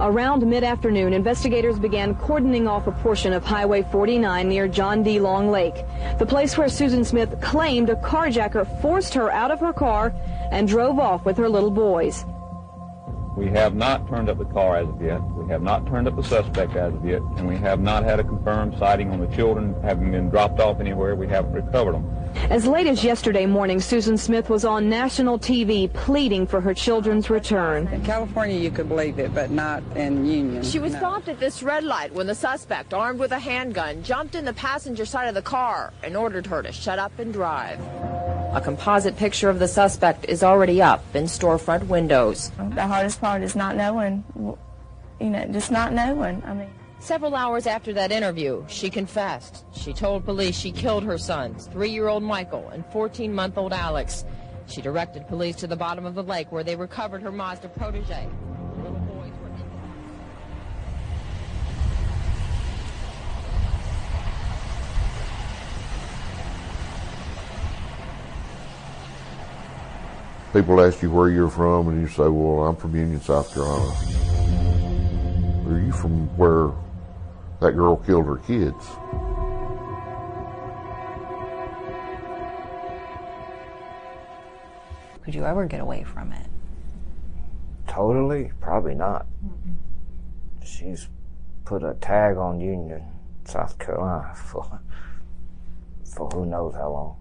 Around mid-afternoon, investigators began cordoning off a portion of Highway 49 near John D. Long Lake, the place where Susan Smith claimed a carjacker forced her out of her car and drove off with her little boys. We have not turned up the car as of yet. We have not turned up the suspect as of yet, and we have not had a confirmed sighting on the children having been dropped off anywhere. We haven't recovered them. As late as yesterday morning, Susan Smith was on national TV pleading for her children's return. In California, you could believe it, but not in Union. She was stopped at this red light when the suspect, armed with a handgun, jumped in the passenger side of the car and ordered her to shut up and drive. A composite picture of the suspect is already up in storefront windows. The hardest part is not knowing, just not knowing. Several hours after that interview, she confessed. She told police she killed her sons, 3-year-old Michael and 14-month-old Alex. She directed police to the bottom of the lake where they recovered her Mazda protege. The little boys were in People ask you where you're from, and you say, well, I'm from Union, South Carolina. Are you from where that girl killed her kids? Could you ever get away from it? Totally? Probably not. She's put a tag on Union, South Carolina for who knows how long.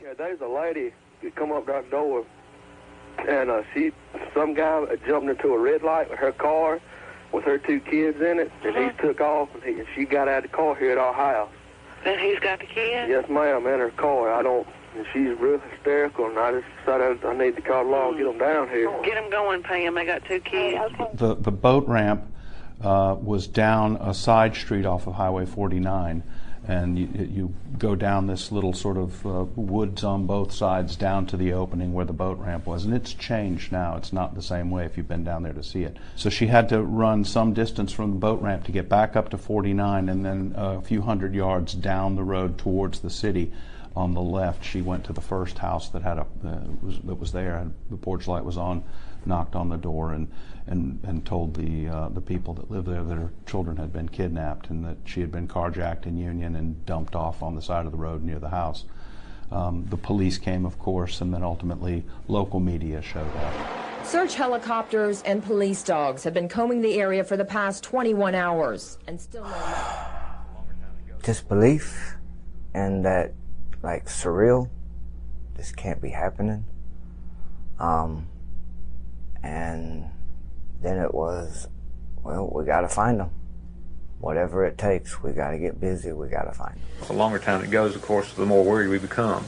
Yeah, there's a lady who come up to our door, and some guy jumped into a red light with her car with her 2 kids in it, and he took off, and she got out of the car here at our house. And he's got the kids? Yes, ma'am, in her car. And she's real hysterical, and I just decided I need to call the law and get them down here. Get them going, Pam. They got 2 kids. The boat ramp was down a side street off of Highway 49, and you go down this little sort of woods on both sides down to the opening where the boat ramp was, and it's changed now. It's not the same way if you've been down there to see it. So she had to run some distance from the boat ramp to get back up to 49, and then a few hundred yards down the road towards the city. On the left, she went to the first house that had that was there. The porch light was on, knocked on the door, and told the people that lived there that her children had been kidnapped and that she had been carjacked in Union and dumped off on the side of the road near the house. The police came, of course, and then ultimately local media showed up. Search helicopters and police dogs have been combing the area for the past 21 hours and still no Disbelief, and that, like, surreal, this can't be happening. And then it was, well, we got to find them. Whatever it takes, we got to get busy, we got to find them. The longer time it goes, of course, the more worried we become.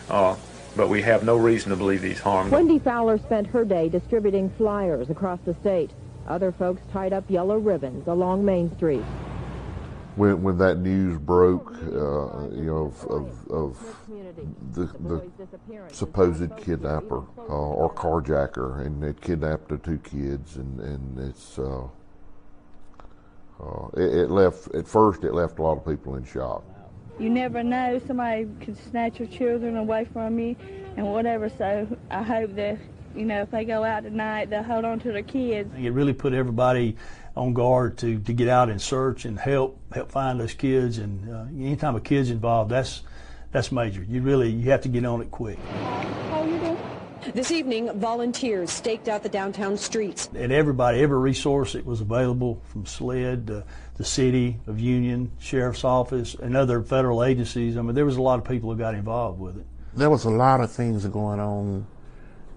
But we have no reason to believe he's harmed them. Wendy Fowler spent her day distributing flyers across the state. Other folks tied up yellow ribbons along Main Street. When that news broke, of the supposed kidnapper or carjacker, and it kidnapped the 2 kids, and it left a lot of people in shock. You never know, somebody could snatch your children away from you and whatever, so I hope that, if they go out tonight, they'll hold on to their kids. It really put everybody on guard to get out and search and help find those kids, and anytime a kid's involved, that's major. You have to get on it quick. How you doing? This evening, volunteers staked out the downtown streets. And every resource that was available, from SLED to the City of Union, Sheriff's Office, and other federal agencies, there was a lot of people who got involved with it. There was a lot of things going on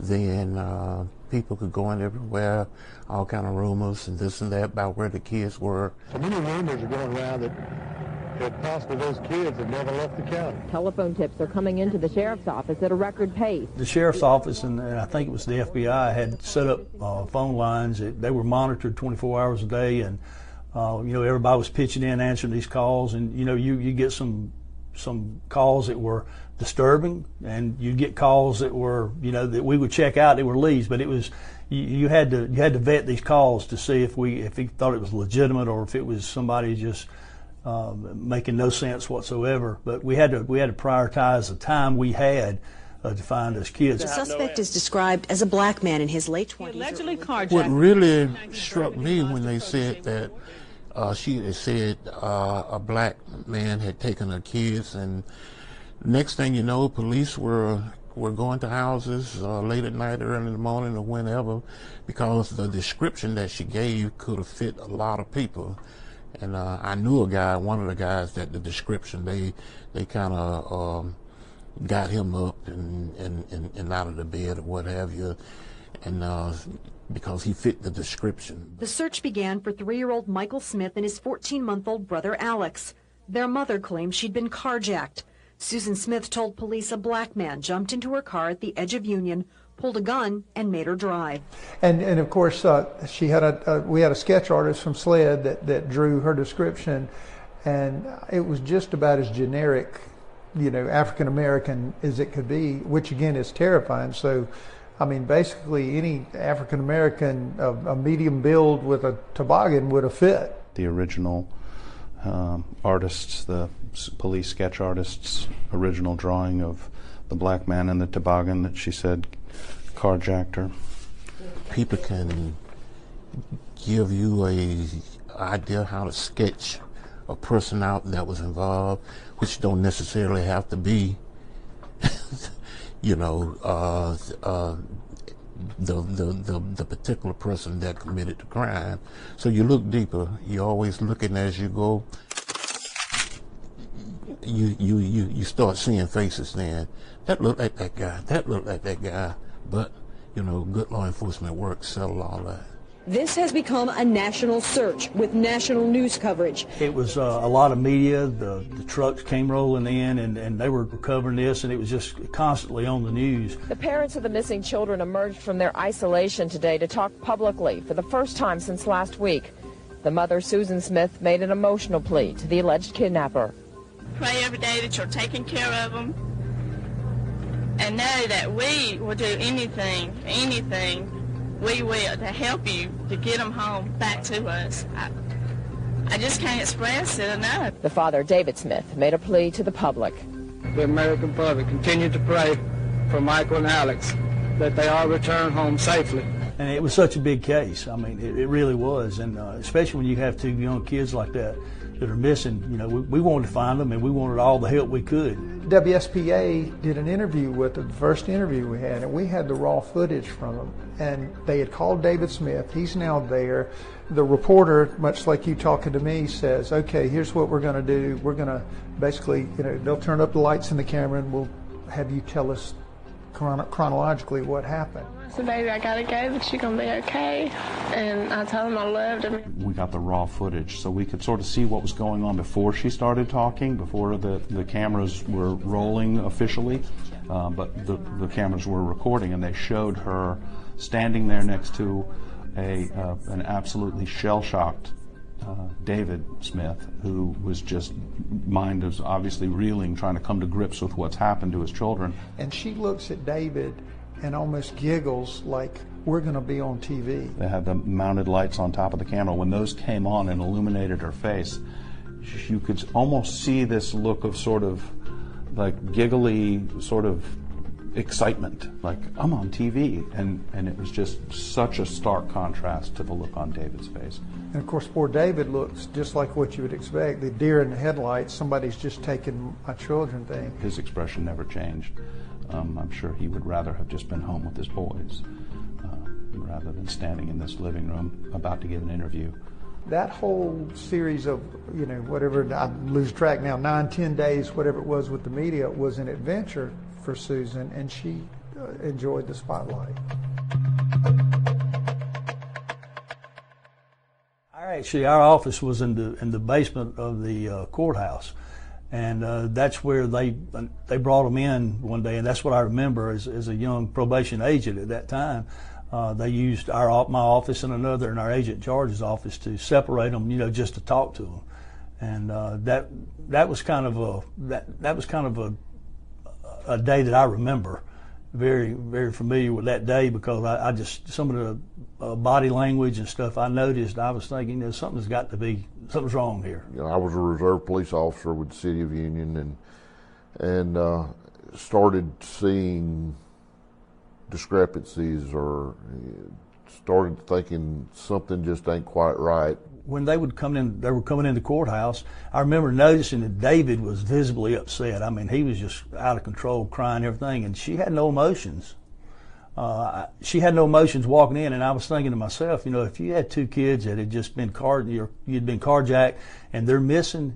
then. People could go in everywhere, all kind of rumors and this and that about where the kids were. So many rumors are going around that possibly those kids have never left the county. Telephone tips are coming into the sheriff's office at a record pace. The sheriff's office, and I think it was the FBI, had set up phone lines. They were monitored 24 hours a day, and everybody was pitching in, answering these calls, and you get some calls that were disturbing, and you get calls that were, that we would check out, that were leads, but it was, you had to vet these calls to see if he thought it was legitimate or if it was somebody just making no sense whatsoever. But we had to prioritize the time we had defined as kids. The suspect is described as a black man in his late 20s. Allegedly carjacked. What really struck me when they said that she said a black man had taken her kids, and next thing you know, police were going to houses late at night, early in the morning, or whenever, because the description that she gave could have fit a lot of people. And I knew a guy, one of the guys, that the description, they kind of got him up and out of the bed or what have you, and because he fit the description. The search began for 3-year-old Michael Smith and his 14-month-old brother Alex. Their mother claimed she'd been carjacked. Susan Smith told police a black man jumped into her car at the edge of Union, pulled a gun, and made her drive. And of course, she had we had a sketch artist from SLED that drew her description, and it was just about as generic, African American as it could be, which again is terrifying. So, I mean, basically any African American of a medium build with a toboggan would have fit. The original artists, the police sketch artists' original drawing of the black man in the toboggan that she said carjacked her. People can give you a idea how to sketch a person out that was involved, which don't necessarily have to be, the particular person that committed the crime. So you look deeper. You're always looking as you go. You start seeing faces then. That looked like that guy. That looked like that guy. But, good law enforcement work settled all that. This has become a national search with national news coverage. It was a lot of media. The trucks came rolling in, and they were covering this, and it was just constantly on the news. The parents of the missing children emerged from their isolation today to talk publicly for the first time since last week. The mother, Susan Smith, made an emotional plea to the alleged kidnapper. Pray every day that you're taking care of them, and know that we will do anything we will to help you to get them home back to us. I just can't express it enough. The father, David Smith, made a plea to the public. The American public continue to pray for Michael and Alex that they all return home safely. And it was such a big case. I mean, it really was, and especially when you have 2 young kids like that are missing. We wanted to find them, and we wanted all the help we could. WSPA did an interview with them, the first interview we had, and we had the raw footage from them. And they had called David Smith. He's now there. The reporter, much like you talking to me, says, okay, here's what we're going to do. We're going to basically, they'll turn up the lights in the camera, and we'll have you tell us chronologically what happened. So, baby, I gotta go, but you're gonna be okay. And I told him I loved him. We got the raw footage, so we could sort of see what was going on before she started talking, before the cameras were rolling officially, but the cameras were recording, and they showed her standing there next to an absolutely shell-shocked David Smith, who was just, mind is obviously reeling, trying to come to grips with what's happened to his children. And she looks at David and almost giggles like, we're going to be on TV. They had the mounted lights on top of the camera. When those came on and illuminated her face, you could almost see this look of sort of like giggly sort of excitement, like, I'm on TV. And it was just such a stark contrast to the look on David's face. And of course, poor David looks just like what you would expect. The deer in the headlights, somebody's just taken my children thing. His expression never changed. I'm sure he would rather have just been home with his boys rather than standing in this living room about to give an interview. That whole series of, whatever, I lose track now, 9-10 days, whatever it was with the media, was an adventure for Susan, and she enjoyed the spotlight. Actually, our office was in the basement of the courthouse, and that's where they brought them in one day, and that's what I remember as a young probation agent at that time. They used my office and our agent in charge's office to separate them, just to talk to them, and that was kind of a day that I remember. Very, very familiar with that day, because I just, some of the body language and stuff I noticed, I was thinking, something's wrong here. I was a reserve police officer with the City of Union, and started seeing discrepancies or started thinking something just ain't quite right. When they were coming in the courthouse, I remember noticing that David was visibly upset. I mean, he was just out of control, crying, everything, and she had no emotions. She had no emotions walking in, and I was thinking to myself, if you had two kids that had just been you'd been carjacked and they're missing,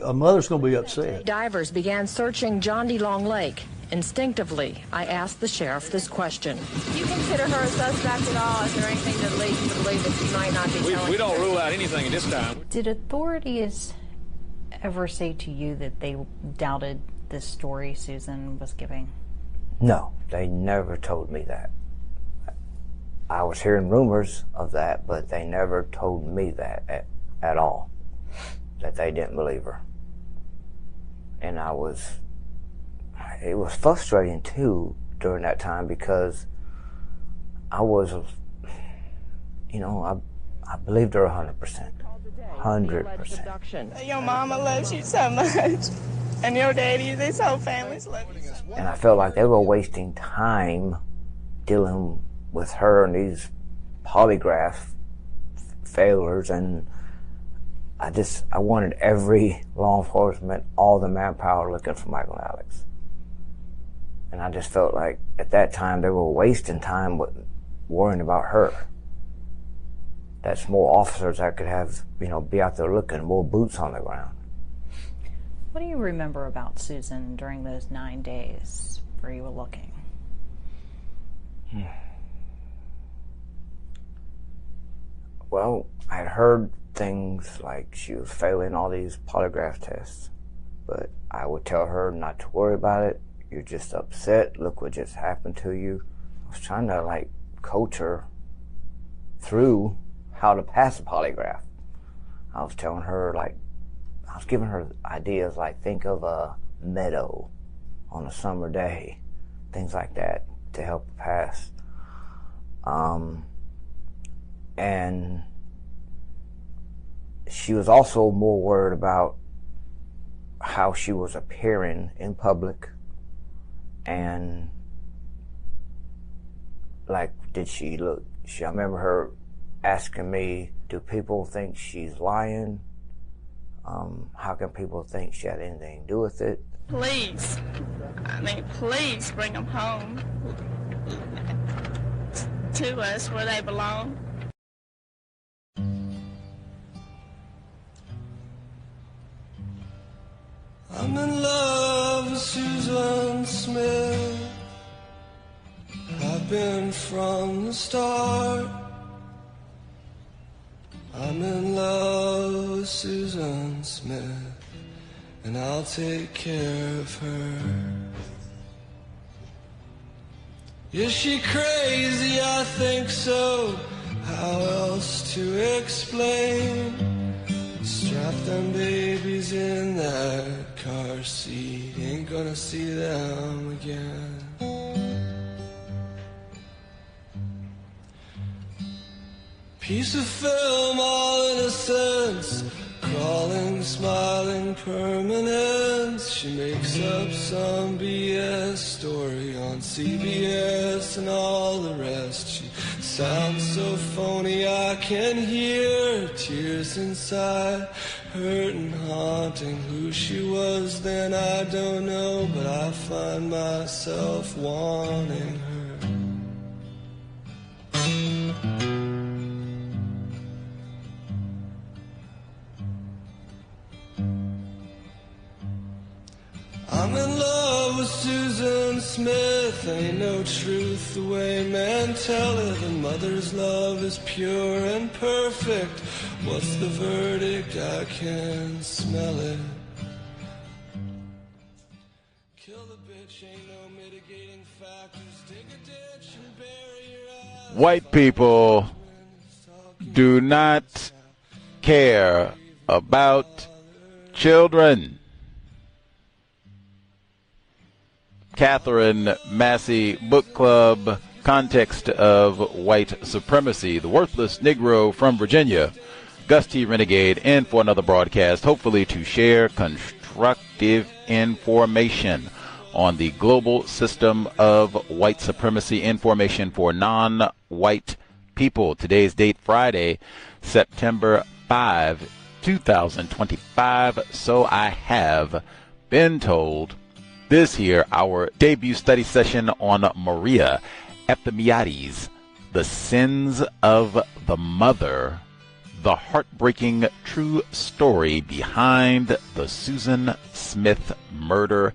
a mother's going to be upset. Divers began searching John D. Long Lake. Instinctively, I asked the sheriff this question. Do you consider her a suspect at all? Is there anything that leads you to believe that she might not be telling? We don't rule out anything at this time. Did authorities ever say to you that they doubted this story Susan was giving? No, they never told me that. I was hearing rumors of that, but they never told me that at all, that they didn't believe her. And it was frustrating too during that time because I was, I believed her 100%. 100%. Your mama loves you so much, and your daddy, this whole family's love you so much. And I felt like they were wasting time dealing with her and these polygraph failures, and I wanted every law enforcement, all the manpower looking for Michael and Alex. And I just felt like at that time they were wasting time with worrying about her. That's more officers that could have, be out there looking, more boots on the ground. What do you remember about Susan during those 9 days where you were looking? Well, I had heard things like she was failing all these polygraph tests, but I would tell her not to worry about it. You're just upset. Look what just happened to you. I was trying to coach her through how to pass a polygraph. I was telling her I was giving her ideas think of a meadow on a summer day, things like that to help her pass. And she was also more worried about how she was appearing in public and did she look, I remember her asking me, do people think she's lying? How can people think she had anything to do with it? Please bring them home to us where they belong. I'm in love with Susan Smith. I've been from the start. I'm in love with Susan Smith, and I'll take care of her. Is she crazy? I think so. How else to explain? Strap them babies in that car seat. Ain't gonna see them again. Piece of film, all innocence, crawling, smiling permanence. She makes up some BS story on CBS and all the rest. She sounds so phony, I can hear tears inside, hurting, haunting. Who she was then, I don't know, but I find myself wanting her. I'm in love with Susan Smith. Ain't no truth the way men tell it. A mother's love is pure and perfect. What's the verdict? I can smell it. Kill the bitch, ain't no mitigating factors. Dig a ditch and bury your eyes. White people do not care about children. Katherine, Massey, Book Club, Context of White Supremacy, The Worthless Negro from Virginia, Gus T. Renegade, in for another broadcast, hopefully to share constructive information on the global system of white supremacy information for non-white people. Today's date, Friday, September 5, 2025. So I have been told. This here, our debut study session on Maria Eftimiades, the sins of the mother, the heartbreaking true story behind the Susan Smith murder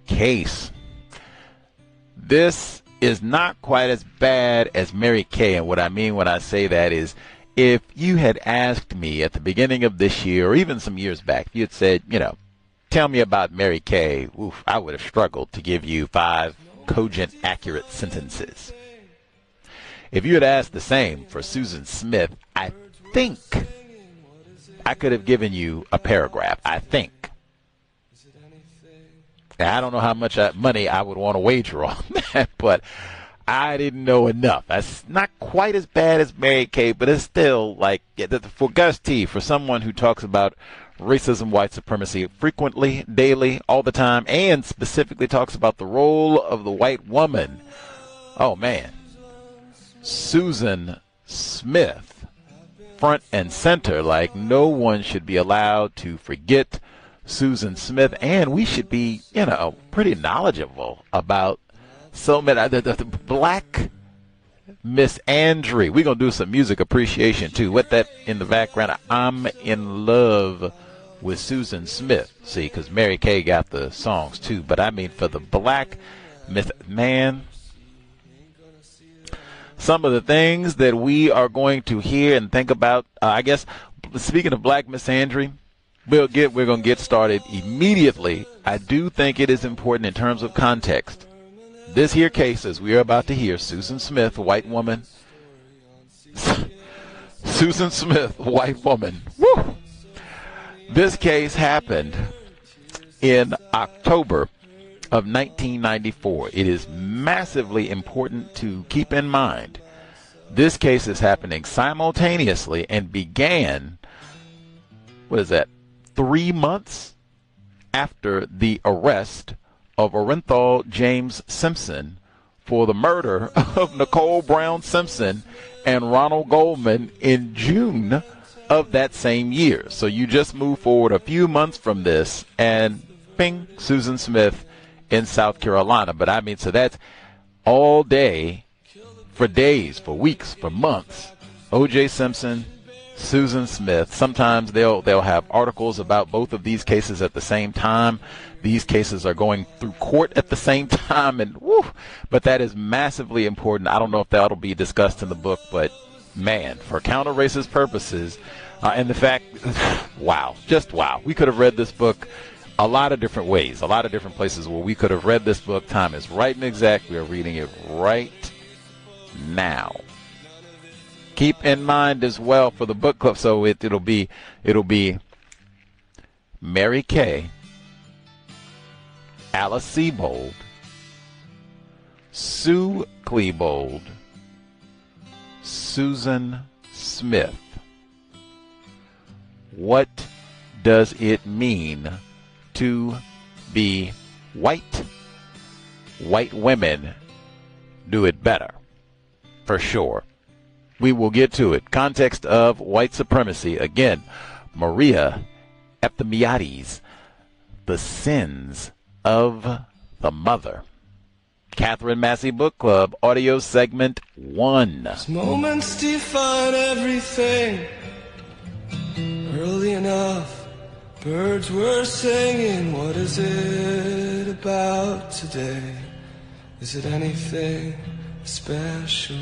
case. This is not quite as bad as Mary Kay, and what I mean when I say that is, if you had asked me at the beginning of this year, or even some years back, if you had said, tell me about Mary Kay, I would have struggled to give you 5 cogent, accurate sentences. If you had asked the same for Susan Smith, I think I could have given you a paragraph. I think. Now, I don't know how much money I would want to wager on that, but I didn't know enough. That's not quite as bad as Mary Kay, but it's still like, for Gus T., for someone who talks about racism, white supremacy frequently, daily, all the time, and specifically talks about the role of the white woman. Oh, man. Susan Smith, front and center, like no one should be allowed to forget Susan Smith, and we should be, pretty knowledgeable about so many, the black misandry. We're going to do some music appreciation, too. With that in the background, I'm in love with Susan Smith. See, because Mary Kay got the songs, too. But I mean, for the black man, some of the things that we are going to hear and think about, I guess, speaking of black misandry, we're going to get started immediately. I do think it is important in terms of context. This here case, as we are about to hear, Susan Smith, white woman. Susan Smith, white woman. Woo! This case happened in October of 1994. It is massively important to keep in mind. This case is happening simultaneously and began, 3 months after the arrest of Orenthal James Simpson for the murder of Nicole Brown Simpson and Ronald Goldman in June of that same year. So you just move forward a few months from this and bing, Susan Smith in South Carolina. But I mean, so that's all day, for days, for weeks, for months. O.J. Simpson, Susan Smith. Sometimes they'll have articles about both of these cases at the same time. These cases are going through court at the same time, and but that is massively important. I don't know if that'll be discussed in the book, but man, for counter-racist purposes, and the fact, wow, just wow. We could have read this book a lot of different ways, a lot of different places where we could have read this book. Time is right and exact. We are reading it right now. Keep in mind as well for the book club, so it'll be Mary Kay, Alice Sebold, Sue Klebold, Susan Smith. What does it mean to be white? White women do it better, for sure. We will get to it. Context of white supremacy. Again, Maria Eftimiades, the sins of the mother. Katherine Massey Book Club, audio segment 1. Moments define everything. Early enough, birds were singing. What is it about today? Is it anything especially?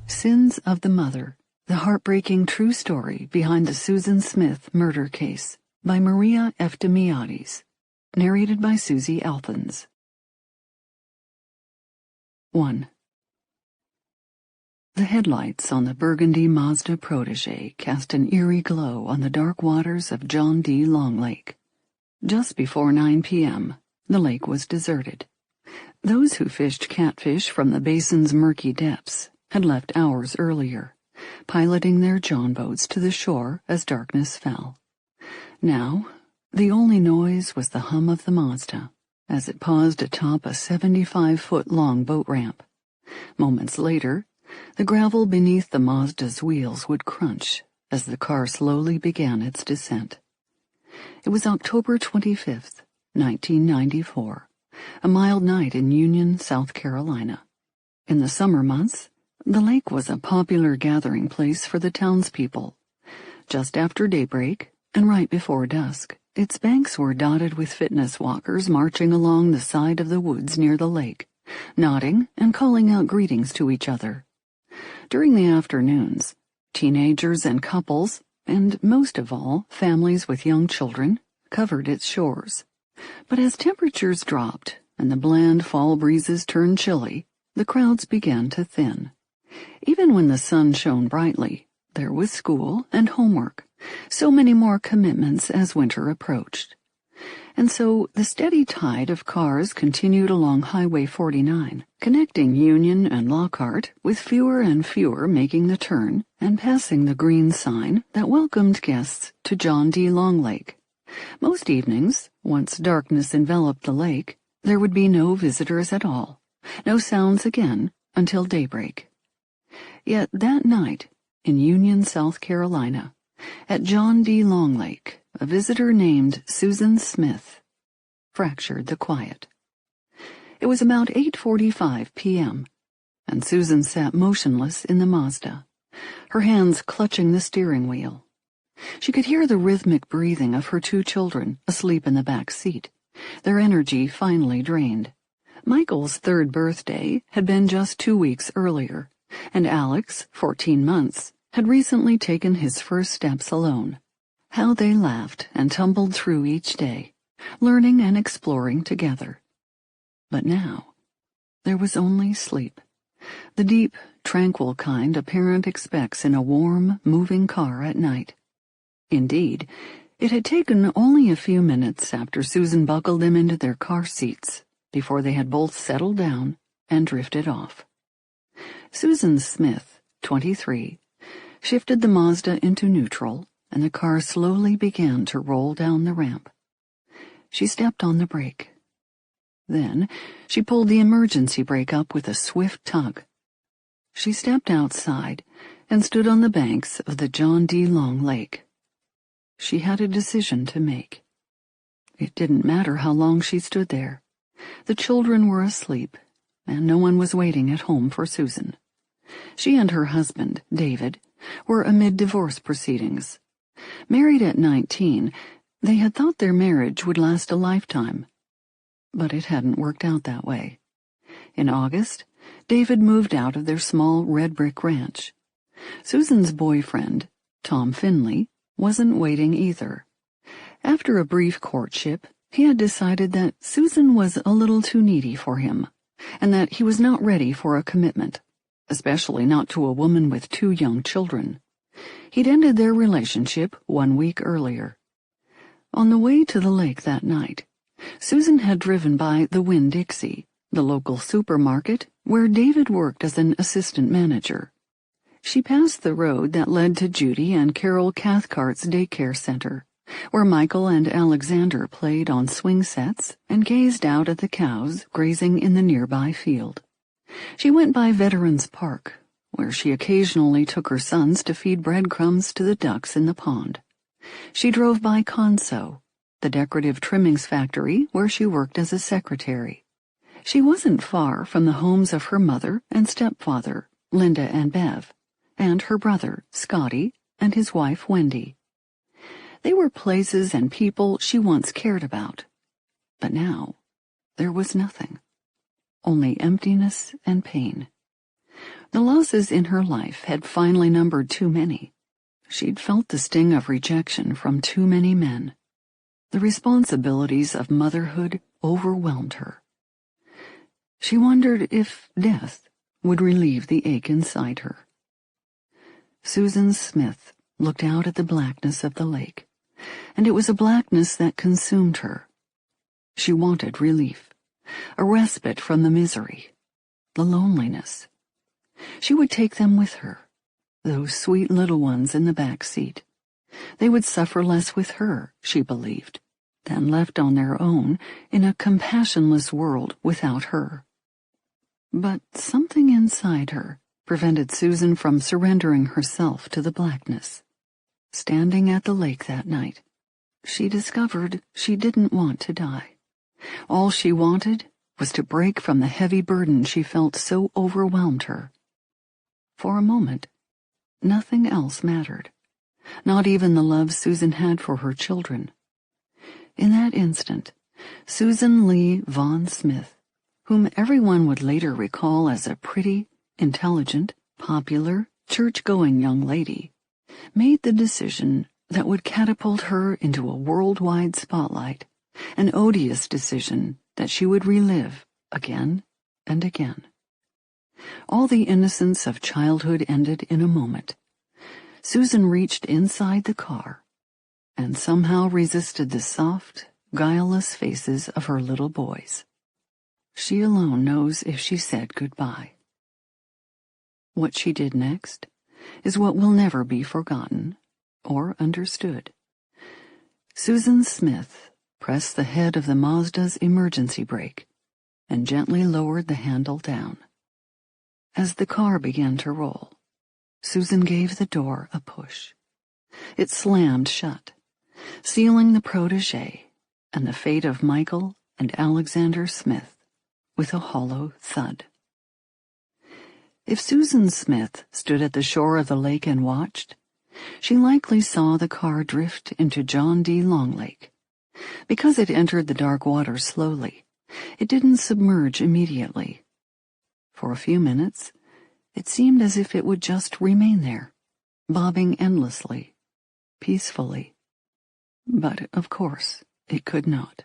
Sins of the Mother, the heartbreaking true story behind the Susan Smith murder case by Maria Eftimiades, narrated by Susie Althans. 1. The headlights on the burgundy Mazda Protégé cast an eerie glow on the dark waters of John D. Long Lake. Just before 9 p.m., the lake was deserted. Those who fished catfish from the basin's murky depths had left hours earlier, piloting their John boats to the shore as darkness fell. Now, the only noise was the hum of the Mazda as it paused atop a 75-foot-long boat ramp. Moments later, the gravel beneath the Mazda's wheels would crunch as the car slowly began its descent. It was October 25th, 1994, a mild night in Union, South Carolina. In the summer months, the lake was a popular gathering place for the townspeople. Just after daybreak, and right before dusk, its banks were dotted with fitness walkers marching along the side of the woods near the lake, nodding and calling out greetings to each other. During the afternoons, teenagers and couples, and most of all, families with young children, covered its shores. But as temperatures dropped and the bland fall breezes turned chilly, the crowds began to thin. Even when the sun shone brightly, there was school and homework, so many more commitments as winter approached. And so the steady tide of cars continued along Highway 49, connecting Union and Lockhart, with fewer and fewer making the turn and passing the green sign that welcomed guests to John D. Long Lake. Most evenings, once darkness enveloped the lake, there would be no visitors at all, no sounds again until daybreak. Yet that night, in Union, South Carolina, at John D. Long Lake, a visitor named Susan Smith fractured the quiet. It was about 8:45 p.m., and Susan sat motionless in the Mazda, her hands clutching the steering wheel. She could hear the rhythmic breathing of her two children asleep in the back seat, their energy finally drained. Michael's 3rd birthday had been just 2 weeks earlier, and Alex, 14 months, had recently taken his first steps alone. How they laughed and tumbled through each day, learning and exploring together. But now, there was only sleep, the deep, tranquil kind a parent expects in a warm, moving car at night. Indeed, it had taken only a few minutes after Susan buckled them into their car seats before they had both settled down and drifted off. Susan Smith, 23, shifted the Mazda into neutral, and the car slowly began to roll down the ramp. She stepped on the brake. Then she pulled the emergency brake up with a swift tug. She stepped outside and stood on the banks of the John D. Long Lake. She had a decision to make. It didn't matter how long she stood there. The children were asleep, and no one was waiting at home for Susan. She and her husband, David, were amid divorce proceedings. Married at 19, they had thought their marriage would last a lifetime. But it hadn't worked out that way. In August, David moved out of their small red brick ranch. Susan's boyfriend, Tom Finley, wasn't waiting either. After a brief courtship, he had decided that Susan was a little too needy for him, and that he was not ready for a commitment, especially not to a woman with 2 young children. He'd ended their relationship 1 week earlier. On the way to the lake that night, Susan had driven by the Winn-Dixie, the local supermarket where David worked as an assistant manager. She passed the road that led to Judy and Carol Cathcart's daycare center, where Michael and Alexander played on swing sets and gazed out at the cows grazing in the nearby field. She went by Veterans Park, where she occasionally took her sons to feed breadcrumbs to the ducks in the pond. She drove by Conso, the decorative trimmings factory where she worked as a secretary. She wasn't far from the homes of her mother and stepfather, Linda and Bev, and her brother, Scotty, and his wife, Wendy. They were places and people she once cared about. But now, there was nothing. Only emptiness and pain. The losses in her life had finally numbered too many. She'd felt the sting of rejection from too many men. The responsibilities of motherhood overwhelmed her. She wondered if death would relieve the ache inside her. Susan Smith looked out at the blackness of the lake, and it was a blackness that consumed her. She wanted relief, a respite from the misery, the loneliness. She would take them with her, those sweet little ones in the back seat. They would suffer less with her, she believed, than left on their own in a compassionless world without her. But something inside her prevented Susan from surrendering herself to the blackness. Standing at the lake that night, she discovered she didn't want to die. All she wanted was to break from the heavy burden she felt so overwhelmed her. For a moment, nothing else mattered, not even the love Susan had for her children. In that instant, Susan Lee Vaughn Smith, whom everyone would later recall as a pretty, intelligent, popular, church-going young lady, made the decision that would catapult her into a worldwide spotlight, an odious decision that she would relive again and again. All the innocence of childhood ended in a moment. Susan reached inside the car and somehow resisted the soft, guileless faces of her little boys. She alone knows if she said goodbye. What she did next is what will never be forgotten or understood. Susan Smith pressed the head of the Mazda's emergency brake and gently lowered the handle down. As the car began to roll, Susan gave the door a push. It slammed shut, sealing the protege and the fate of Michael and Alexander Smith with a hollow thud. If Susan Smith stood at the shore of the lake and watched, she likely saw the car drift into John D. Long Lake. Because it entered the dark water slowly, it didn't submerge immediately. For a few minutes, it seemed as if it would just remain there, bobbing endlessly, peacefully. But, of course, it could not.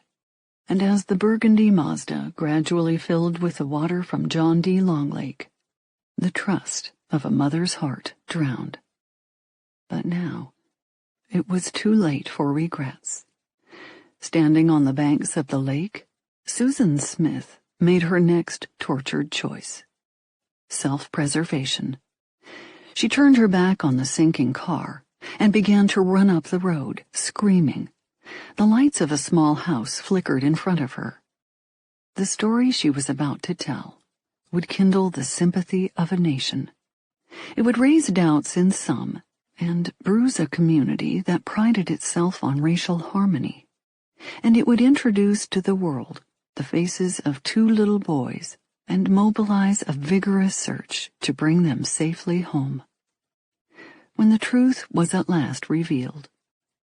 And as the burgundy Mazda gradually filled with the water from John D. Long Lake, the trust of a mother's heart drowned. But now, it was too late for regrets. Standing on the banks of the lake, Susan Smith made her next tortured choice: self-preservation. She turned her back on the sinking car and began to run up the road, screaming. The lights of a small house flickered in front of her. The story she was about to tell would kindle the sympathy of a nation. It would raise doubts in some and bruise a community that prided itself on racial harmony. And it would introduce to the world the faces of two little boys and mobilize a vigorous search to bring them safely home. When the truth was at last revealed,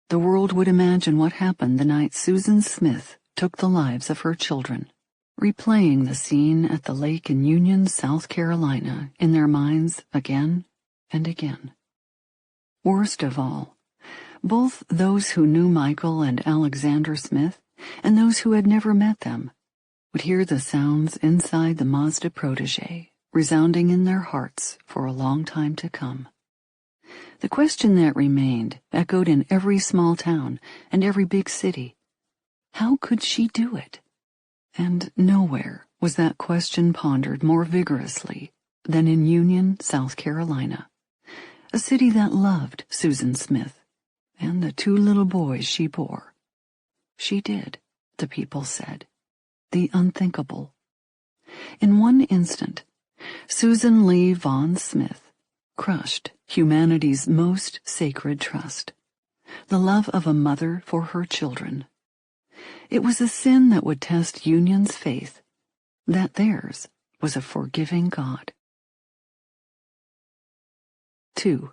the world would imagine what happened the night Susan Smith took the lives of her children, replaying the scene at the lake in Union, South Carolina, in their minds again and again. Worst of all, both those who knew Michael and Alexander Smith and those who had never met them would hear the sounds inside the Mazda protege resounding in their hearts for a long time to come. The question that remained echoed in every small town and every big city. How could she do it? And nowhere was that question pondered more vigorously than in Union, South Carolina, a city that loved Susan Smith and the two little boys she bore. She did, the people said, the unthinkable. In one instant, Susan Lee Vaughn Smith crushed humanity's most sacred trust, the love of a mother for her children. It was a sin that would test Union's faith, that theirs was a forgiving God. 2.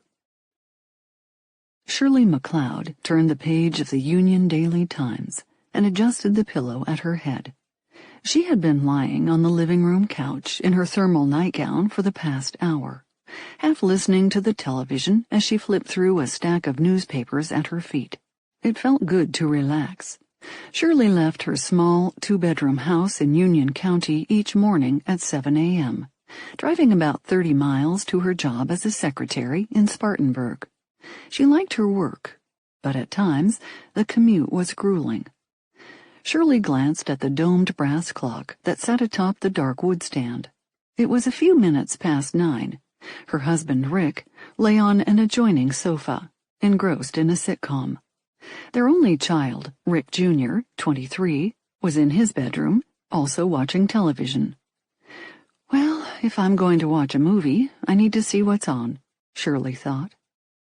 Shirley McLeod turned the page of the Union Daily Times and adjusted the pillow at her head. She had been lying on the living room couch in her thermal nightgown for the past hour, half listening to the television as she flipped through a stack of newspapers at her feet. It felt good to relax. Shirley left her small two-bedroom house in Union County each morning at 7 a.m., driving about 30 miles to her job as a secretary in Spartanburg. She liked her work, but at times the commute was grueling. Shirley glanced at the domed brass clock that sat atop the dark wood stand. It was a few minutes past 9. Her husband, Rick, lay on an adjoining sofa, engrossed in a sitcom. Their only child, Rick Jr., 23, was in his bedroom, also watching television. Well, if I'm going to watch a movie, I need to see what's on, Shirley thought.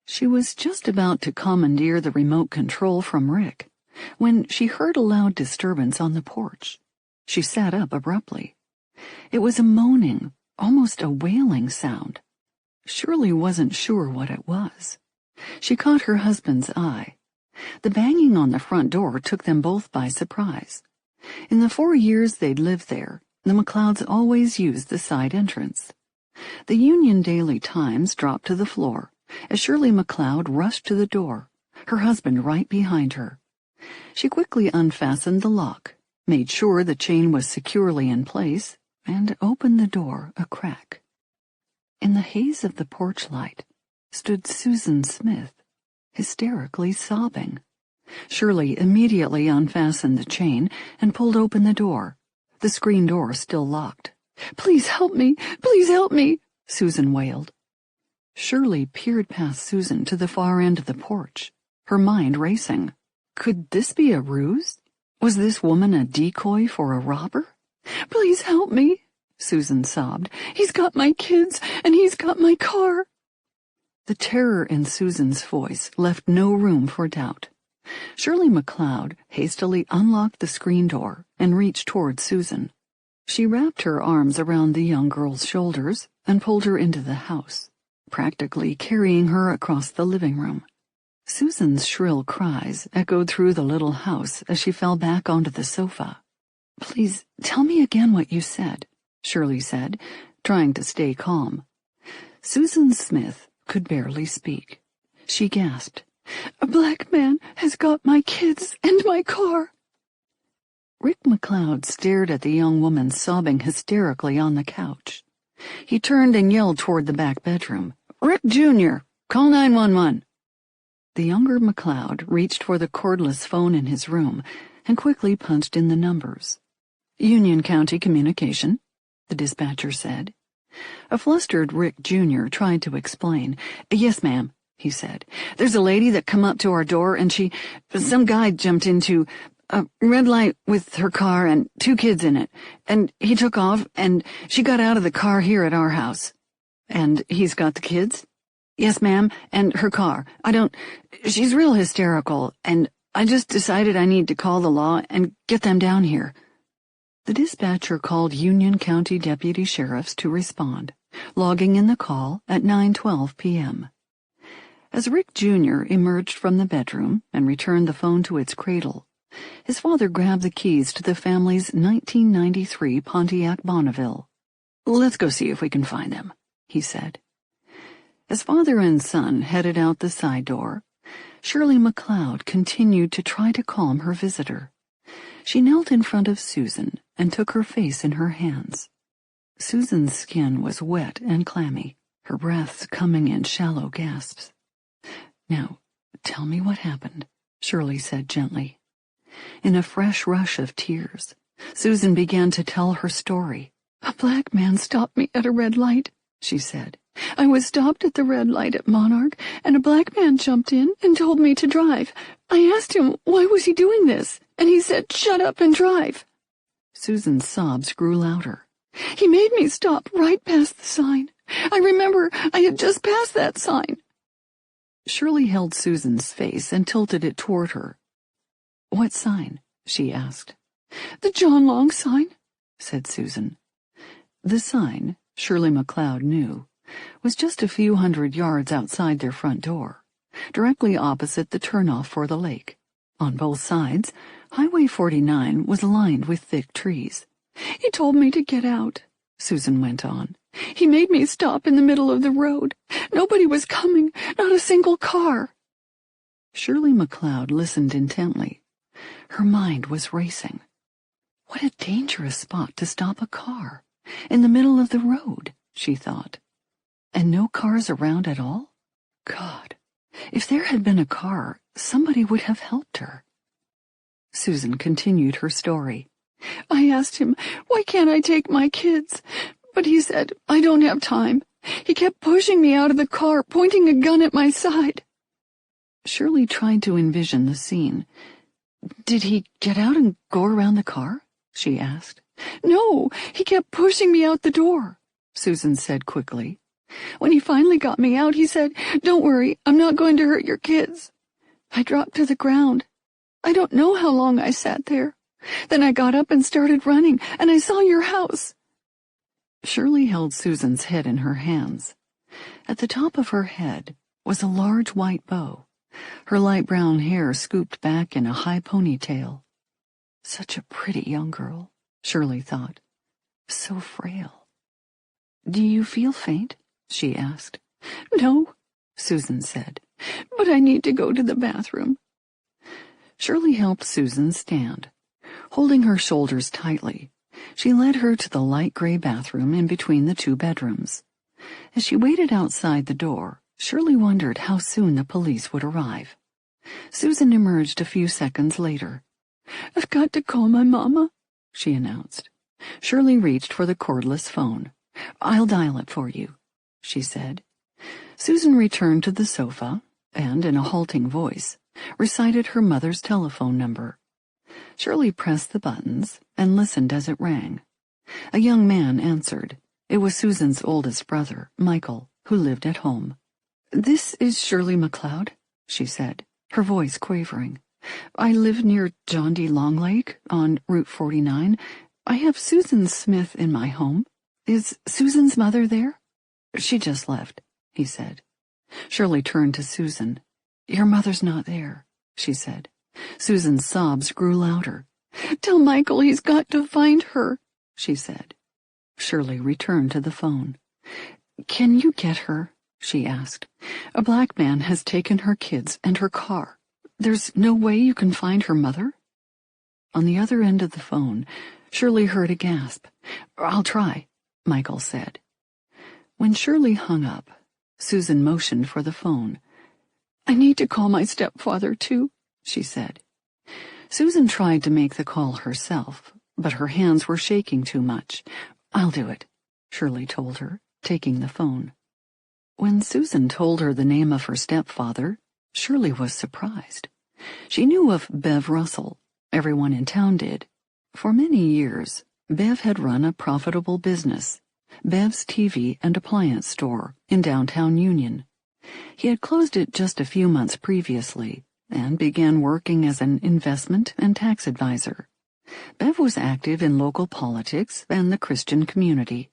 She was just about to commandeer the remote control from Rick when she heard a loud disturbance on the porch. She sat up abruptly. It was a moaning, almost a wailing sound. Shirley wasn't sure what it was. She caught her husband's eye. The banging on the front door took them both by surprise. In the 4 years they'd lived there, the McLeods always used the side entrance. The Union Daily Times dropped to the floor as Shirley McLeod rushed to the door, her husband right behind her. She quickly unfastened the lock, made sure the chain was securely in place, and opened the door a crack. In the haze of the porch light stood Susan Smith, hysterically sobbing. Shirley immediately unfastened the chain and pulled open the door, the screen door still locked. "Please help me! Please help me!" Susan wailed. Shirley peered past Susan to the far end of the porch, her mind racing. Could this be a ruse? Was this woman a decoy for a robber? "Please help me," Susan sobbed. "He's got my kids, and he's got my car." The terror in Susan's voice left no room for doubt. Shirley McLeod hastily unlocked the screen door and reached toward Susan. She wrapped her arms around the young girl's shoulders and pulled her into the house, practically carrying her across the living room. Susan's shrill cries echoed through the little house as she fell back onto the sofa. "Please tell me again what you said," Shirley said, trying to stay calm. Susan Smith could barely speak. She gasped, "A black man has got my kids and my car." Rick McLeod stared at the young woman sobbing hysterically on the couch. He turned and yelled toward the back bedroom, "Rick Jr., call 911. The younger McLeod reached for the cordless phone in his room and quickly punched in the numbers. "Union County Communication," the dispatcher said. A flustered Rick Jr. tried to explain. "Yes, ma'am," he said. "There's a lady that come up to our door and some guy jumped into a red light with her car and 2 kids in it, and he took off, and she got out of the car here at our house." "And he's got the kids?" "Yes, ma'am, and her car. She's real hysterical, and I just decided I need to call the law and get them down here." The dispatcher called Union County deputy sheriffs to respond, logging in the call at 9:12 p.m. As Rick Jr. emerged from the bedroom and returned the phone to its cradle, his father grabbed the keys to the family's 1993 Pontiac Bonneville. "Let's go see if we can find them," he said. As father and son headed out the side door, Shirley McLeod continued to try to calm her visitor. She knelt in front of Susan and took her face in her hands. Susan's skin was wet and clammy, her breaths coming in shallow gasps. "Now, tell me what happened," Shirley said gently. In a fresh rush of tears, Susan began to tell her story. "A black man stopped me at a red light," she said. "I was stopped at the red light at Monarch, and a black man jumped in and told me to drive. I asked him why was he doing this, and he said, 'Shut up and drive.'" Susan's sobs grew louder. "He made me stop right past the sign. I remember I had just passed that sign." Shirley held Susan's face and tilted it toward her. "What sign?" she asked. "The John Long sign," said Susan. The sign, Shirley McLeod knew, was just a few hundred yards outside their front door, directly opposite the turnoff for the lake. On both sides, Highway 49 was lined with thick trees. "He told me to get out," Susan went on. "He made me stop in the middle of the road. Nobody was coming, not a single car." Shirley McLeod listened intently. Her mind was racing. What a dangerous spot to stop a car, in the middle of the road, she thought. And no cars around at all? God, if there had been a car, somebody would have helped her. Susan continued her story. "I asked him, 'Why can't I take my kids?' But he said, I don't have time. He kept pushing me out of the car, pointing a gun at my side. Shirley tried to envision the scene. Did he get out and go around the car? She asked. No, he kept pushing me out the door, Susan said quickly. When he finally got me out, he said, Don't worry, I'm not going to hurt your kids. I dropped to the ground. I don't know how long I sat there. Then I got up and started running, and I saw your house. Shirley held Susan's head in her hands. At the top of her head was a large white bow, her light brown hair scooped back in a high ponytail. Such a pretty young girl, Shirley thought. So frail. Do you feel faint? She asked. No, Susan said, but I need to go to the bathroom. Shirley helped Susan stand. Holding her shoulders tightly, she led her to the light gray bathroom in between the two bedrooms. As she waited outside the door, Shirley wondered how soon the police would arrive. Susan emerged a few seconds later. I've got to call my mama, she announced. Shirley reached for the cordless phone. I'll dial it for you, she said. Susan returned to the sofa and, in a halting voice, recited her mother's telephone number. Shirley pressed the buttons and listened as it rang. A young man answered. It was Susan's oldest brother, Michael, who lived at home. This is Shirley McLeod, she said, her voice quavering. I live near John D. Longlake on Route 49. I have Susan Smith in my home. Is Susan's mother there? She just left, he said. Shirley turned to Susan. Your mother's not there, she said. Susan's sobs grew louder. Tell Michael he's got to find her, she said. Shirley returned to the phone. Can you get her? She asked. A black man has taken her kids and her car. There's no way you can find her mother? On the other end of the phone, Shirley heard a gasp. I'll try, Michael said. When Shirley hung up, Susan motioned for the phone. I need to call my stepfather, too, she said. Susan tried to make the call herself, but her hands were shaking too much. I'll do it, Shirley told her, taking the phone. When Susan told her the name of her stepfather, Shirley was surprised. She knew of Bev Russell. Everyone in town did. For many years, Bev had run a profitable business, Bev's TV and appliance store, in downtown Union. He had closed it just a few months previously and began working as an investment and tax advisor. Bev was active in local politics and the Christian community.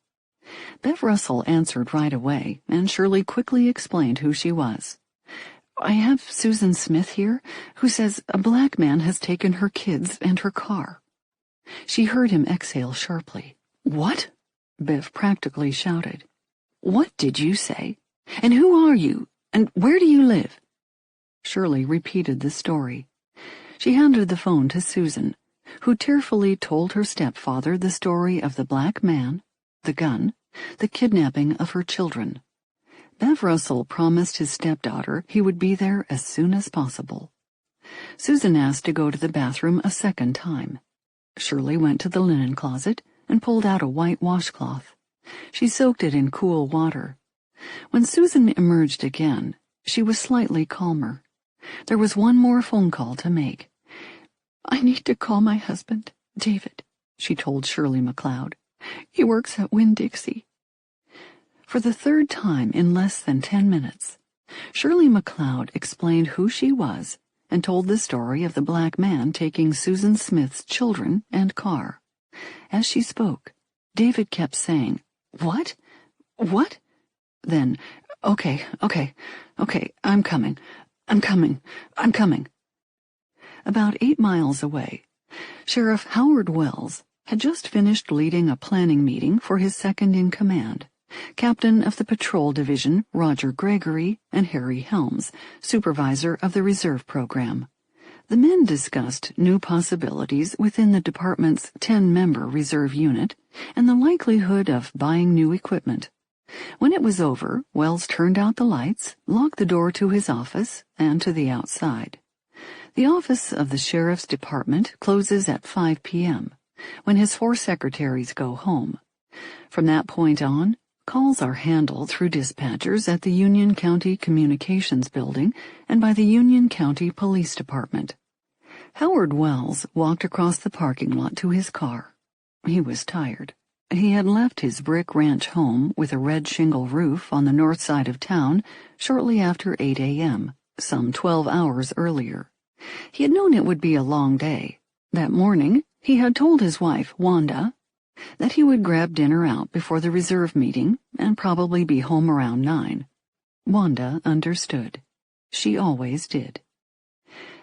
Bev Russell answered right away, and Shirley quickly explained who she was. I have Susan Smith here, who says a black man has taken her kids and her car. She heard him exhale sharply. What? Bev practically shouted. What did you say? And who are you? And where do you live? Shirley repeated the story. She handed the phone to Susan, who tearfully told her stepfather the story of the black man, the gun, the kidnapping of her children. Bev Russell promised his stepdaughter he would be there as soon as possible. Susan asked to go to the bathroom a second time. Shirley went to the linen closet and pulled out a white washcloth. She soaked it in cool water. When Susan emerged again, she was slightly calmer. There was one more phone call to make. I need to call my husband, David, she told Shirley McLeod. He works at Winn-Dixie. For the third time in less than 10 minutes, Shirley McLeod explained who she was and told the story of the black man taking Susan Smith's children and car. As she spoke, David kept saying, What? What? Then, Okay, I'm coming. About 8 miles away, Sheriff Howard Wells had just finished leading a planning meeting for his second-in-command, Captain of the Patrol Division Roger Gregory and Harry Helms, Supervisor of the Reserve Program. The men discussed new possibilities within the department's 10-member reserve unit and the likelihood of buying new equipment. When it was over, Wells turned out the lights, locked the door to his office and to the outside. The office of the Sheriff's Department closes at 5 p.m., when his 4 secretaries go home, From that point on, calls are handled through dispatchers at the Union County Communications Building and by the Union County Police Department. Howard Wells walked across the parking lot to his car. He was tired. He had left his brick ranch home with a red shingle roof on the north side of town shortly after 8 a.m., some 12 hours earlier. He had known it would be a long day. That morning, he had told his wife, Wanda, that he would grab dinner out before the reserve meeting and probably be home around 9. Wanda understood. She always did.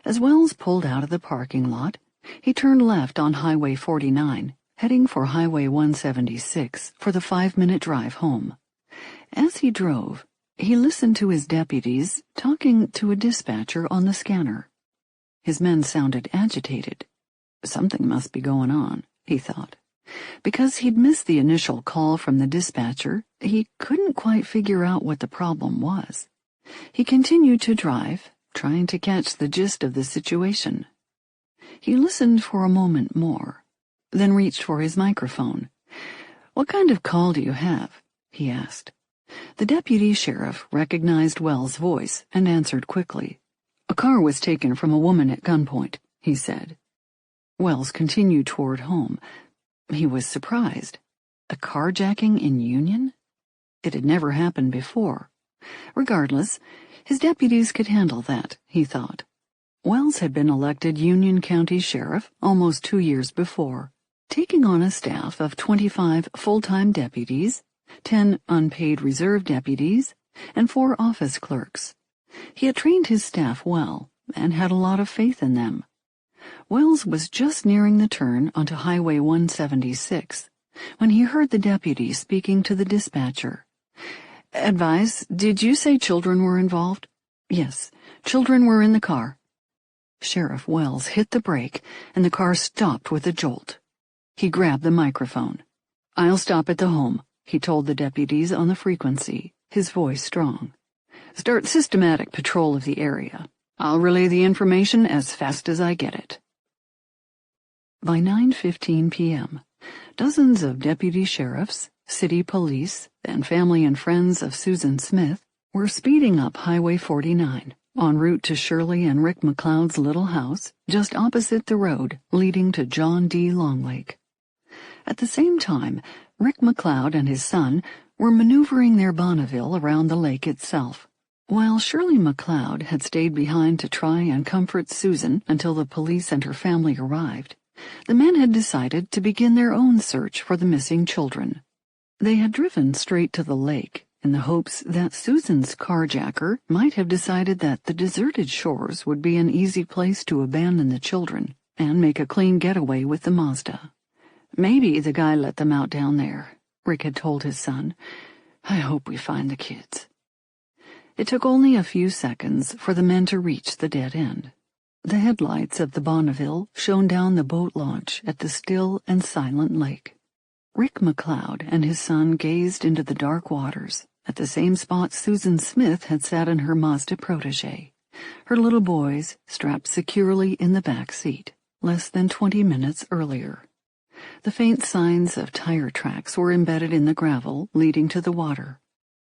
As Wells pulled out of the parking lot, he turned left on Highway 49, heading for Highway 176 for the 5-minute drive home. As he drove, he listened to his deputies talking to a dispatcher on the scanner. His men sounded agitated. Something must be going on, he thought. Because he'd missed the initial call from the dispatcher, he couldn't quite figure out what the problem was. He continued to drive, trying to catch the gist of the situation. He listened for a moment more, then reached for his microphone. "What kind of call do you have?" he asked. The deputy sheriff recognized Wells' voice and answered quickly. "A car was taken from a woman at gunpoint," he said. Wells continued toward home. He was surprised. A carjacking in Union? It had never happened before. Regardless, his deputies could handle that, he thought. Wells had been elected Union County Sheriff almost 2 years before, taking on a staff of 25 full-time deputies, 10 unpaid reserve deputies, and 4 office clerks. He had trained his staff well and had a lot of faith in them. Wells was just nearing the turn onto Highway 176 when he heard the deputy speaking to the dispatcher. "Advise, did you say children were involved?" "Yes, children were in the car." Sheriff Wells hit the brake, and the car stopped with a jolt. He grabbed the microphone. "I'll stop at the home," he told the deputies on the frequency, his voice strong. "Start systematic patrol of the area. I'll relay the information as fast as I get it." By 9:15 p.m., dozens of deputy sheriffs, city police, and family and friends of Susan Smith were speeding up Highway 49, en route to Shirley and Rick McLeod's little house just opposite the road leading to John D. Longlake. At the same time, Rick McLeod and his son were maneuvering their Bonneville around the lake itself. While Shirley McLeod had stayed behind to try and comfort Susan until the police and her family arrived, the men had decided to begin their own search for the missing children. They had driven straight to the lake in the hopes that Susan's carjacker might have decided that the deserted shores would be an easy place to abandon the children and make a clean getaway with the Mazda. "Maybe the guy let them out down there," Rick had told his son. "I hope we find the kids." It took only a few seconds for the men to reach the dead end. The headlights of the Bonneville shone down the boat launch at the still and silent lake. Rick McLeod and his son gazed into the dark waters at the same spot Susan Smith had sat in her Mazda protege, her little boys strapped securely in the back seat, less than 20 minutes earlier. The faint signs of tire tracks were embedded in the gravel leading to the water,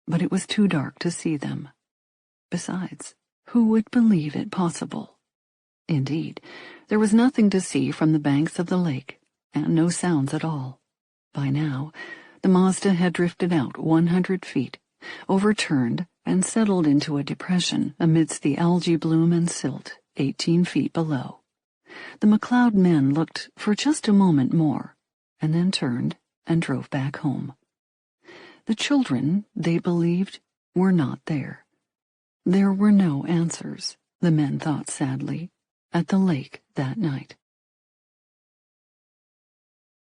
but it was too dark to see them. Besides, who would believe it possible? Indeed, there was nothing to see from the banks of the lake, and no sounds at all. By now, the Mazda had drifted out 100 feet, overturned, and settled into a depression amidst the algae bloom and silt 18 feet below. The McLeod men looked for just a moment more, and then turned and drove back home. The children, they believed, were not there. There were no answers, the men thought sadly, at the lake that night.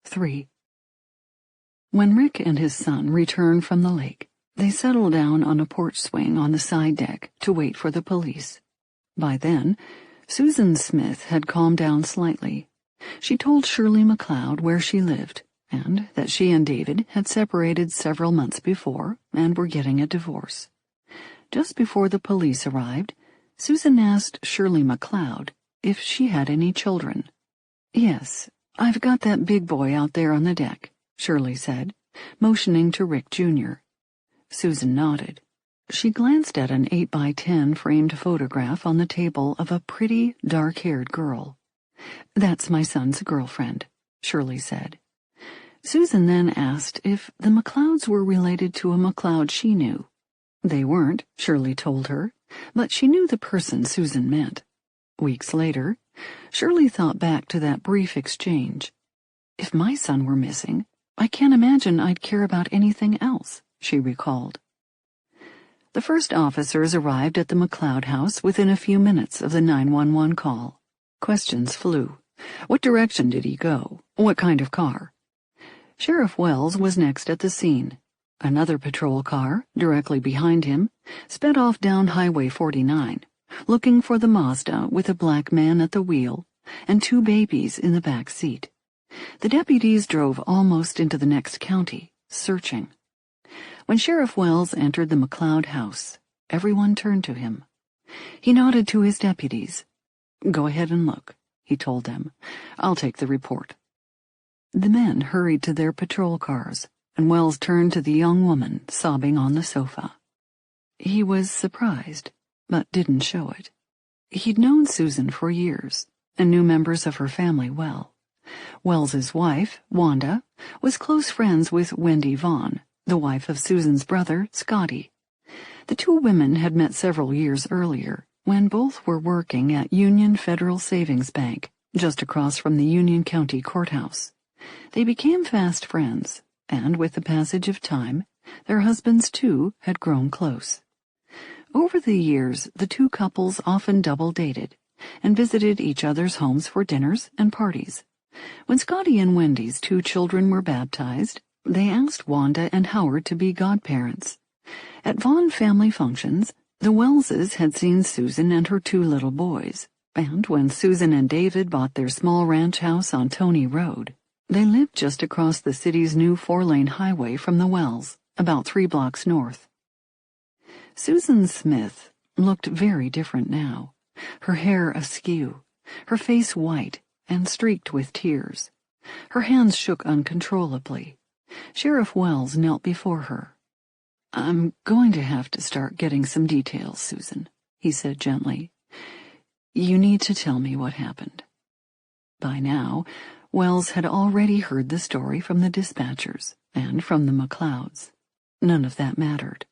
3. When Rick and his son returned from the lake, they settled down on a porch swing on the side deck to wait for the police. By then, Susan Smith had calmed down slightly. She told Shirley McLeod where she lived, and that she and David had separated several months before and were getting a divorce. Just before the police arrived, Susan asked Shirley McLeod if she had any children. "Yes, I've got that big boy out there on the deck," Shirley said. motioning to Rick Jr. Susan nodded. She glanced at an 8x10 framed photograph on the table of a pretty, dark-haired girl. "That's my son's girlfriend," Shirley said. Susan then asked if the McLeods were related to a McLeod she knew. They weren't, Shirley told her, but she knew the person Susan meant. Weeks later, Shirley thought back to that brief exchange. "If my son were missing, I can't imagine I'd care about anything else," she recalled. The first officers arrived at the McLeod house within a few minutes of the 911 call. Questions flew. What direction did he go? What kind of car? Sheriff Wells was next at the scene. Another patrol car, directly behind him, sped off down Highway 49, looking for the Mazda with a black man at the wheel and 2 babies in the back seat. The deputies drove almost into the next county, searching. When Sheriff Wells entered the McLeod house, everyone turned to him. He nodded to his deputies. "Go ahead and look," he told them. "I'll take the report." The men hurried to their patrol cars, and Wells turned to the young woman sobbing on the sofa. He was surprised, but didn't show it. He'd known Susan for years, and knew members of her family well. Wells's wife, Wanda, was close friends with Wendy Vaughn, the wife of Susan's brother, Scotty. The two women had met several years earlier, when both were working at Union Federal Savings Bank, just across from the Union County Courthouse. They became fast friends, and with the passage of time, their husbands, too, had grown close. Over the years, the two couples often double-dated and visited each other's homes for dinners and parties. When Scotty and Wendy's 2 children were baptized, they asked Wanda and Howard to be godparents. At Vaughn family functions, the Wellses had seen Susan and her 2 little boys, and when Susan and David bought their small ranch house on Tony Road, they lived just across the city's new 4-lane highway from the Wells, about 3 blocks north. Susan Smith looked very different now, her hair askew, her face white and streaked with tears. Her hands shook uncontrollably. Sheriff Wells knelt before her. "I'm going to have to start getting some details, Susan," he said gently. "You need to tell me what happened." By now, Wells had already heard the story from the dispatchers and from the McLeods. None of that mattered.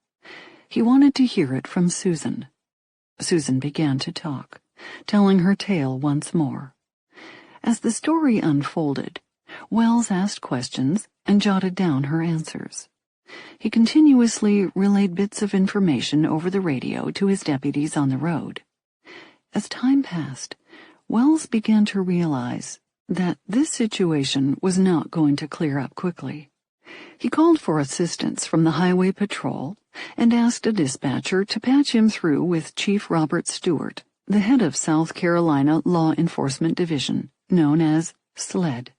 He wanted to hear it from Susan. Susan began to talk, telling her tale once more. As the story unfolded, Wells asked questions and jotted down her answers. He continuously relayed bits of information over the radio to his deputies on the road. As time passed, Wells began to realize that this situation was not going to clear up quickly. He called for assistance from the Highway Patrol and asked a dispatcher to patch him through with Chief Robert Stewart, the head of South Carolina Law Enforcement Division, known as SLED.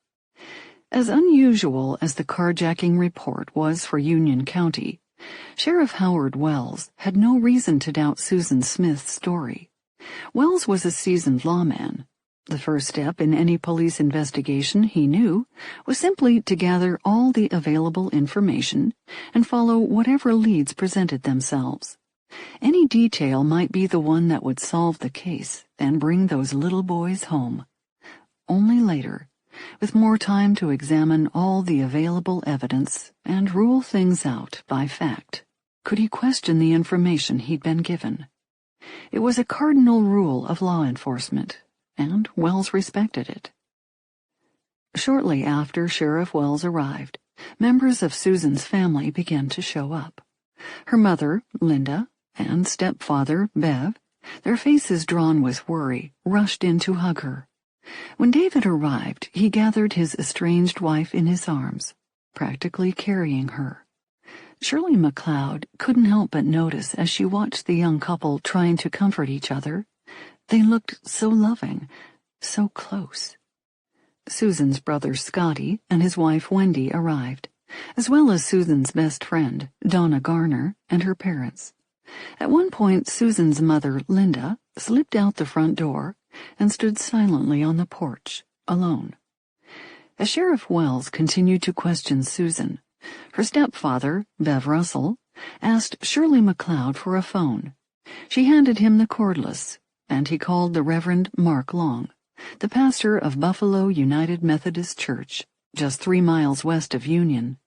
As unusual as the carjacking report was for Union County, Sheriff Howard Wells had no reason to doubt Susan Smith's story. Wells was a seasoned lawman. The first step in any police investigation, he knew, was simply to gather all the available information and follow whatever leads presented themselves. Any detail might be the one that would solve the case and bring those little boys home. Only later, with more time to examine all the available evidence and rule things out by fact, could he question the information he'd been given. It was a cardinal rule of law enforcement, and Wells respected it. Shortly after Sheriff Wells arrived, members of Susan's family began to show up. Her mother, Linda, and stepfather, Bev, their faces drawn with worry, rushed in to hug her. When David arrived, he gathered his estranged wife in his arms, practically carrying her. Shirley McLeod couldn't help but notice as she watched the young couple trying to comfort each other. They looked so loving, so close. Susan's brother Scotty and his wife Wendy arrived, as well as Susan's best friend, Donna Garner, and her parents. At one point, Susan's mother, Linda, slipped out the front door and stood silently on the porch, alone. As Sheriff Wells continued to question Susan, Her stepfather, Bev Russell, asked Shirley McLeod for a phone. She handed him the cordless, and he called the Reverend Mark Long, the pastor of Buffalo United Methodist Church, just 3 miles west of Union.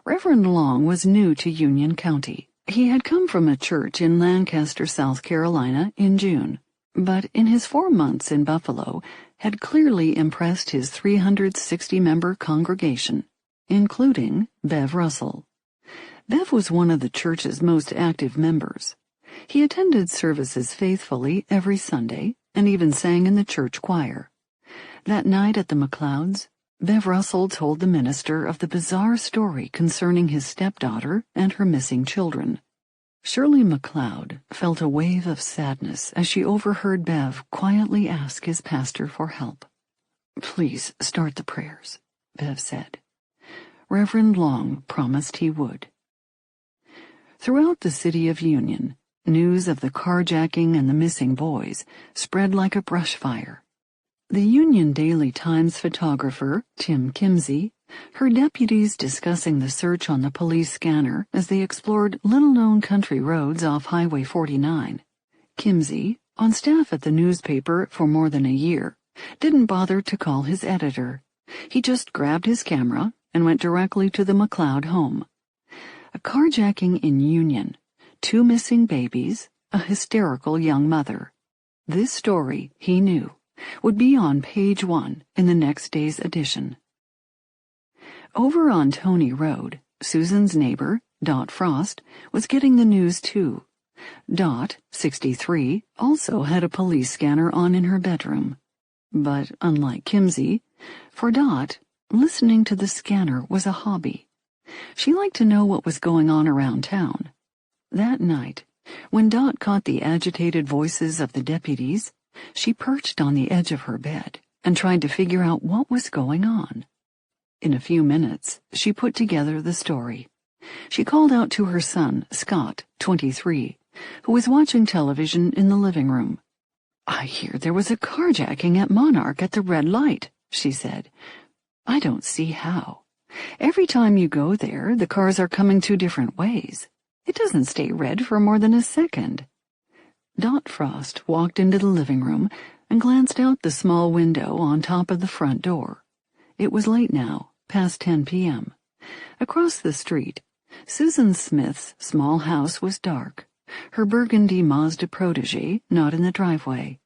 Reverend Long was new to Union County. He had come from a church in Lancaster, South Carolina, in June, but in his 4 months in Buffalo had clearly impressed his 360-member congregation, including Bev Russell. Bev was one of the church's most active members. He attended services faithfully every Sunday and even sang in the church choir. That night at the McLeods, Bev Russell told the minister of the bizarre story concerning his stepdaughter and her missing children. Shirley McLeod felt a wave of sadness as she overheard Bev quietly ask his pastor for help. "Please start the prayers," Bev said. Reverend Long promised he would. Throughout the city of Union, news of the carjacking and the missing boys spread like a brush fire. The Union Daily Times photographer, Tim Kimsey, heard deputies discussing the search on the police scanner as they explored little-known country roads off Highway 49. Kimsey, on staff at the newspaper for more than a year, didn't bother to call his editor. He just grabbed his camera and went directly to the McLeod home. A carjacking in Union, 2 missing babies, a hysterical young mother. This story, he knew, would be on page 1 in the next day's edition. Over on Tony Road, Susan's neighbor, Dot Frost, was getting the news too. Dot, 63, also had a police scanner on in her bedroom. But unlike Kimsey, for Dot, listening to the scanner was a hobby. She liked to know what was going on around town. That night, when Dot caught the agitated voices of the deputies, she perched on the edge of her bed and tried to figure out what was going on. In a few minutes, she put together the story. She called out to her son, Scott, 23, who was watching television in the living room. "I hear there was a carjacking at Monarch at the red light," she said. "I don't see how. Every time you go there, the cars are coming 2 different ways. It doesn't stay red for more than a second." Dot Frost walked into the living room and glanced out the small window on top of the front door. It was late now, past 10 p.m. Across the street, Susan Smith's small house was dark, her burgundy Mazda protege not in the driveway.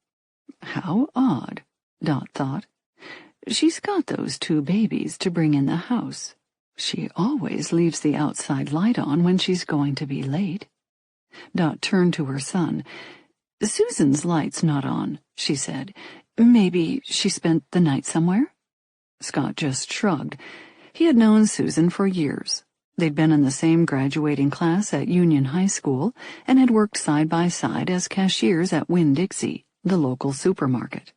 How odd, Dot thought. She's got those 2 babies to bring in the house. She always leaves the outside light on when she's going to be late. Dot turned to her son. "Susan's light's not on," she said. "Maybe she spent the night somewhere?" Scott just shrugged. He had known Susan for years. They'd been in the same graduating class at Union High School and had worked side by side as cashiers at Winn-Dixie, the local supermarket.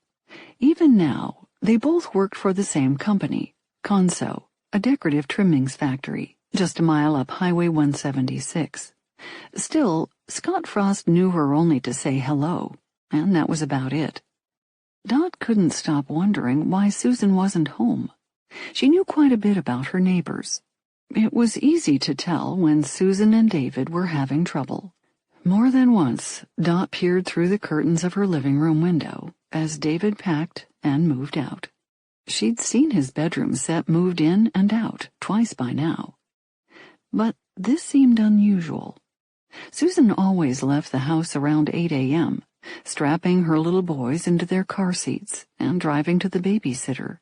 Even now, they both worked for the same company, Conso, a decorative trimmings factory, just a mile up Highway 176. Still, Scott Frost knew her only to say hello, and that was about it. Dot couldn't stop wondering why Susan wasn't home. She knew quite a bit about her neighbors. It was easy to tell when Susan and David were having trouble. More than once, Dot peered through the curtains of her living room window as David packed and moved out. She'd seen his bedroom set moved in and out twice by now. But this seemed unusual. Susan always left the house around 8 a.m., strapping her little boys into their car seats and driving to the babysitter.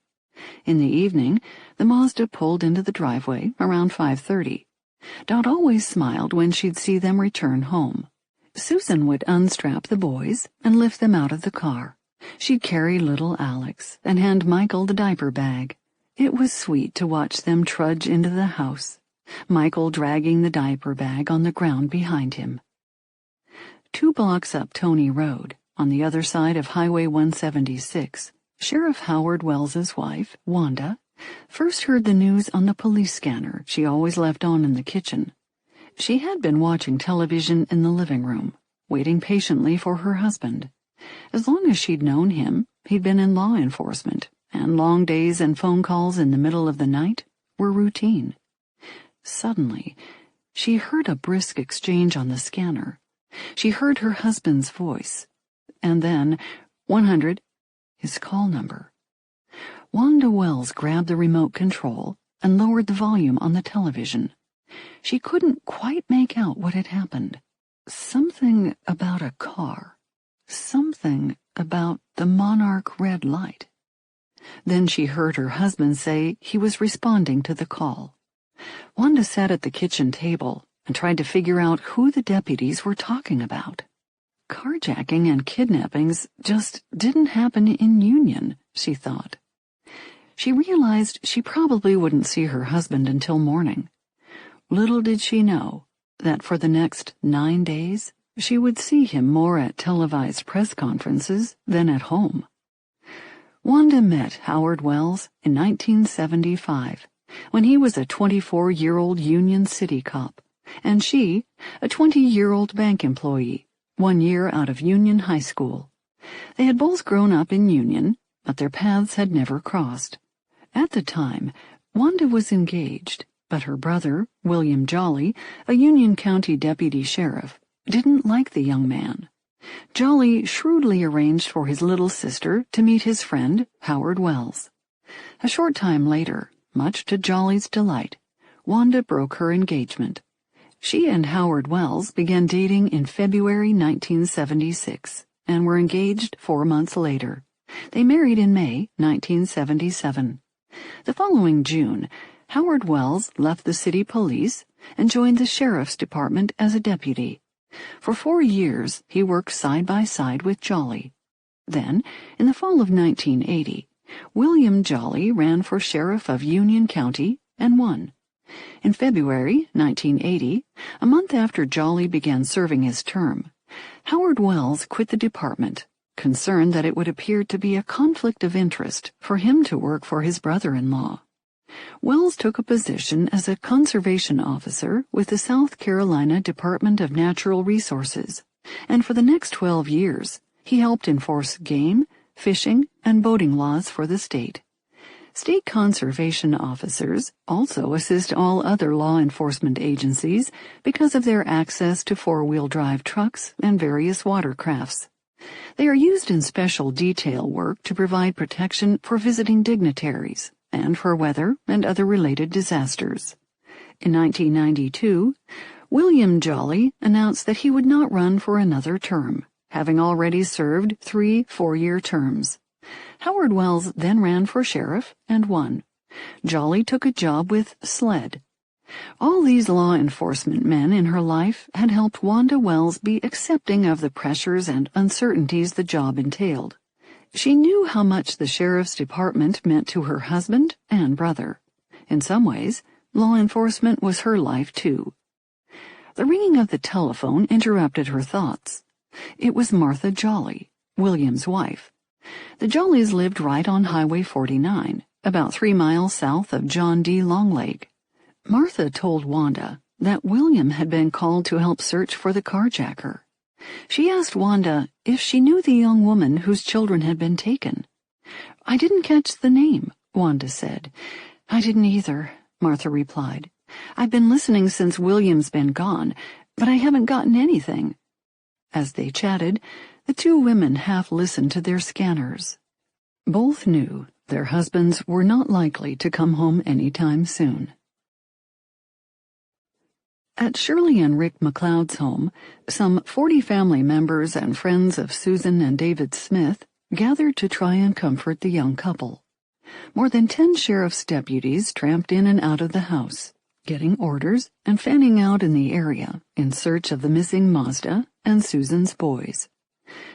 In the evening, the Mazda pulled into the driveway around 5:30. Dot always smiled when she'd see them return home. Susan would unstrap the boys and lift them out of the car. She'd carry little Alex and hand Michael the diaper bag. It was sweet to watch them trudge into the house, Michael dragging the diaper bag on the ground behind him. 2 blocks up Tony Road, on the other side of Highway 176, Sheriff Howard Wells's wife, Wanda, first heard the news on the police scanner she always left on in the kitchen. She had been watching television in the living room, waiting patiently for her husband. As long as she'd known him, he'd been in law enforcement, and long days and phone calls in the middle of the night were routine. Suddenly, she heard a brisk exchange on the scanner. She heard her husband's voice. And then, 100, his call number. Wanda Wells grabbed the remote control and lowered the volume on the television. She couldn't quite make out what had happened. Something about a car. Something about the Monarch red light. Then she heard her husband say he was responding to the call. Wanda sat at the kitchen table and tried to figure out who the deputies were talking about. Carjacking and kidnappings just didn't happen in Union, she thought. She realized she probably wouldn't see her husband until morning. Little did she know that for the next 9 days, she would see him more at televised press conferences than at home. Wanda met Howard Wells in 1975, when he was a 24-year-old Union City cop, and she, a 20-year-old bank employee, 1 year out of Union High School. They had both grown up in Union, but their paths had never crossed. At the time, Wanda was engaged, but her brother, William Jolly, a Union County deputy sheriff, didn't like the young man. Jolly shrewdly arranged for his little sister to meet his friend, Howard Wells. A short time later, much to Jolly's delight, Wanda broke her engagement. She and Howard Wells began dating in February 1976 and were engaged 4 months later. They married in May 1977. The following June, Howard Wells left the city police and joined the sheriff's department as a deputy. For 4 years, he worked side by side with Jolly. Then, in the fall of 1980, William Jolly ran for sheriff of Union County and won. In February 1980, a month after Jolly began serving his term, Howard Wells quit the department, concerned that it would appear to be a conflict of interest for him to work for his brother-in-law. Wells took a position as a conservation officer with the South Carolina Department of Natural Resources, and for the next 12 years, he helped enforce game, fishing, and boating laws for the state. State conservation officers also assist all other law enforcement agencies because of their access to four-wheel drive trucks and various watercrafts. They are used in special detail work to provide protection for visiting dignitaries and for weather and other related disasters. In 1992, William Jolly announced that he would not run for another term, having already served 3 4-year terms. Howard Wells then ran for sheriff and won. Jolly took a job with SLED. All these law enforcement men in her life had helped Wanda Wells be accepting of the pressures and uncertainties the job entailed. She knew how much the sheriff's department meant to her husband and brother. In some ways, law enforcement was her life too. The ringing of the telephone interrupted her thoughts. It was Martha Jolly, William's wife. The Jollies lived right on Highway 49, about 3 miles south of John D. Long Lake. Martha told Wanda that William had been called to help search for the carjacker. She asked Wanda if she knew the young woman whose children had been taken. "I didn't catch the name," Wanda said. "I didn't either," Martha replied. "I've been listening since William's been gone, but I haven't gotten anything." As they chatted, the two women half listened to their scanners. Both knew their husbands were not likely to come home any time soon. At Shirley and Rick McLeod's home, some 40 family members and friends of Susan and David Smith gathered to try and comfort the young couple. More than 10 sheriff's deputies tramped in and out of the house, getting orders and fanning out in the area in search of the missing Mazda and Susan's boys.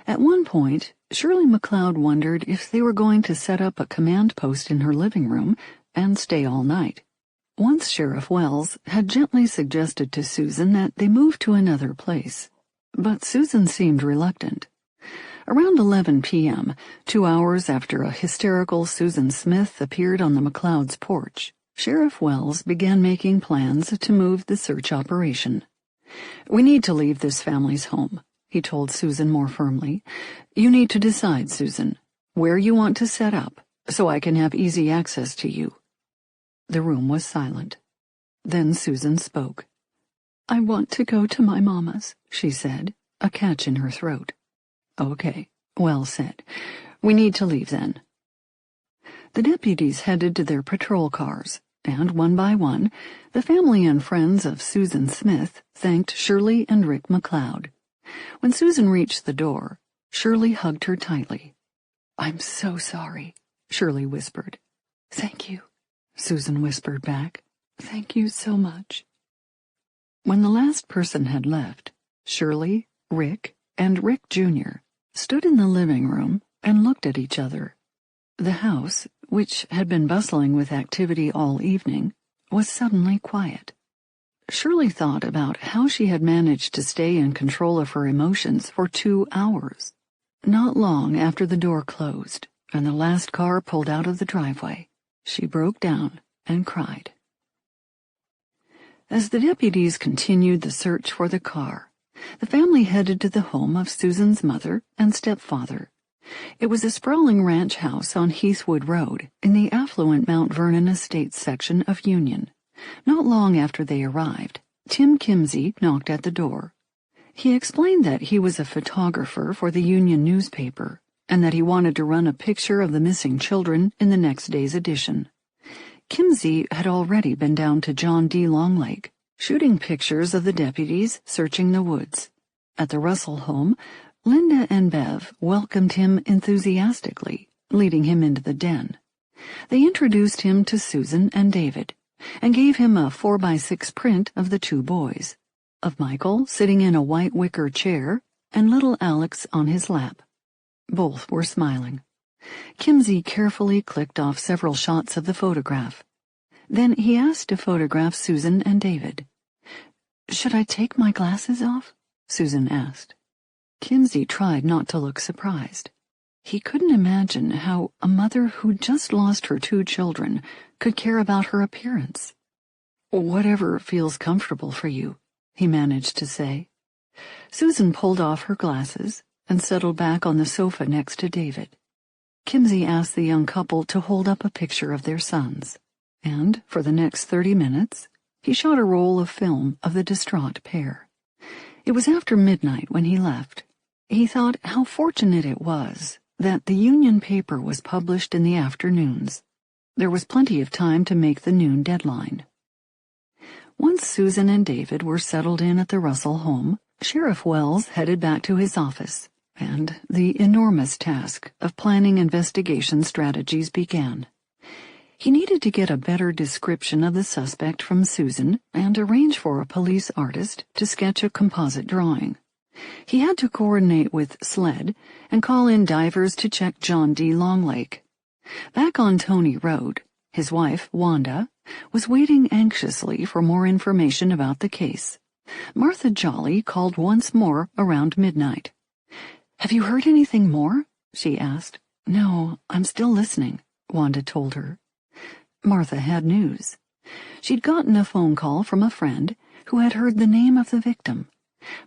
At one point, Shirley McLeod wondered if they were going to set up a command post in her living room and stay all night. Once Sheriff Wells had gently suggested to Susan that they move to another place, but Susan seemed reluctant. Around 11 p.m., 2 hours after a hysterical Susan Smith appeared on the McLeod's porch, Sheriff Wells began making plans to move the search operation. "We need to leave this family's home," he told Susan more firmly. "You need to decide, Susan, where you want to set up, so I can have easy access to you." The room was silent. Then Susan spoke. "I want to go to my mama's," she said, a catch in her throat. "Okay, well said. We need to leave then." The deputies headed to their patrol cars, and one by one, the family and friends of Susan Smith thanked Shirley and Rick McLeod. When Susan reached the door, Shirley hugged her tightly. "I'm so sorry," Shirley whispered. "Thank you," Susan whispered back. "Thank you so much." When the last person had left, Shirley, Rick, and Rick Jr. stood in the living room and looked at each other. The house, which had been bustling with activity all evening, was suddenly quiet. Shirley thought about how she had managed to stay in control of her emotions for 2 hours. Not long after the door closed and the last car pulled out of the driveway, she broke down and cried. As the deputies continued the search for the car, the family headed to the home of Susan's mother and stepfather. It was a sprawling ranch house on Heathwood Road in the affluent Mount Vernon Estates section of Union. Not long after they arrived, Tim Kimsey knocked at the door. He explained that he was a photographer for the Union newspaper and that he wanted to run a picture of the missing children in the next day's edition. Kimsey had already been down to John D. Long Lake, shooting pictures of the deputies searching the woods. At the Russell home, Linda and Bev welcomed him enthusiastically, leading him into the den. They introduced him to Susan and David, and gave him a 4x6 print of the 2 boys, of Michael sitting in a white wicker chair and little Alex on his lap. Both were smiling. Kimsey carefully clicked off several shots of the photograph. Then he asked to photograph Susan and David. "Should I take my glasses off?" Susan asked. Kimsey tried not to look surprised. He couldn't imagine how a mother who'd just lost her 2 children could care about her appearance. "Whatever feels comfortable for you," he managed to say. Susan pulled off her glasses and settled back on the sofa next to David. Kimsey asked the young couple to hold up a picture of their sons, and for the next 30 minutes, he shot a roll of film of the distraught pair. It was after midnight when he left. He thought how fortunate it was that the Union paper was published in the afternoons. There was plenty of time to make the noon deadline. Once Susan and David were settled in at the Russell home, Sheriff Wells headed back to his office, and the enormous task of planning investigation strategies began. He needed to get a better description of the suspect from Susan and arrange for a police artist to sketch a composite drawing. He had to coordinate with SLED and call in divers to check John D. Long Lake. Back on Tony Road, his wife, Wanda, was waiting anxiously for more information about the case. Martha Jolly called once more around midnight. "Have you heard anything more?" she asked. "No, I'm still listening," Wanda told her. Martha had news. She'd gotten a phone call from a friend who had heard the name of the victim.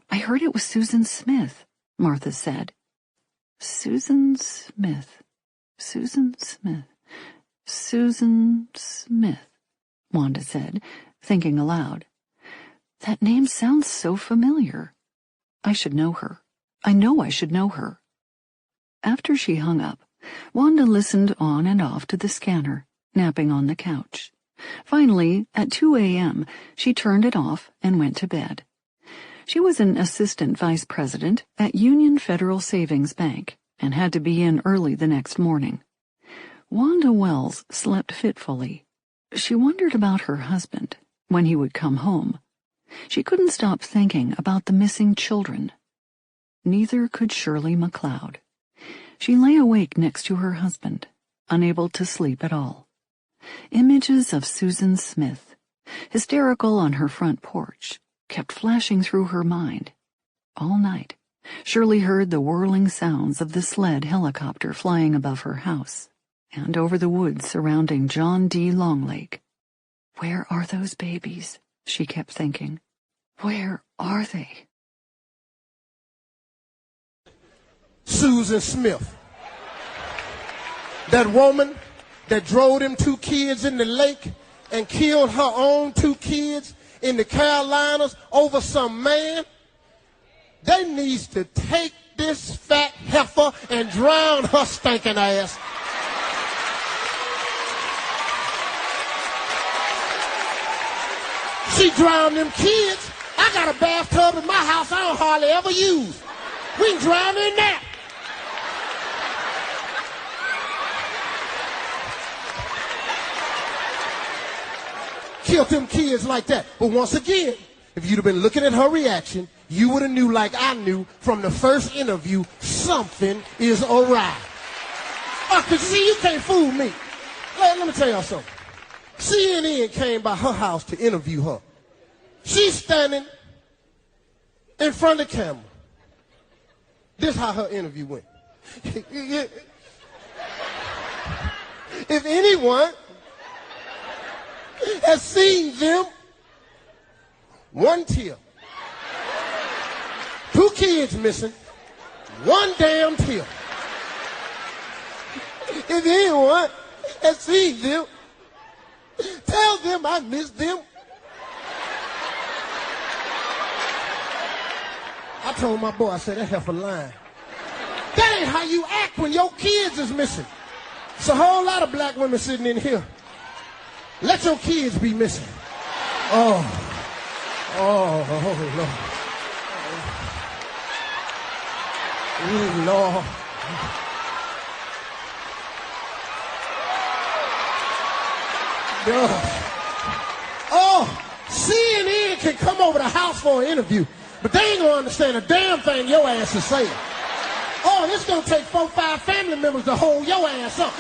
"I heard it was Susan Smith," Martha said. Susan Smith, Susan Smith, Susan Smith, Wanda said, thinking aloud. "That name sounds so familiar. I should know her. I know I should know her." After she hung up, Wanda listened on and off to the scanner, napping on the couch. Finally, at 2 a.m., she turned it off and went to bed. She was an assistant vice president at Union Federal Savings Bank and had to be in early the next morning. Wanda Wells slept fitfully. She wondered about her husband, when he would come home. She couldn't stop thinking about the missing children. Neither could Shirley McLeod. She lay awake next to her husband, unable to sleep at all. Images of Susan Smith, hysterical on her front porch, kept flashing through her mind. All night, Shirley heard the whirling sounds of the SLED helicopter flying above her house and over the woods surrounding John D. Long Lake. "Where are those babies?" she kept thinking. "Where are they?" Susan Smith. That woman that drove them 2 kids in the lake and killed her own 2 kids in the Carolinas over some man, they needs to take this fat heifer and drown her stinking ass. She drowned them kids. I got a bathtub in my house I don't hardly ever use. We can drown in that. Killed them kids like that. But once again, if you'd have been looking at her reaction, you would have knew like I knew from the first interview, something is awry. Because see, you can't fool me. Let me tell y'all something. CNN came by her house to interview her. She's standing in front of the camera. This is how her interview went. If anyone has seen them, 1 tear. 2 kids missing, 1 damn tear. If anyone has seen them, tell them I miss them. I told my boy, I said, that heifer lying. That ain't how you act when your kids is missing. It's a whole lot of black women sitting in here. Let your kids be missing. Oh, Lord. Lord. Oh, CNN can come over the house for an interview, but they ain't gonna understand a damn thing your ass is saying. Oh, it's gonna take 4 or 5 family members to hold your ass up.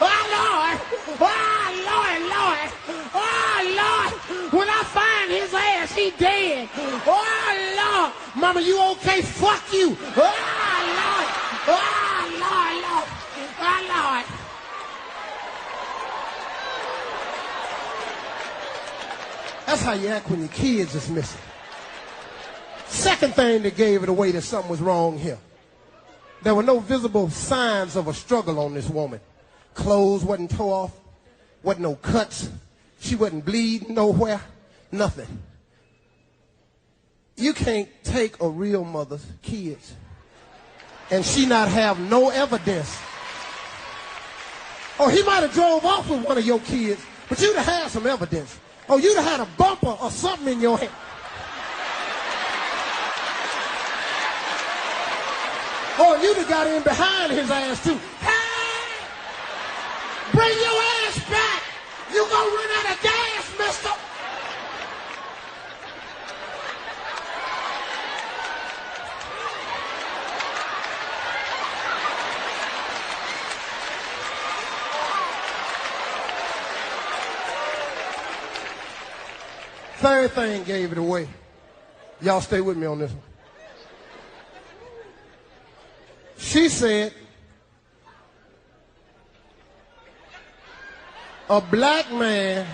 Lord. Lord. Lord. When I find his ass, he dead. Lord. Mama, you okay? Fuck you. Lord. Lord. That's how you act when your kids is missing. Second thing that gave it away that something was wrong here. There were no visible signs of a struggle on this woman. Clothes wasn't tore off, wasn't no cuts. She wasn't bleeding nowhere, nothing. You can't take a real mother's kids and she not have no evidence. Oh, he might have drove off with one of your kids, but you'd have had some evidence. Oh, you'd have had a bumper or something in your hand. Oh, you'd have got in behind his ass too. Hey! Bring your ass back! You gonna run out of gas, mister! Third thing gave it away. Y'all stay with me on this one. She said, a black man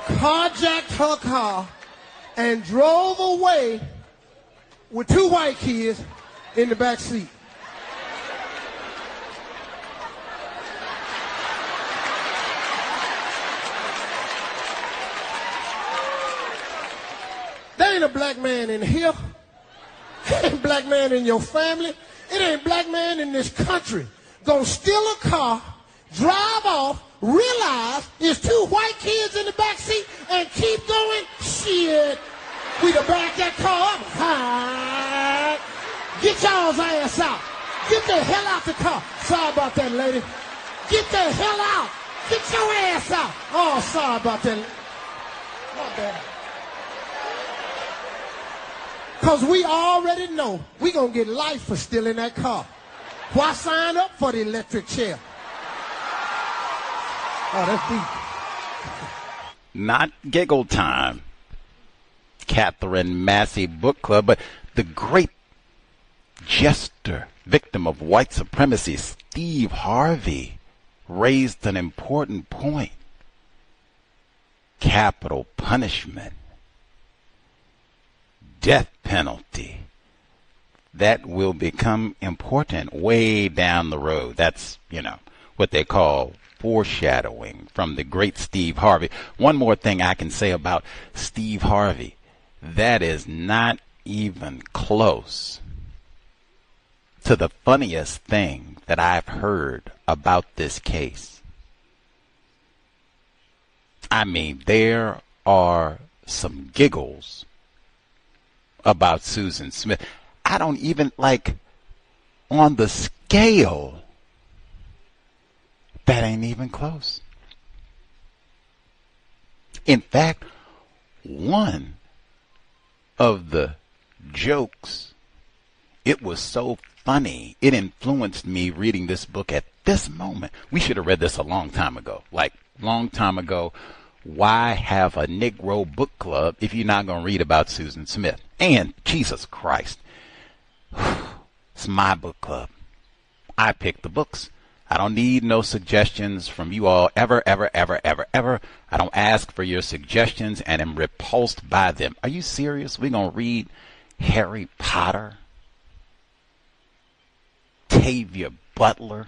carjacked her car and drove away with 2 white kids in the back seat. There ain't a black man in here. There ain't a black man in your family. It ain't a black man in this country gonna steal a car, drive off, realize there's 2 white kids in the back seat, and keep going. Shit, we'd have backed that car up. Hi. Get y'all's ass out. Get the hell out the car. Sorry about that, lady. Get the hell out. Get your ass out. Oh, sorry about that. My bad. Because we already know we going to get life for stealing that car. Why sign up for the electric chair? Oh, that's deep. Not giggle time, Katherine Massey book club, but the great jester, victim of white supremacy, Steve Harvey, raised an important point. Capital punishment. Death penalty. that will become important way down the road. That's, what they call foreshadowing from the great Steve Harvey. One more thing I can say about Steve Harvey. That is not even close to the funniest thing that I've heard about this case. I mean, there are some giggles about Susan Smith. I don't even on the scale, that ain't even close. In fact, one of the jokes, it was so funny, it influenced me reading this book at this moment. We should have read this a long time ago. Why have a Negro book club if you're not going to read about Susan Smith? And Jesus Christ, it's my book club. I pick the books. I don't need no suggestions from you all ever. I don't ask for your suggestions and am repulsed by them. Are you serious? We're going to read Harry Potter? Tavia Butler?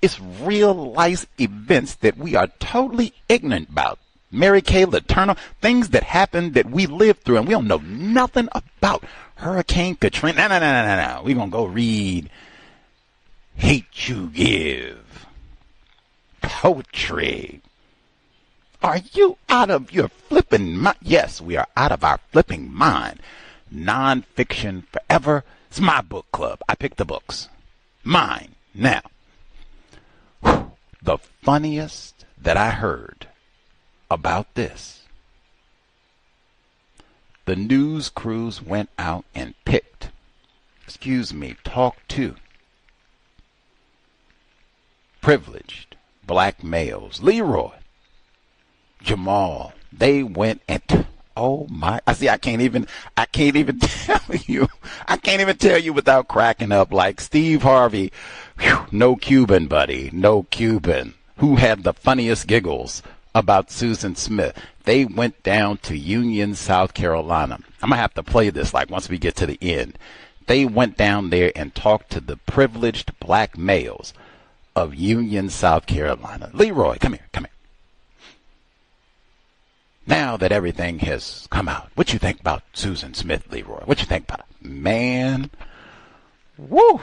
It's real life events that we are totally ignorant about. Mary Kay Letourneau, things that happened that we lived through and we don't know nothing about. Hurricane Katrina. No. We're going to go read Hate You Give. Poetry. Are you out of your flipping mind? Yes, we are out of our flipping mind. Nonfiction forever. It's my book club. I pick the books. Mine. Now, the funniest that I heard about this, the news crews went out and talked to privileged black males. Leroy, Jamal, they went and I can't even tell you. I can't even tell you without cracking up. Like Steve Harvey, no Cuban, buddy, no Cuban. Who had the funniest giggles about Susan Smith? They went down to Union, South Carolina. I'm gonna have to play this once we get to the end. They went down there and talked to the privileged black males of Union, South Carolina. Leroy, come here. Now that everything has come out, what you think about Susan Smith, Leroy? What you think about it? Man, woo!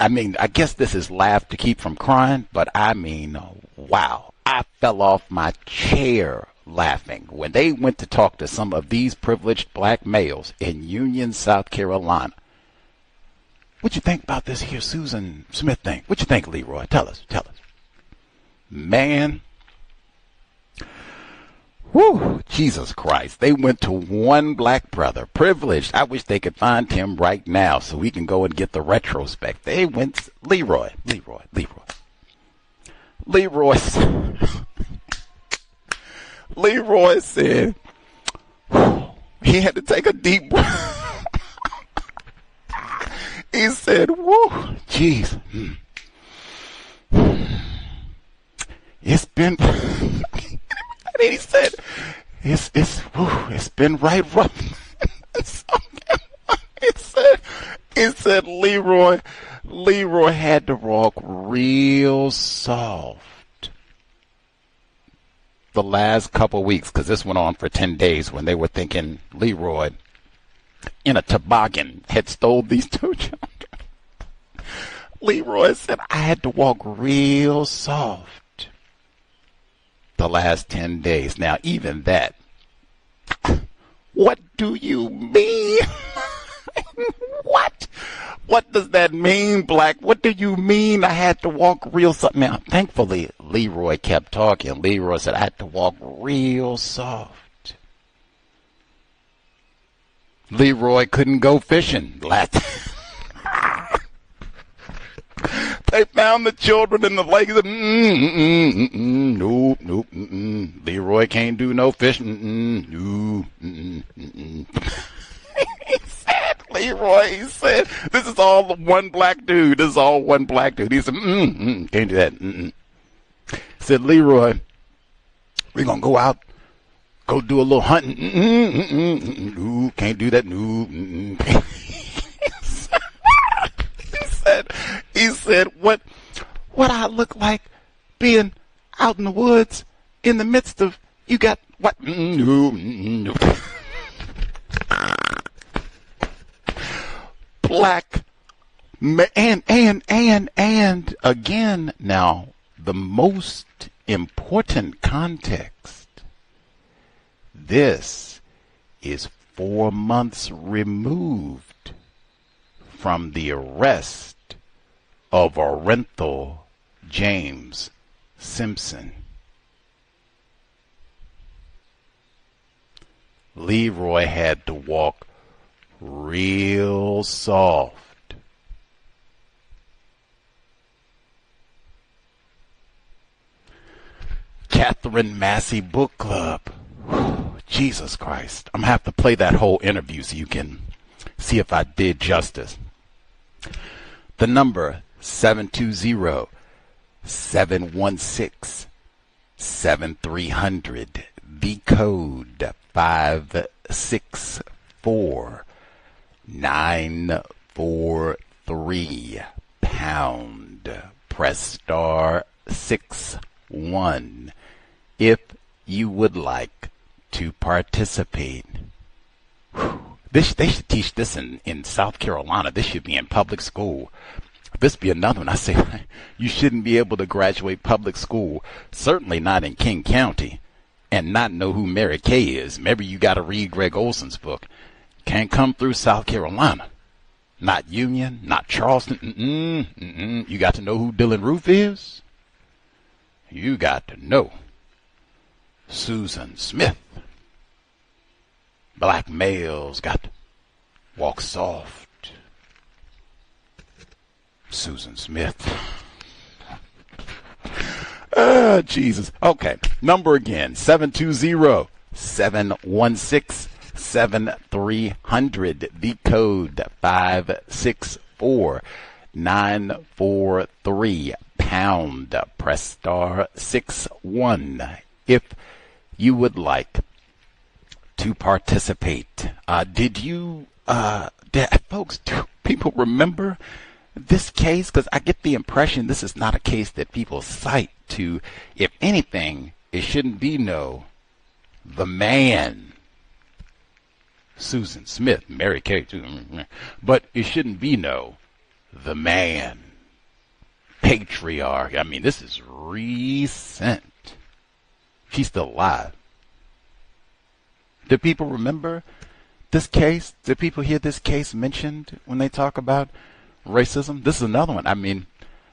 I mean, I guess this is laugh to keep from crying, but I mean, wow. I fell off my chair laughing when they went to talk to some of these privileged black males in Union, South Carolina. What you think about this here Susan Smith thing? What you think, Leroy? Tell us. Man, whoo, Jesus Christ. They went to one black brother, privileged. I wish they could find him right now so we can go and get the retrospect. They went, Leroy said, he had to take a deep breath. He said, whoo, jeez. It's been, and he said, it's been right rough. He said Leroy had to walk real soft the last couple of weeks, because this went on for 10 days when they were thinking Leroy in a toboggan had stole these two children. Leroy said, I had to walk real soft the last 10 days. Now, even that, what do you mean? What does that mean, Black? What do you mean I had to walk real soft? Now, thankfully, Leroy kept talking. Leroy said, I had to walk real soft. Leroy couldn't go fishing. They found the children in the lake. Nope. Leroy can't do no fishing. He said, this is all one black dude. He said, can't do that. He said, Leroy, we're going to go out go do a little hunting. Ooh, can't do that. Ooh, he said, what I look like being out in the woods in the midst of, you got what? Black and again now, the most important context. This is 4 months removed from the arrest of Orenthal James Simpson. Leroy had to walk real soft. Katherine Massey Book Club. Whew, Jesus Christ. I'm going to have to play that whole interview so you can see if I did justice. The number 720-716-7300. The code 564-943 pound. Press star 61 if you would like to participate. They should teach this in South Carolina. This should be in public school. This be another one. I say you shouldn't be able to graduate public school, certainly not in King County, and not know who Mary Kay is. Maybe you got to read Greg Olson's book. Can't come through South Carolina. Not Union, not Charleston. You got to know who Dylan Roof is. You got to know Susan Smith. Black males got to walk soft. Susan Smith. Jesus. Okay. Number again, 720-716-7300. The code 564-943 pound. Press star 61 if you would like to participate. Folks, do people remember this case? Because I get the impression this is not a case that people cite to, if anything, it shouldn't be the man, Susan Smith, Mary Kay too, but it shouldn't be the man, patriarch. I mean, this is recent. She's still alive. Do people remember this case? Do people hear this case mentioned when they talk about racism? This is another one. I mean,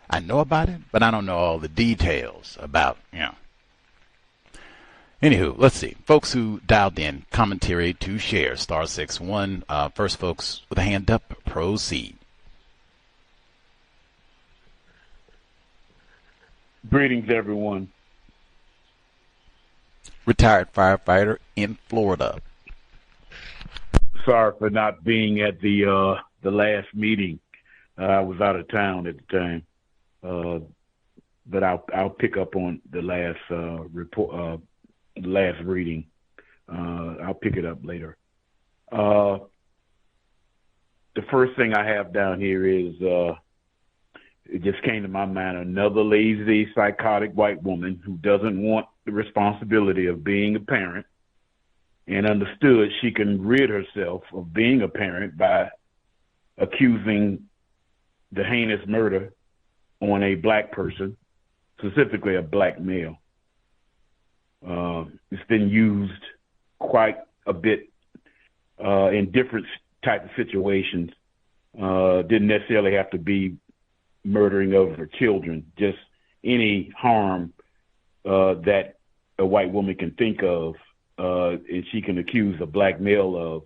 I know about it, but I don't know all the details about, Anywho, let's see. Folks who dialed in, commentary to share, star 61. First folks with a hand up, proceed. Greetings, everyone. Retired firefighter in Florida. Sorry for not being at the last meeting. I was out of town at the time, but I'll pick up on the last report, last reading. I'll pick it up later. The first thing I have down here is it just came to my mind, another lazy, psychotic white woman who doesn't want the responsibility of being a parent and understood she can rid herself of being a parent by accusing the heinous murder on a black person, specifically a black male. It's been used quite a bit in different type of situations. Didn't necessarily have to be murdering of her children, just any harm that a white woman can think of, and she can accuse a black male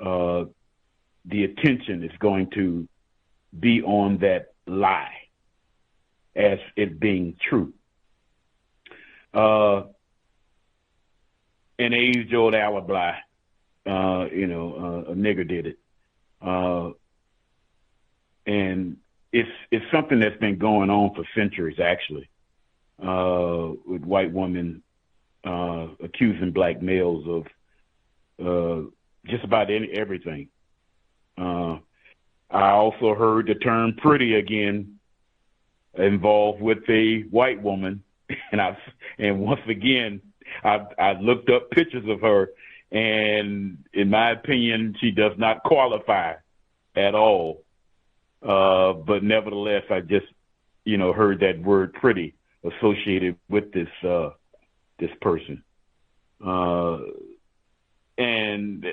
of, the attention is going to be on that lie as it being true. An age-old alibi, a nigger did it. And it's something that's been going on for centuries, actually, with white women accusing black males of just about everything. I also heard the term pretty again involved with a white woman, and once again I looked up pictures of her, and in my opinion she does not qualify at all. But nevertheless, I just heard that word pretty associated with this person, and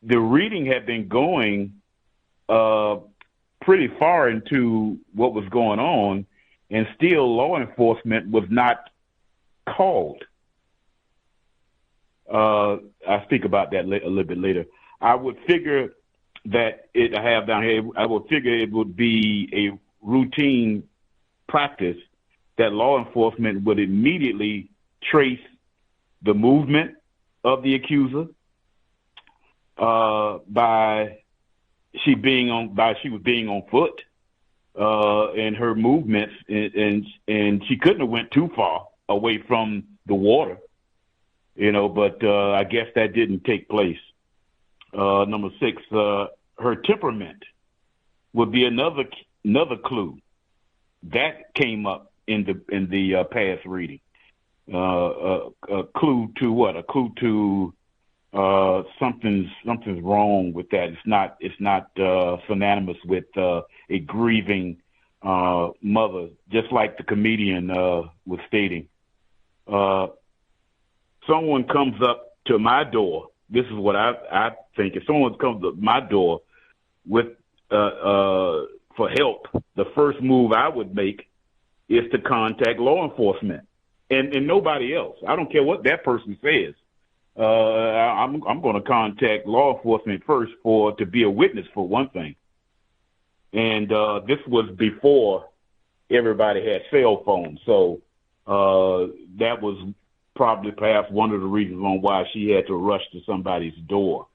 the reading had been going pretty far into what was going on, and still law enforcement was not called. I'll speak about that a little bit later. I would figure that I would figure it would be a routine practice that law enforcement would immediately trace the movement of the accuser by she was being on foot and her movements, and she couldn't have went too far away from the water, but I guess that didn't take place. Number 6, her temperament would be another clue that came up in the past reading. A clue to what? A clue to something's wrong with that. It's not synonymous with a grieving mother, just like the comedian was stating. Someone comes up to my door. This is what I think. If someone comes to my door with for help, the first move I would make is to contact law enforcement and nobody else. I don't care what that person says. I'm going to contact law enforcement first to be a witness for one thing. And this was before everybody had cell phones, so that was probably perhaps one of the reasons on why she had to rush to somebody's door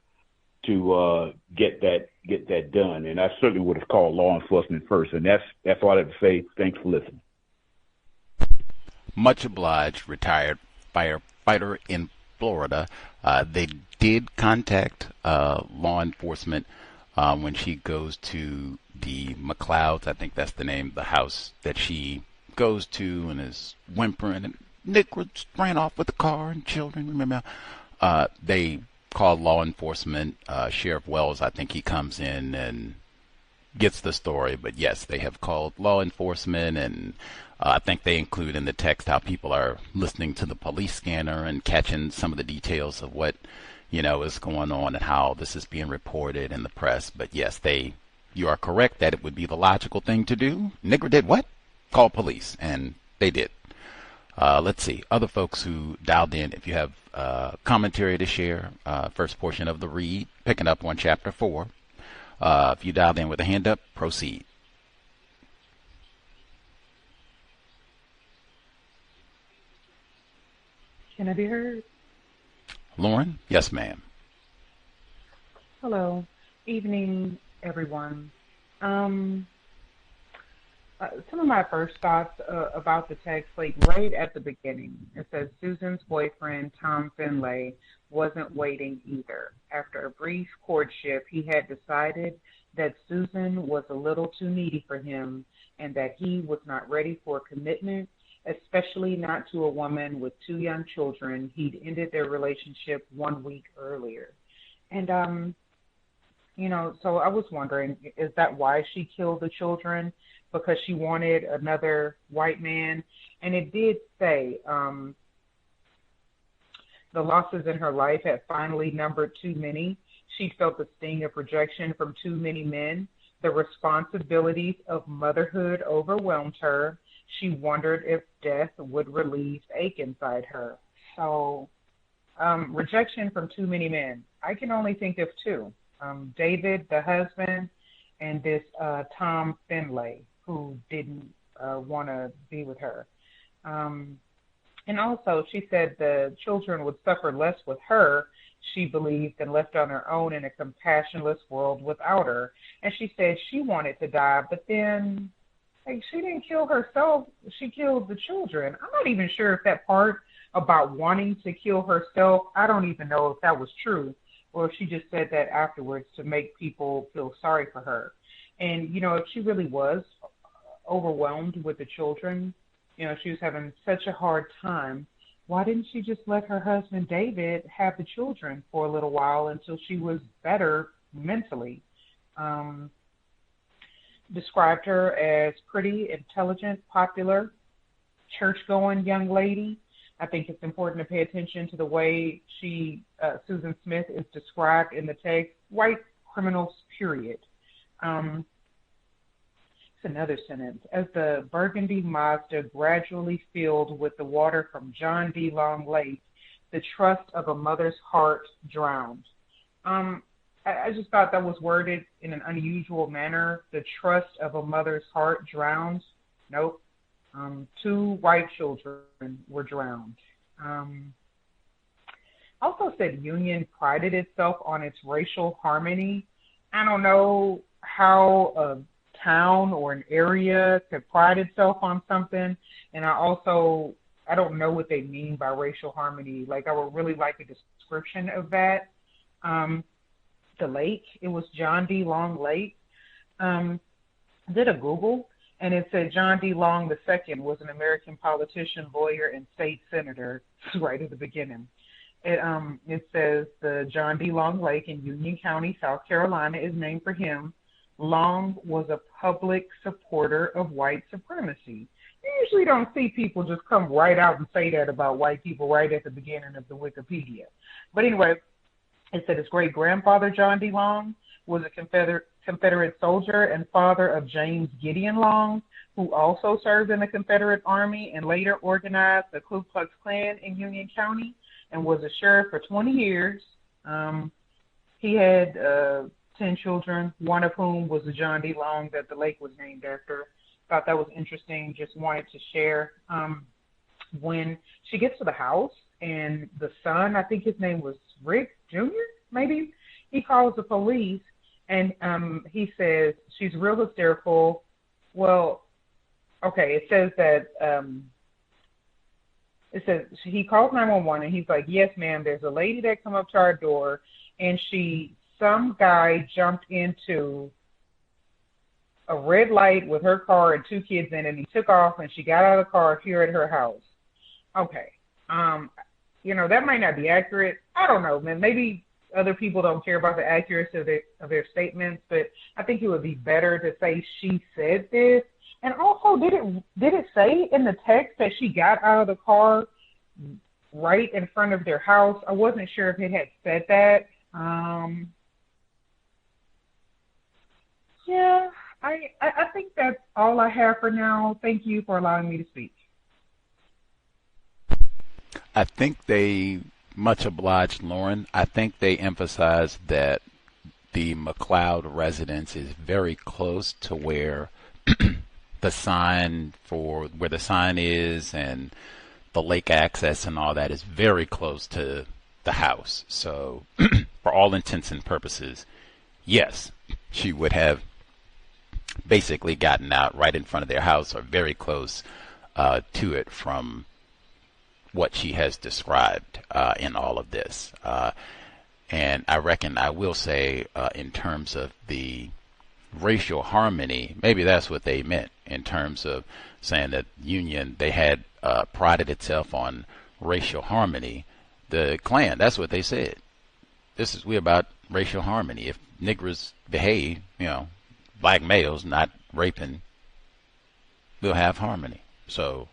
to get that done. And I certainly would have called law enforcement first. And that's all I have to say. Thanks for listening. Much obliged, retired firefighter in Florida. They did contact law enforcement when she goes to the McLeods. I think that's the name of the house that she goes to, and is whimpering. And Nick ran off with the car and children. Remember, they called law enforcement. Sheriff Wells, I think he comes in and gets the story. But yes, they have called law enforcement, and I think they include in the text how people are listening to the police scanner and catching some of the details of what is going on and how this is being reported in the press. But yes, you are correct that it would be the logical thing to do. Nigger did what? Call police, and they did. Let's see, other folks who dialed in, if you have commentary to share, first portion of the read, picking up on chapter 4. If you dialed in with a hand up, proceed. Can I be heard? Lauren? Yes, ma'am. Hello. Evening, everyone. Some of my first thoughts about the text, like right at the beginning, it says Susan's boyfriend, Tom Finlay, wasn't waiting either. After a brief courtship, he had decided that Susan was a little too needy for him and that he was not ready for commitment, especially not to a woman with 2 young children. He'd ended their relationship 1 week earlier. And, so I was wondering, is that why she killed the children? Because she wanted another white man? And it did say the losses in her life had finally numbered too many. She felt the sting of rejection from too many men. The responsibilities of motherhood overwhelmed her. She wondered if death would relieve ache inside her. So rejection from too many men. I can only think of 2. David, the husband, and this Tom Finlay, who didn't want to be with her. And also, she said the children would suffer less with her, she believed, than left on her own in a compassionless world without her. And she said she wanted to die, but then she didn't kill herself. She killed the children. I'm not even sure if that part about wanting to kill herself. I don't even know if that was true or if she just said that afterwards to make people feel sorry for her. And, you know, if she really was overwhelmed with the children, you know, she was having such a hard time, why didn't she just let her husband David have the children for a little while until she was better mentally? Described her as pretty, intelligent, popular, church-going young lady. I think it's important to pay attention to the way Susan Smith is described in the text. White criminals, period. It's another sentence. As the Burgundy Mazda gradually filled with the water from John D. Long Lake, the trust of a mother's heart drowned. I just thought that was worded in an unusual manner. The trust of a mother's heart drowns. Nope. 2 white children were drowned. Also said Union prided itself on its racial harmony. I don't know how a town or an area could pride itself on something. And I don't know what they mean by racial harmony. Like, I would really like a description of that. The lake, it was John D. Long Lake. Did a Google, and it said John D. Long II was an American politician, lawyer, and state senator. Right at the beginning. It says the John D. Long Lake in Union County, South Carolina, is named for him. Long was a public supporter of white supremacy. You usually don't see people just come right out and say that about white people right at the beginning of the Wikipedia. But anyway, it said his great-grandfather, John D. Long, was a Confederate soldier and father of James Gideon Long, who also served in the Confederate Army and later organized the Ku Klux Klan in Union County and was a sheriff for 20 years. He had 10 children, one of whom was the John D. Long that the lake was named after. Thought that was interesting, just wanted to share. When she gets to the house and the son, I think his name was Rick Jr., maybe, he calls the police and he says she's real hysterical. Well, okay, it says that it says he calls 911 and he's like, yes, ma'am, there's a lady that come up to our door and some guy jumped into a red light with her car and 2 kids in it, and he took off and she got out of the car here at her house. Okay. You know, that might not be accurate. I don't know, man. Maybe other people don't care about the accuracy of their statements, but I think it would be better to say she said this. And also, did it say in the text that she got out of the car right in front of their house? I wasn't sure if it had said that. Yeah, I think that's all I have for now. Thank you for allowing me to speak. I think they, much obliged, Lauren, I think they emphasized that the McLeod residence is very close to where the sign is and the lake access and all that is very close to the house. So for all intents and purposes, yes, she would have basically gotten out right in front of their house or very close to it from what she has described in all of this. And I reckon I will say in terms of the racial harmony, maybe that's what they meant in terms of saying that Union, they had prided itself on racial harmony. The Klan, that's what they said. We're about racial harmony. If niggers behave, black males not raping, we'll have harmony. So,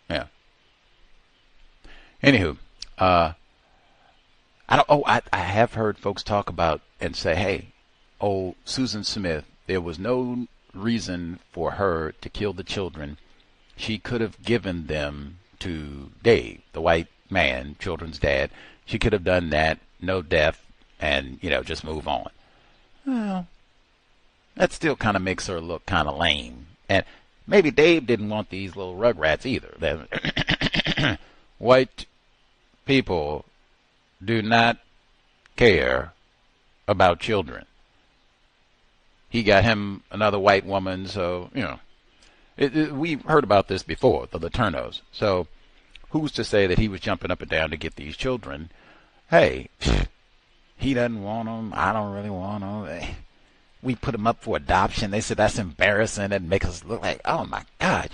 yeah. Anywho, I have heard folks talk about and say, hey, Susan Smith, there was no reason for her to kill the children. She could have given them to Dave, the white man, children's dad. She could have done that, no death, and, just move on. Well, that still kind of makes her look kind of lame. And maybe Dave didn't want these little rugrats either. White people do not care about children. He got him another white woman, so, we've heard about this before, the Laternos. So who's to say that he was jumping up and down to get these children? Hey, he doesn't want them. I don't really want them. We put them up for adoption. They said that's embarrassing. That makes us look like, oh my God,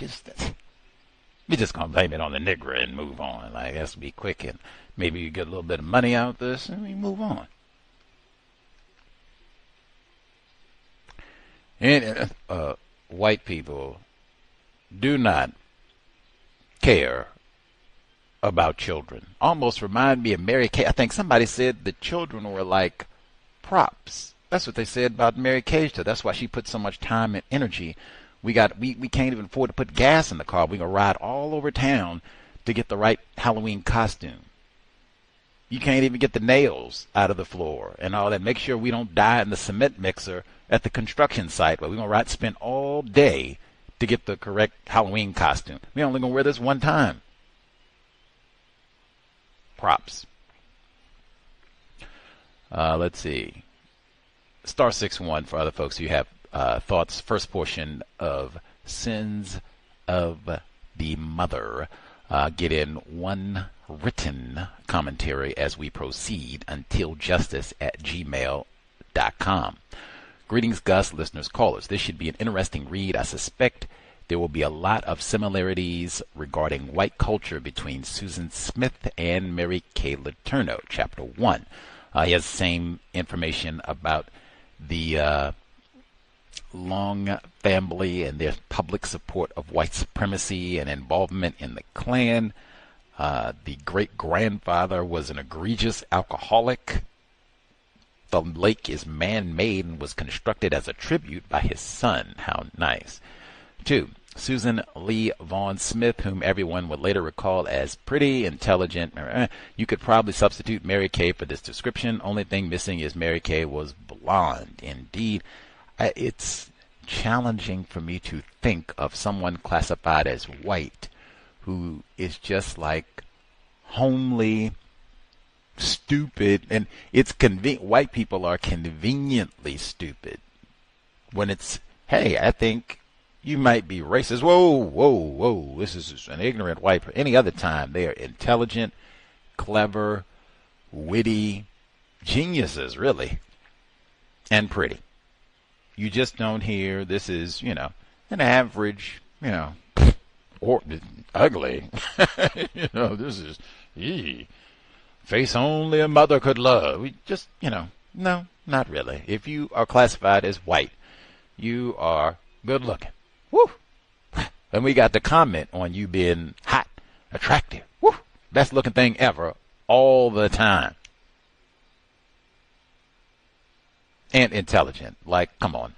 we just gonna blame it on the nigger and move on. Like, let's be quick and maybe you get a little bit of money out of this and we move on. And white people do not care about children. Almost remind me of Mary Kay. I think somebody said the children were like props. That's what they said about Mary Kay. That's why she put so much time and energy. We can't even afford to put gas in the car. We're going to ride all over town to get the right Halloween costume. You can't even get the nails out of the floor and all that. Make sure we don't die in the cement mixer at the construction site, but we're going to spend all day to get the correct Halloween costume. We're only going to wear this one time. Props. Let's see. Star 6-1 for other folks who have thoughts. First portion of Sins of the Mother. Get in one written commentary as we proceed until justice@gmail.com. Greetings, Gus, listeners, callers. This should be an interesting read. I suspect there will be a lot of similarities regarding white culture between Susan Smith and Mary Kay Letourneau. Chapter 1. He has the same information about the Long family and their public support of white supremacy and involvement in the Klan. The great-grandfather was an egregious alcoholic. The lake is man-made and was constructed as a tribute by his son. How nice. 2. Susan Lee Vaughn Smith, whom everyone would later recall as pretty, intelligent. You could probably substitute Mary Kay for this description. Only thing missing is Mary Kay was blonde. Indeed, it's challenging for me to think of someone classified as white who is just like homely, stupid, and it's white people are conveniently stupid when it's, hey, I think you might be racist. Whoa, this is an ignorant white person. Any other time they are intelligent, clever, witty, geniuses, really, and pretty. You just don't hear this is, an average, or ugly. This is face only a mother could love. We just, no, not really. If you are classified as white, you are good looking. Woo! And we got the comment on you being hot, attractive. Woo! Best looking thing ever, all the time. And intelligent. Like, come on.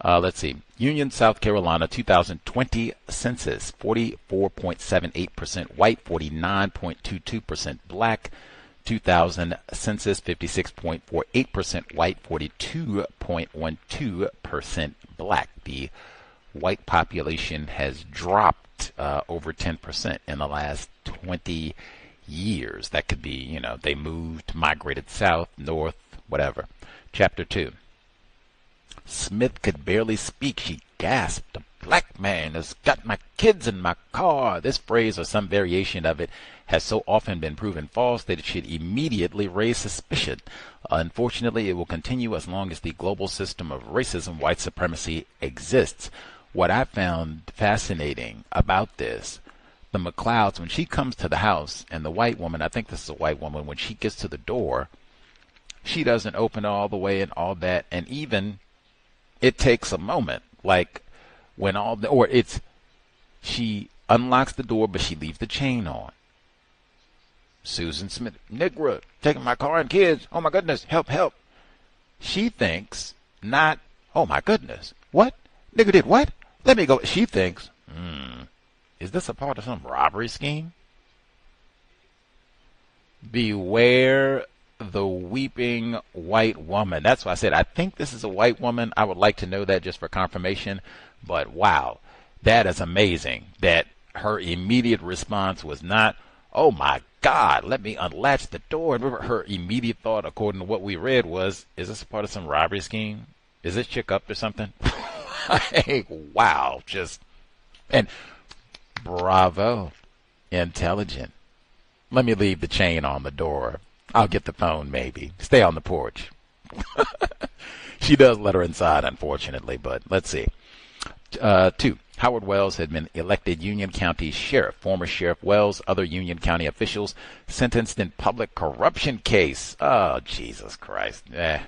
Let's see. Union, South Carolina, 2020 census, 44.78% white, 49.22% black. 2000 census, 56.48% white, 42.12% black. The white population has dropped over 10% in the last 20 years. That could be, they moved, migrated south, north, whatever. Chapter 2. Smith could barely speak. She gasped. "A black man has got my kids in my car." This phrase or some variation of it has so often been proven false that it should immediately raise suspicion. Unfortunately, it will continue as long as the global system of racism, white supremacy exists. What I found fascinating about this, the McLeods, when she comes to the house, and the white woman, I think this is a white woman, when she gets to the door, she doesn't open all the way and all that, and even it takes a moment, like when she unlocks the door, but she leaves the chain on. Susan Smith, "Nigger, taking my car and kids. Oh my goodness, help, help." She thinks not, "Oh my goodness, what? Nigger did what? Let me go." She thinks, is this a part of some robbery scheme? Beware the weeping white woman. That's why I said I think this is a white woman. I would like to know that just for confirmation. But wow, that is amazing that her immediate response was not, "Oh my God, let me unlatch the door." Her immediate thought, according to what we read, was, is this a part of some robbery scheme? Is this chick up or something? Hey, wow, and bravo. intelligent. Let me leave the chain on the door. I'll get the phone, maybe. Stay on the porch. She does let her inside, unfortunately, but let's see. 2. Howard Wells had been elected Union County Sheriff. Former Sheriff Wells, other Union County officials sentenced in public corruption case. Oh, Jesus Christ. I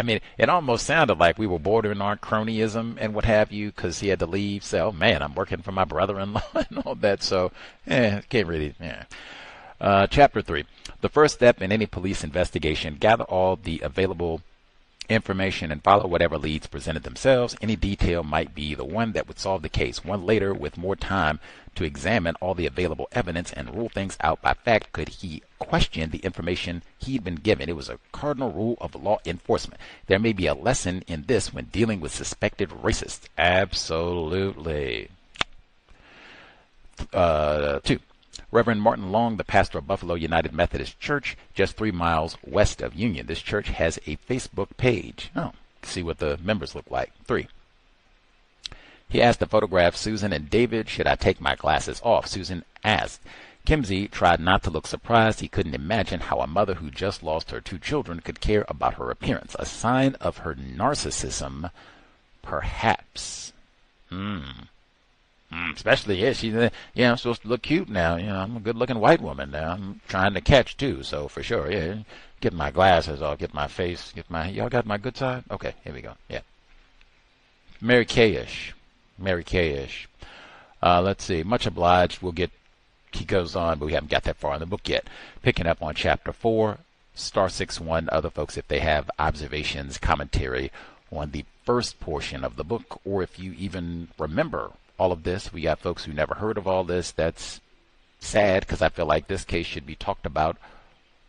mean, it almost sounded like we were bordering on cronyism and what have you, because he had to leave. So, man, I'm working for my brother-in-law and all that. So, can't really. Chapter 3. The first step in any police investigation: gather all the available information and follow whatever leads presented themselves. Any detail might be the one that would solve the case. One later, with more time to examine all the available evidence and rule things out by fact, could he question the information he'd been given. It was a cardinal rule of law enforcement. There may be a lesson in this when dealing with suspected racists. Absolutely. 2. Reverend Martin Long, the pastor of Buffalo United Methodist Church, just 3 miles west of Union. This church has a Facebook page. Oh, see what the members look like. 3. He asked to photograph Susan and David. Should I take my glasses off? Susan asked. Kimsey tried not to look surprised. He couldn't imagine how a mother who just lost her 2 children could care about her appearance. A sign of her narcissism, perhaps. Especially, I'm supposed to look cute now. I'm a good-looking white woman now. I'm trying to catch, too, so for sure, get my glasses off, get my face, y'all got my good side? Okay, here we go, Mary Kay-ish. Let's see, much obliged. He goes on, but we haven't got that far in the book yet. Picking up on Chapter 4, star 6-1, other folks, if they have observations, commentary on the first portion of the book, or if you even remember all of this. We got folks who never heard of all this. That's sad, because I feel like this case should be talked about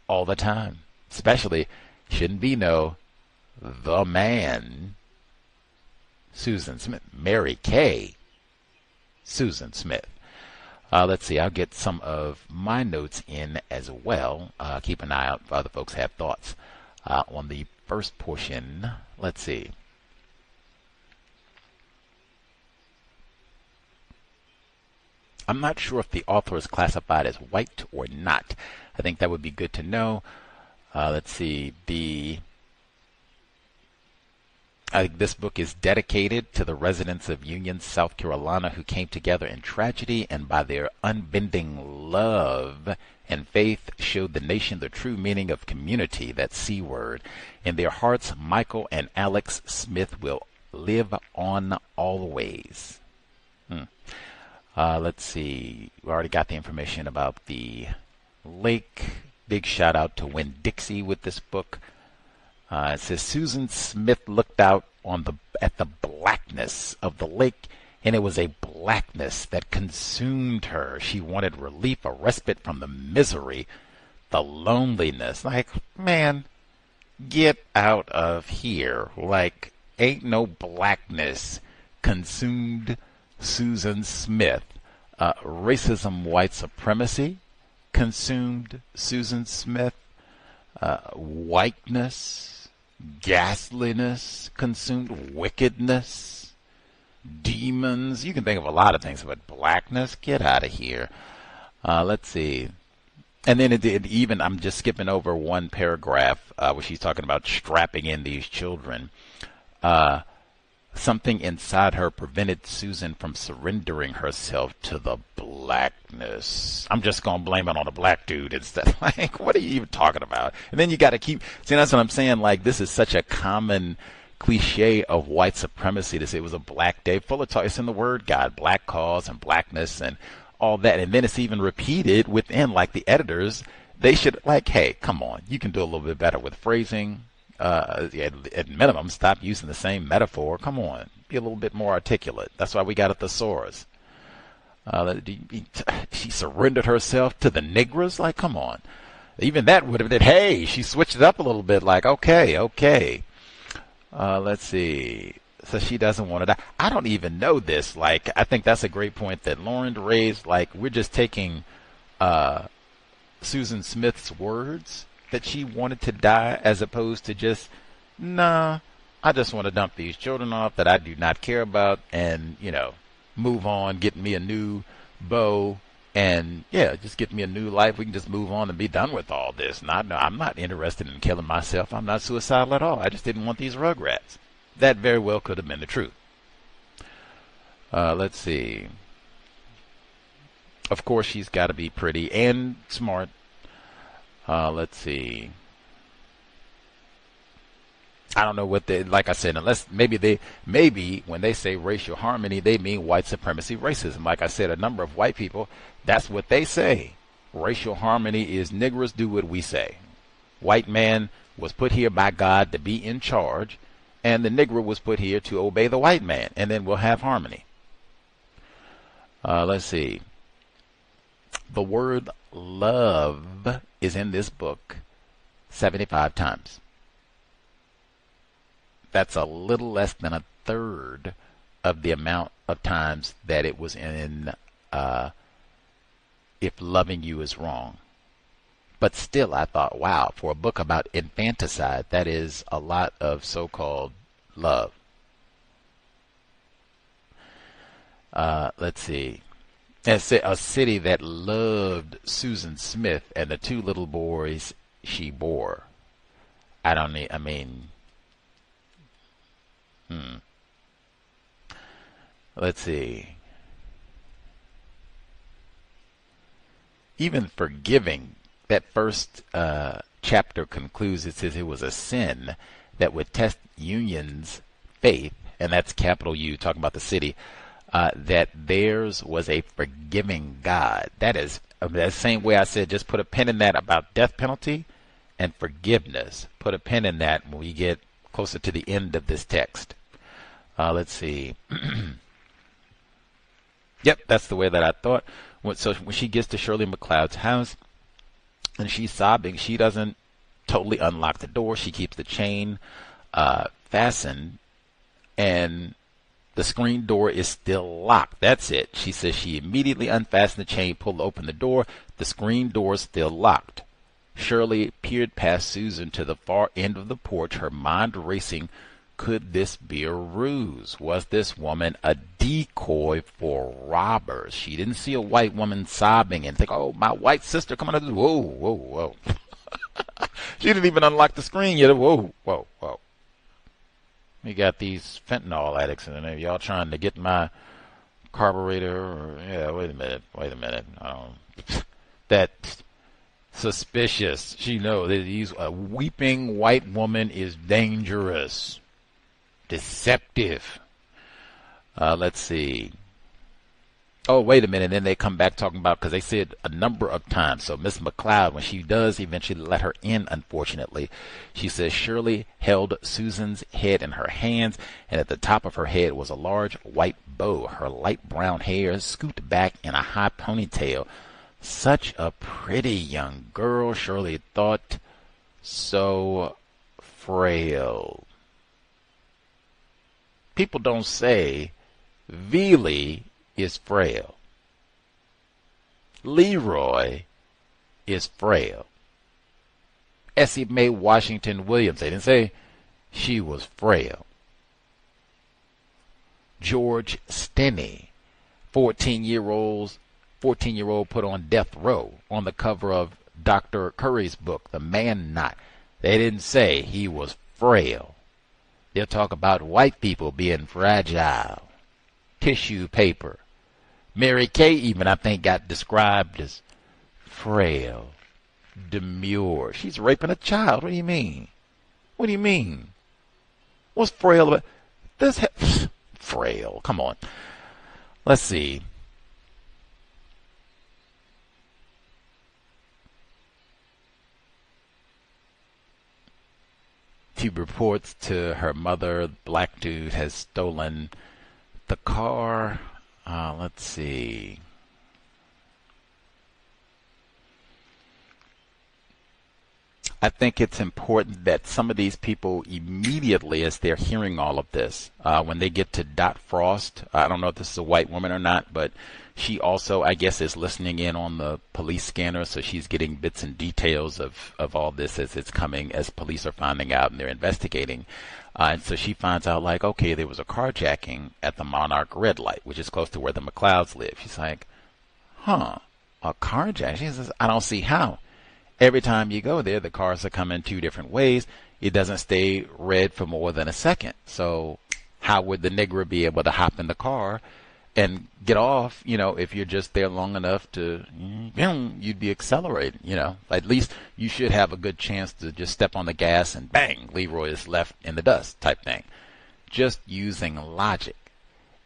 all the time. Especially, shouldn't be the man, Susan Smith. Mary Kay, Susan Smith. Let's see, I'll get some of my notes in as well. Keep an eye out if other folks have thoughts on the first portion. Let's see. I'm not sure if the author is classified as white or not. I think that would be good to know. Let's see. I think this book is dedicated to the residents of Union, South Carolina, who came together in tragedy and by their unbending love and faith showed the nation the true meaning of community, that C word. In their hearts, Michael and Alex Smith will live on always. Let's see. We already got the information about the lake. Big shout out to Winn-Dixie with this book. It says Susan Smith looked out at the blackness of the lake, and it was a blackness that consumed her. She wanted relief, a respite from the misery, the loneliness. Like, man, get out of here. Like, ain't no blackness consumed Susan Smith. Racism, white supremacy consumed Susan Smith. Whiteness, ghastliness consumed, wickedness, demons. You can think of a lot of things, but blackness, get out of here. Let's see. And then even, I'm just skipping over one paragraph where she's talking about strapping in these children. Something inside her prevented Susan from surrendering herself to the blackness. I'm just going to blame it on a black dude instead. Like, what are you even talking about? And then you got to keep, see, that's what I'm saying. Like, this is such a common cliche of white supremacy to say it was a black day. Full of talk. It's in the word God, black cause and blackness and all that. And then it's even repeated within, like, the editors. They should, like, hey, come on. You can do a little bit better with phrasing. At minimum, stop using the same metaphor. Come on, be a little bit more articulate. That's why we got a thesaurus. She surrendered herself to the Negroes. Like, come on. Even that would have been, hey, she switched it up a little bit. Like, okay. Let's see. So she doesn't want to die. I don't even know this. Like, I think that's a great point that Lauren raised. Like, we're just taking Susan Smith's words that she wanted to die, as opposed to just, nah, I just want to dump these children off that I do not care about and, move on, get me a new bow, and yeah, just get me a new life. We can just move on and be done with all this. I'm not interested in killing myself. I'm not suicidal at all. I just didn't want these rugrats. That very well could have been the truth. Let's see. Of course, she's got to be pretty and smart. Let's see. I don't know what they, like I said, unless maybe when they say racial harmony, they mean white supremacy racism. Like I said, a number of white people, that's what they say. Racial harmony is niggers do what we say. White man was put here by God to be in charge, and the Negro was put here to obey the white man, and then we'll have harmony. Let's see. The word love is in this book 75 times. That's a little less than a third of the amount of times that it was in If Loving You Is Wrong. But still, I thought, wow, for a book about infanticide, that is a lot of so-called love. Let's see. A city that loved Susan Smith and the two little boys she bore. Let's see. Even forgiving, that first chapter concludes, it says it was a sin that would test Union's faith, and that's capital U, talking about the city, that theirs was a forgiving God. That is the same way I said, just put a pin in that about death penalty and forgiveness. Put a pin in that when we get closer to the end of this text. Let's see. Yep, that's the way that I thought. So when she gets to Shirley MacLeod's house and she's sobbing, she doesn't totally unlock the door. She keeps the chain fastened, and the screen door is still locked. That's it. She says she immediately unfastened the chain, pulled open the door. The screen door is still locked. Shirley peered past Susan to the far end of the porch, her mind racing. Could this be a ruse? Was this woman a decoy for robbers? She didn't see a white woman sobbing and think, oh, my white sister coming out of the... Whoa, whoa, whoa. She didn't even unlock the screen yet. Whoa, whoa, whoa. We got these fentanyl addicts in there. Y'all trying to get my carburetor? Or, yeah, wait a minute. That's suspicious. She knows that a weeping white woman is dangerous. Deceptive. Let's see. Oh, wait a minute. Then they come back talking about, because they said a number of times. So Miss MacLeod, when she does eventually let her in, unfortunately, she says Shirley held Susan's head in her hands, and at the top of her head was a large white bow. Her light brown hair scooped back in a high ponytail. Such a pretty young girl, Shirley thought. So frail. People don't say Veely is frail. Leroy is frail. Essie Mae Washington Williams, they didn't say she was frail. George Stinney, 14-year-old put on death row on the cover of Dr. Curry's book, The Man Knot. They didn't say he was frail. They'll talk about white people being fragile. Tissue paper. Mary Kay even, I think, got described as frail, demure. She's raping a child. What do you mean? What do you mean? What's frail about this? Frail. Come on. Let's see. She reports to her mother, black dude has stolen the car. Let's see. I think it's important that some of these people immediately, as they're hearing all of this, when they get to Dot Frost, I don't know if this is a white woman or not, but she also, I guess, is listening in on the police scanner, so she's getting bits and details of all this as it's coming, as police are finding out and they're investigating. And so she finds out, like, okay, there was a carjacking at the Monarch Red Light, which is close to where the MacLeods live. She's like, a carjack? She says, I don't see how. Every time you go there, the cars are coming 2 different ways. It doesn't stay red for more than a second. So how would the nigger be able to hop in the car and get off, if you're just there long enough to, you'd be accelerating, At least you should have a good chance to just step on the gas and bang, Leroy is left in the dust type thing. Just using logic.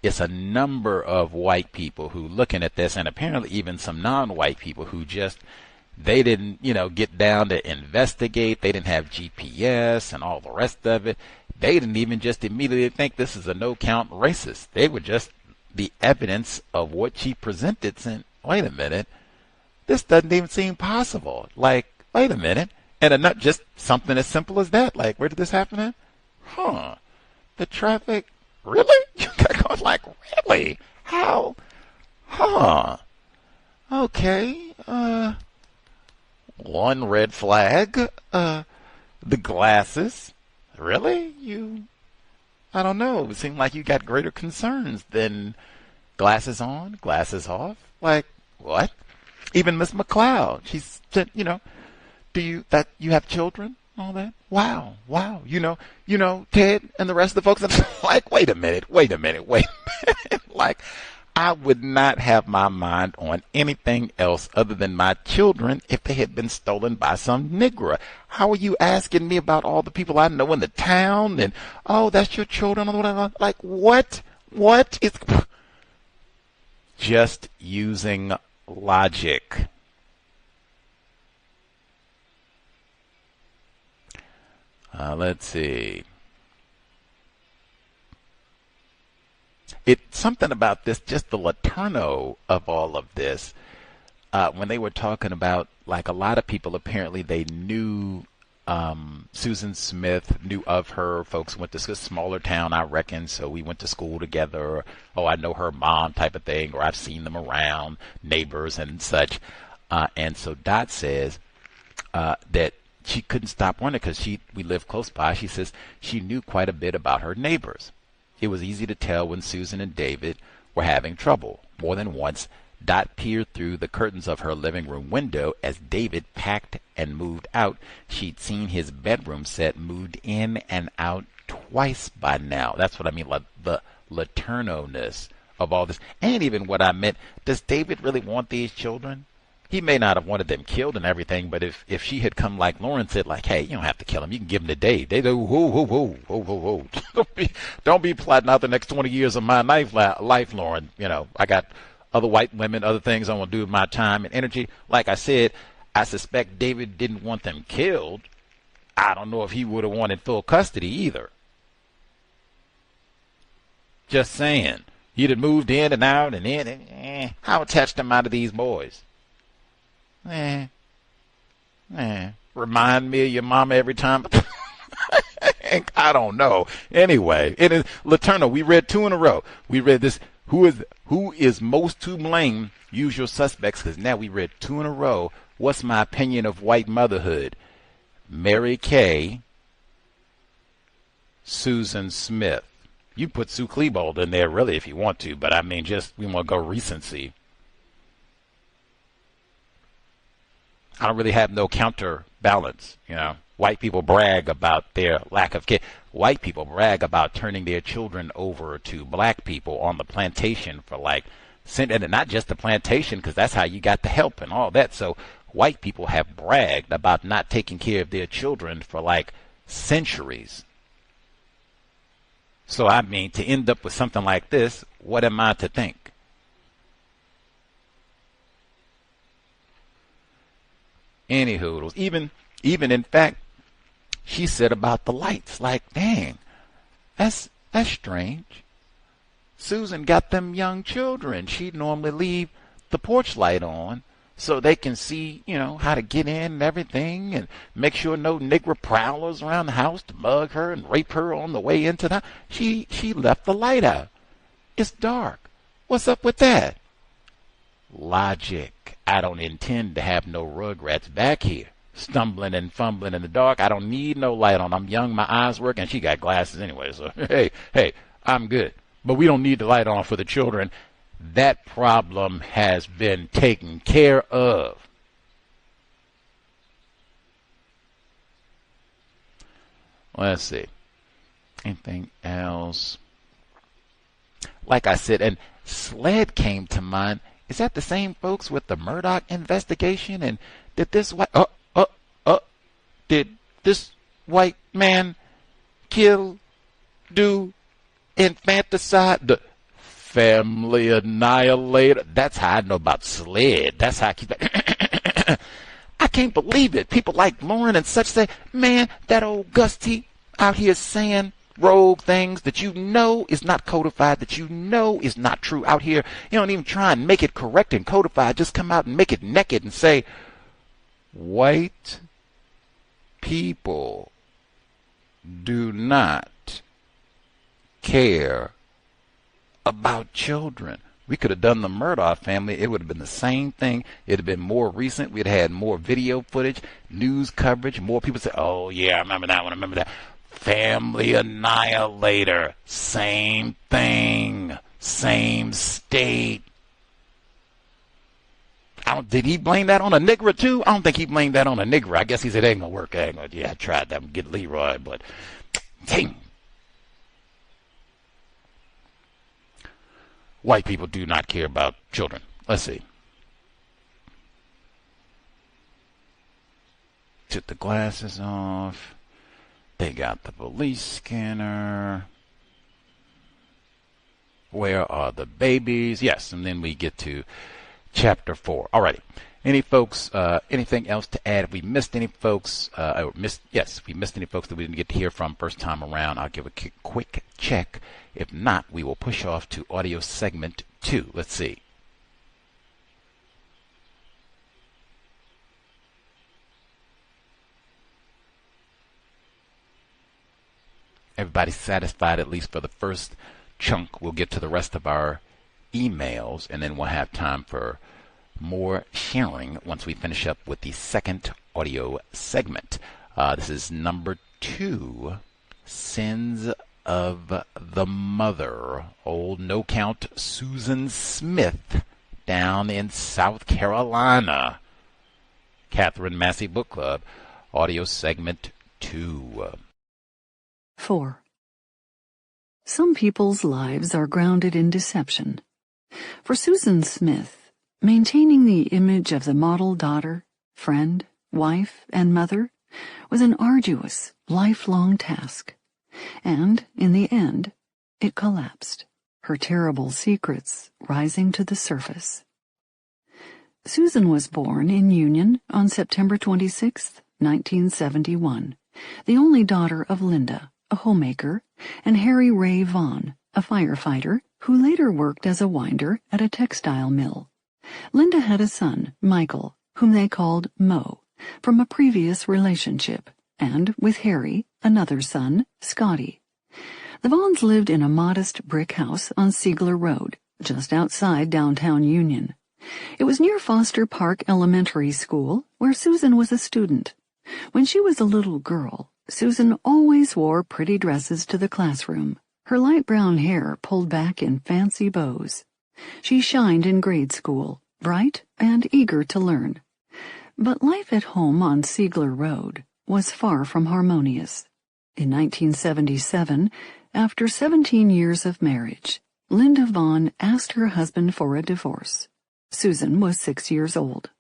It's a number of white people who looking at this, and apparently even some non-white people who just, they didn't, get down to investigate. They didn't have GPS and all the rest of it. They didn't even just immediately think this is a no-count racist. They were just the evidence of what she presented saying, wait a minute, this doesn't even seem possible. Like, wait a minute. And not just something as simple as that. Like, where did this happen at? The traffic, really? You got going like, really? How? Okay. One red flag. The glasses. Really? I don't know. It seemed like you got greater concerns than glasses on, glasses off. Like, what? Even Miss McLeod, she said, do you have children? All that? Wow. Ted and the rest of the folks are like, wait a minute. Like, I would not have my mind on anything else other than my children if they had been stolen by some nigger. How are you asking me about all the people I know in the town? And, oh, that's your children? Like, what? What is... Just using logic. Let's see. It's something about this, just the Laterno of all of this. When they were talking about, like, a lot of people, apparently they knew Susan Smith, knew of her. Folks went to a smaller town, I reckon, so we went to school together. Or, oh, I know her mom type of thing, or I've seen them around, neighbors and such. And so Dot says that she couldn't stop wondering because we live close by. She says she knew quite a bit about her neighbors. It was easy to tell when Susan and David were having trouble. More than once, Dot peered through the curtains of her living room window as David packed and moved out. She'd seen his bedroom set moved in and out twice by now. That's what I mean, like the Laterno-ness of all this. And even what I meant, does David really want these children? He may not have wanted them killed and everything, but if she had come like Lauren said, like, hey, you don't have to kill him. You can give him to Dave. They do, whoa. Don't be plotting out the next 20 years of my life, Lauren. I got other white women, other things I want to do with my time and energy. Like I said, I suspect David didn't want them killed. I don't know if he would have wanted full custody either. Just saying. He'd have moved in and out and in. And, how attached am I to these boys? Remind me of your mama every time. I don't know. Anyway, it is Laterno. We read 2 in a row. We read this. Who is most to blame? Usual suspects. Because now we read 2 in a row. What's my opinion of white motherhood? Mary Kay, Susan Smith. You put Sue Klebold in there, really, if you want to. But I mean, just we want to go recency. I don't really have no counterbalance, White people brag about their lack of care. White people brag about turning their children over to black people on the plantation for and not just the plantation, because that's how you got the help and all that. So white people have bragged about not taking care of their children for centuries. So I mean, to end up with something like this, what am I to think? Any hoodles. Even in fact, she said about the lights, like, dang, that's strange. Susan got them young children. She'd normally leave the porch light on so they can see, how to get in and everything, and make sure no nigger prowlers around the house to mug her and rape her on the way into the house. She left the light out. It's dark. What's up with that? Logic. I don't intend to have no rugrats back here stumbling and fumbling in the dark. I don't need no light on. I'm young, my eyes work, and she got glasses anyway, so hey, I'm good. But we don't need the light on for the children that problem has been taken care of. Let's see. Anything else? Like I said, and SLED came to mind. Is that the same folks with the Murdoch investigation? And did this white man kill, do infanticide, the family annihilator? That's how I know about SLED. That's how I keep it. I can't believe it. People like Lauren and such say, man, that old Gusty out here saying rogue things that you know is not codified, that you know is not true out here. You don't even try and make it correct and codified. Just come out and make it naked and say, white people do not care about children. We could have done the Murdoch family. It would have been the same thing. It would have been more recent. We'd have had more video footage, news coverage. More people say, oh, yeah, I remember that one. I remember that. Family annihilator. Same thing. Same state. Did he blame that on a nigger, too? I don't think he blamed that on a nigger. I guess he said, it ain't going to work. Yeah, I tried that and get Leroy, but dang. White people do not care about children. Let's see. Took the glasses off. They got the police scanner. Where are the babies? Yes, and then we get to chapter 4. Alrighty. Any folks, anything else to add? If we missed any folks, if we missed any folks that we didn't get to hear from first time around, I'll give a quick check. If not, we will push off to audio segment 2. Let's see. Everybody's satisfied, at least for the first chunk. We'll get to the rest of our emails, and then we'll have time for more sharing once we finish up with the second audio segment. This is number 2, Sins of the Mother. Old no-count Susan Smith down in South Carolina. Katherine Massey Book Club, audio segment 2. 4. Some people's lives are grounded in deception. For Susan Smith, maintaining the image of the model daughter, friend, wife, and mother was an arduous, lifelong task. And, in the end, it collapsed, her terrible secrets rising to the surface. Susan was born in Union on September 26, 1971, the only daughter of Linda, a homemaker, and Harry Ray Vaughn, a firefighter who later worked as a winder at a textile mill. Linda had a son, Michael, whom they called Mo, from a previous relationship, and, with Harry, another son, Scotty. The Vaughns lived in a modest brick house on Ziegler Road, just outside downtown Union. It was near Foster Park Elementary School, where Susan was a student. When she was a little girl, Susan always wore pretty dresses to the classroom, her light brown hair pulled back in fancy bows. She shined in grade school, bright and eager to learn. But life at home on Ziegler Road was far from harmonious. In 1977, after 17 years of marriage, Linda Vaughn asked her husband for a divorce. Susan was 6 years old.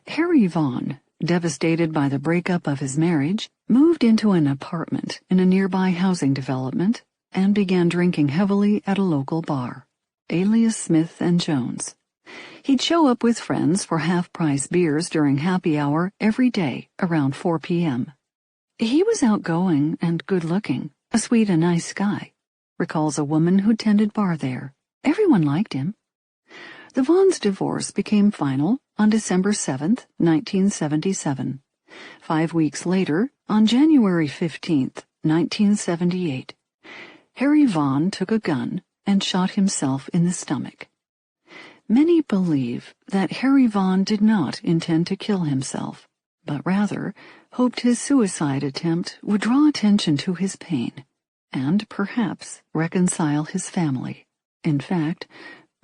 Harry Vaughn, devastated by the breakup of his marriage, moved into an apartment in a nearby housing development and began drinking heavily at a local bar, alias Smith and Jones. He'd show up with friends for half-price beers during happy hour every day around 4 p.m. He was outgoing and good-looking, a sweet and nice guy, recalls a woman who tended bar there. Everyone liked him. The Vaughns' divorce became final on December 7, 1977. 5 weeks later, on January 15, 1978, Harry Vaughn took a gun and shot himself in the stomach. Many believe that Harry Vaughn did not intend to kill himself, but rather hoped his suicide attempt would draw attention to his pain and perhaps reconcile his family. In fact,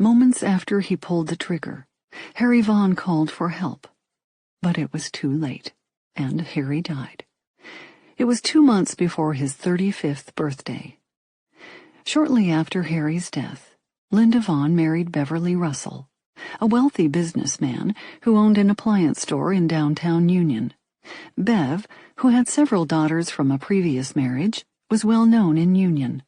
Moments after he pulled the trigger, Harry Vaughn called for help. But it was too late, and Harry died. It was 2 months before his 35th birthday. Shortly after Harry's death, Linda Vaughn married Beverly Russell, a wealthy businessman who owned an appliance store in downtown Union. Bev, who had several daughters from a previous marriage, was well known in Union.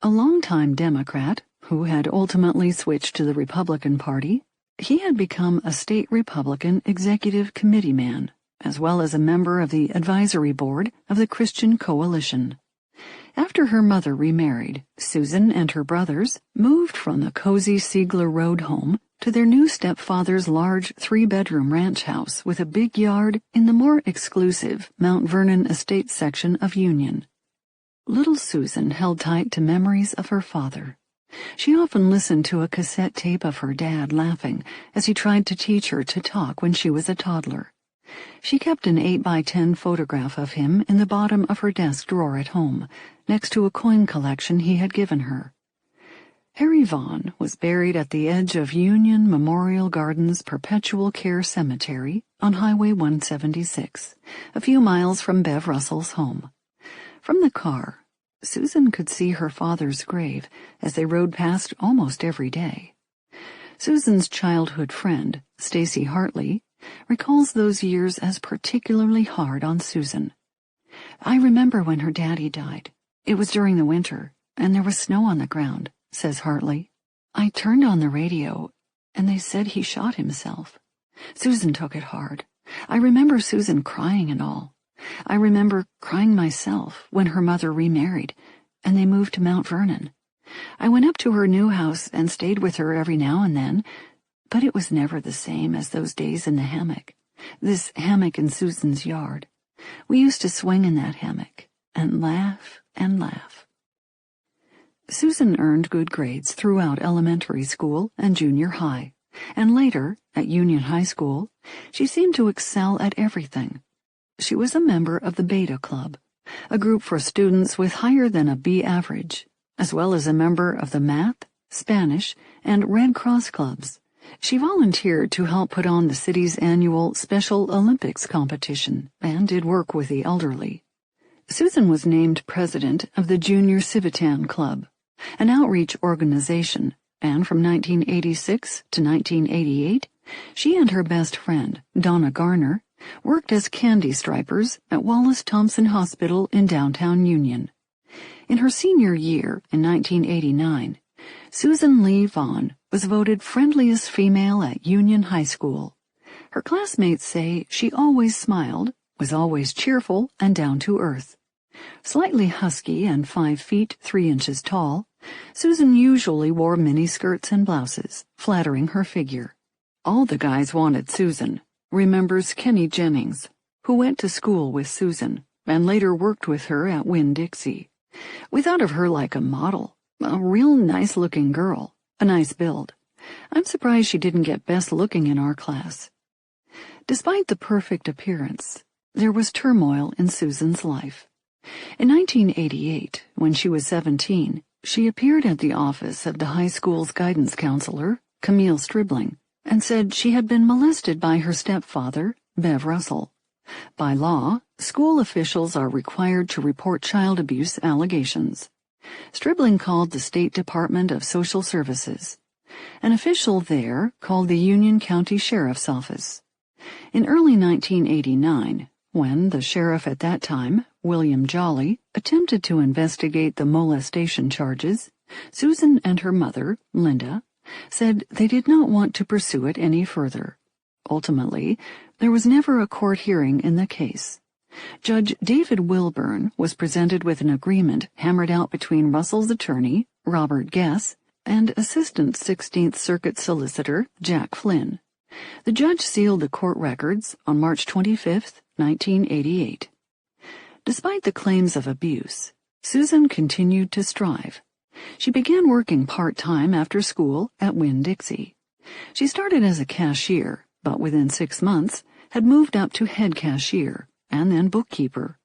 A longtime Democrat who had ultimately switched to the Republican Party, he had become a state Republican executive committee man, as well as a member of the advisory board of the Christian Coalition. After her mother remarried, Susan and her brothers moved from the cozy Siegler Road home to their new stepfather's large 3-bedroom ranch house with a big yard in the more exclusive Mount Vernon estate section of Union. Little Susan held tight to memories of her father. She often listened to a cassette tape of her dad laughing as he tried to teach her to talk when she was a toddler. She kept an 8x10 photograph of him in the bottom of her desk drawer at home, next to a coin collection he had given her. Harry Vaughn was buried at the edge of Union Memorial Gardens Perpetual Care Cemetery on Highway 176, a few miles from Bev Russell's home. From the car, Susan could see her father's grave as they rode past almost every day. Susan's childhood friend, Stacy Hartley, recalls those years as particularly hard on Susan. "I remember when her daddy died. It was during the winter, and there was snow on the ground," says Hartley. "I turned on the radio, and they said he shot himself. Susan took it hard. I remember Susan crying and all. I remember crying myself when her mother remarried, and they moved to Mount Vernon. I went up to her new house and stayed with her every now and then, but it was never the same as those days in the hammock, this hammock in Susan's yard. We used to swing in that hammock and laugh and laugh." Susan earned good grades throughout elementary school and junior high, and later, at Union High School, she seemed to excel at everything. She was a member of the Beta Club, a group for students with higher than a B average, as well as a member of the Math, Spanish, and Red Cross clubs. She volunteered to help put on the city's annual Special Olympics competition and did work with the elderly. Susan was named president of the Junior Civitan Club, an outreach organization, and from 1986 to 1988, she and her best friend, Donna Garner, worked as candy stripers at Wallace Thompson Hospital in downtown Union. In her senior year in 1989, Susan Lee Vaughn was voted friendliest female at Union High School. Her classmates say she always smiled, was always cheerful and down to earth. Slightly husky and 5 feet 3 inches tall, Susan usually wore miniskirts and blouses, flattering her figure. All the guys wanted Susan, remembers Kenny Jennings, who went to school with Susan and later worked with her at Winn-Dixie. "We thought of her like a model, a real nice-looking girl, a nice build. I'm surprised she didn't get best looking in our class." Despite the perfect appearance, there was turmoil in Susan's life. In 1988, when she was 17, she appeared at the office of the high school's guidance counselor, Camille Stribling, and said she had been molested by her stepfather, Bev Russell. By law, school officials are required to report child abuse allegations. Stribling called the State Department of Social Services. An official there called the Union County Sheriff's Office. In early 1989, when the sheriff at that time, William Jolly, attempted to investigate the molestation charges, Susan and her mother, Linda, said they did not want to pursue it any further. Ultimately, there was never a court hearing in the case. Judge David Wilburn was presented with an agreement hammered out between Russell's attorney, Robert Guess, and Assistant 16th Circuit Solicitor Jack Flynn. The judge sealed the court records on March 25, 1988. Despite the claims of abuse, Susan continued to strive. She began working part-time after school at Winn-Dixie. She started as a cashier, but within 6 months had moved up to head cashier and then bookkeeper.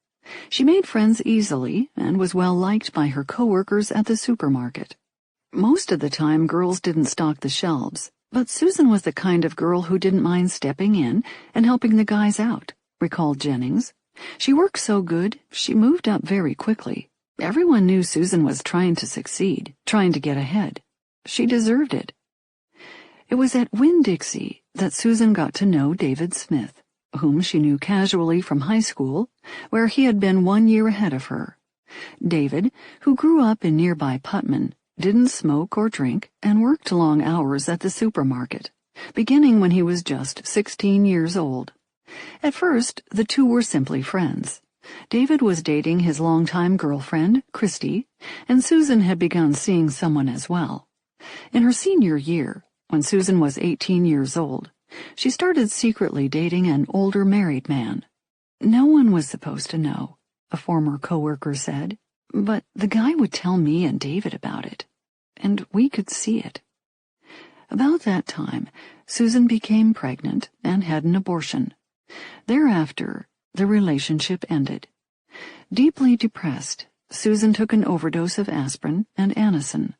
She made friends easily and was well liked by her coworkers at the supermarket. Most of the time, girls didn't stock the shelves, but Susan was the kind of girl who didn't mind stepping in and helping the guys out, recalled Jennings. She worked so good, she moved up very quickly. Everyone knew Susan was trying to succeed, trying to get ahead. She deserved it. It was at Winn-Dixie that Susan got to know David Smith, whom she knew casually from high school, where he had been 1 year ahead of her. David, who grew up in nearby Putman, didn't smoke or drink and worked long hours at the supermarket, beginning when he was just 16 years old. At first, the two were simply friends. David was dating his longtime girlfriend, Christy, and Susan had begun seeing someone as well. In her senior year, when Susan was 18 years old, she started secretly dating an older married man. No one was supposed to know, a former coworker said, but the guy would tell me and David about it, and we could see it. About that time, Susan became pregnant and had an abortion. Thereafter, the relationship ended. Deeply depressed, Susan took an overdose of aspirin and Anacin.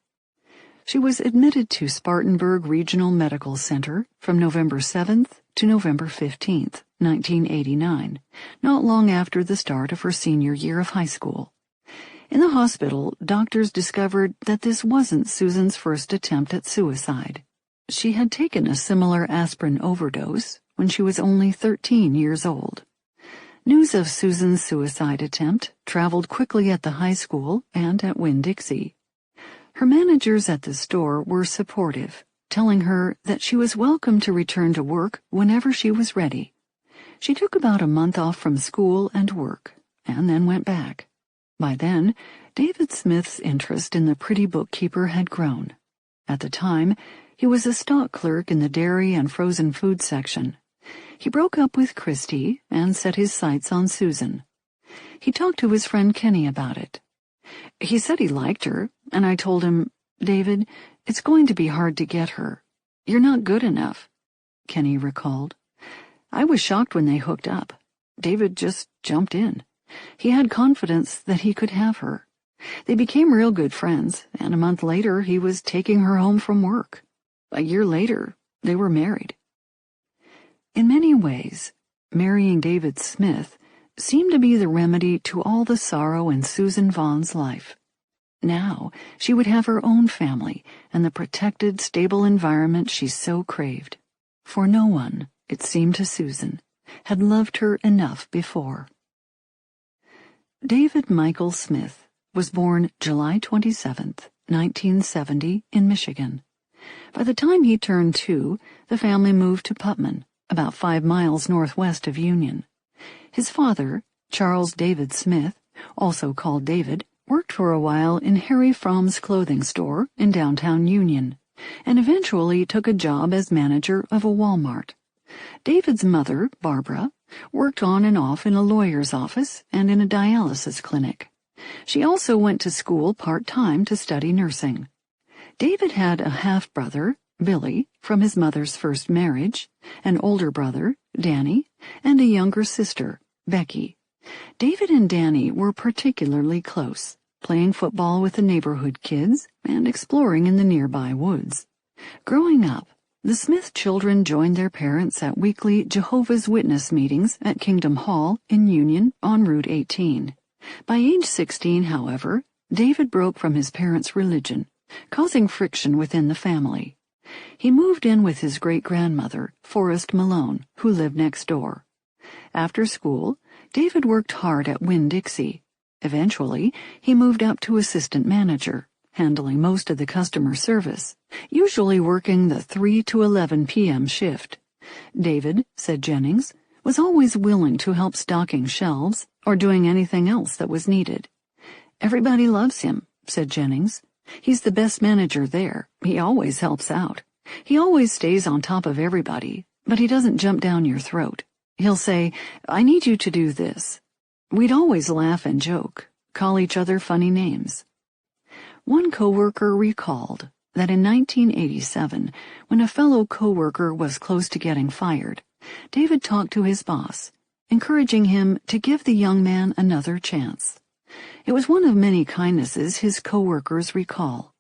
She was admitted to Spartanburg Regional Medical Center from November 7th to November 15th, 1989, not long after the start of her senior year of high school. In the hospital, doctors discovered that this wasn't Susan's first attempt at suicide. She had taken a similar aspirin overdose when she was only 13 years old. News of Susan's suicide attempt traveled quickly at the high school and at Winn-Dixie. Her managers at the store were supportive, telling her that she was welcome to return to work whenever she was ready. She took about a month off from school and work, and then went back. By then, David Smith's interest in the pretty bookkeeper had grown. At the time, he was a stock clerk in the dairy and frozen food section. He broke up with Christy and set his sights on Susan. He talked to his friend Kenny about it. He said he liked her, and I told him, "David, it's going to be hard to get her. You're not good enough," Kenny recalled. I was shocked when they hooked up. David just jumped in. He had confidence that he could have her. They became real good friends, and a month later he was taking her home from work. A year later, they were married. In many ways, marrying David Smith seemed to be the remedy to all the sorrow in Susan Vaughn's life. Now she would have her own family and the protected, stable environment she so craved. For no one, it seemed to Susan, had loved her enough before. David Michael Smith was born July 27, 1970, in Michigan. By the time he turned 2, the family moved to Putman, about 5 miles northwest of Union. His father, Charles David Smith, also called David, worked for a while in Harry Fromm's clothing store in downtown Union, and eventually took a job as manager of a Walmart. David's mother, Barbara, worked on and off in a lawyer's office and in a dialysis clinic. She also went to school part-time to study nursing. David had a half-brother, Billy, from his mother's first marriage, an older brother, Danny, and a younger sister, Becky. David and Danny were particularly close, playing football with the neighborhood kids and exploring in the nearby woods. Growing up, the Smith children joined their parents at weekly Jehovah's Witness meetings at Kingdom Hall in Union on Route 18. By age 16, however, David broke from his parents' religion, causing friction within the family. He moved in with his great-grandmother, Forrest Malone, who lived next door. After school, David worked hard at Winn-Dixie. Eventually, he moved up to assistant manager, handling most of the customer service, usually working the 3 to 11 p.m. shift. David, said Jennings, was always willing to help stocking shelves or doing anything else that was needed. "Everybody loves him," said Jennings. "He's the best manager there. He always helps out. He always stays on top of everybody, but he doesn't jump down your throat. He'll say, 'I need you to do this.' We'd always laugh and joke, call each other funny names." One coworker recalled that in 1987, when a fellow coworker was close to getting fired, David talked to his boss, encouraging him to give the young man another chance. It was one of many kindnesses his coworkers recall.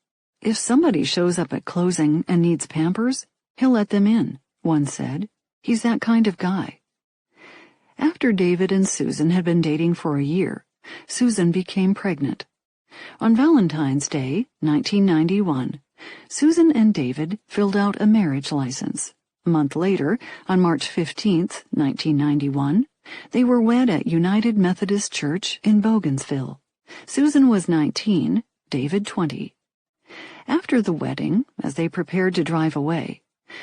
If somebody shows up at closing and needs Pampers, he'll let them in, one said. He's that kind of guy. After David and Susan had been dating for a year, Susan became pregnant. On Valentine's Day, 1991, Susan and David filled out a marriage license. A month later, on March 15, 1991, they were wed at United Methodist Church in Bougainville. Susan was 19, David 20. After the wedding, as they prepared to drive away,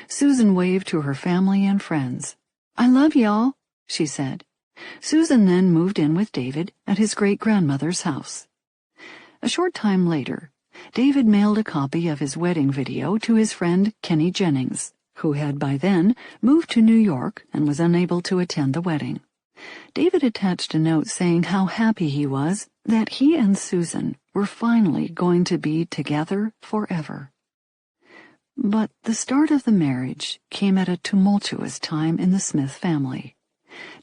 Susan waved to her family and friends. "I love y'all," she said. Susan then moved in with David at his great-grandmother's house. A short time later, David mailed a copy of his wedding video to his friend Kenny Jennings, who had by then moved to New York and was unable to attend the wedding. David attached a note saying how happy he was that he and Susan were finally going to be together forever. But the start of the marriage came at a tumultuous time in the Smith family.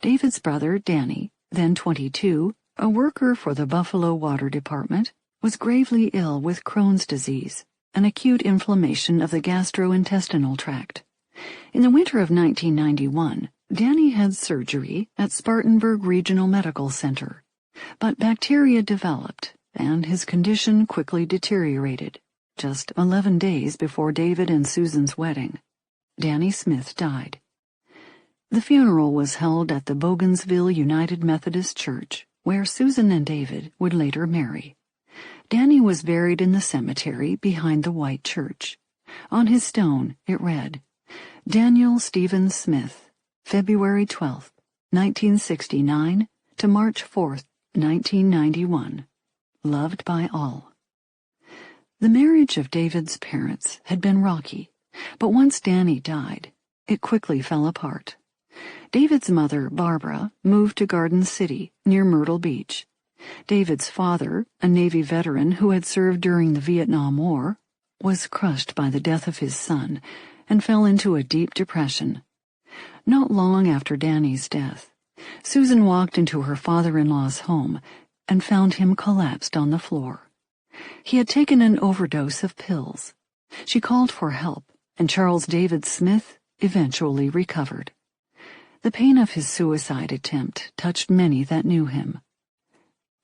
David's brother, Danny, then 22, a worker for the Buffalo Water Department, was gravely ill with Crohn's disease, an acute inflammation of the gastrointestinal tract. In the winter of 1991, Danny had surgery at Spartanburg Regional Medical Center, but bacteria developed, and his condition quickly deteriorated. Just 11 days before David and Susan's wedding, Danny Smith died. The funeral was held at the Bougainville United Methodist Church, where Susan and David would later marry. Danny was buried in the cemetery behind the white church. On his stone it read, "Daniel Stephen Smith, February 12, 1969 to March 4, 1991. Loved by all." The marriage of David's parents had been rocky, but once Danny died, it quickly fell apart. David's mother, Barbara, moved to Garden City, near Myrtle Beach. David's father, a Navy veteran who had served during the Vietnam War, was crushed by the death of his son and fell into a deep depression. Not long after Danny's death, Susan walked into her father-in-law's home and found him collapsed on the floor. He had taken an overdose of pills. She called for help, and Charles David Smith eventually recovered. The pain of his suicide attempt touched many that knew him.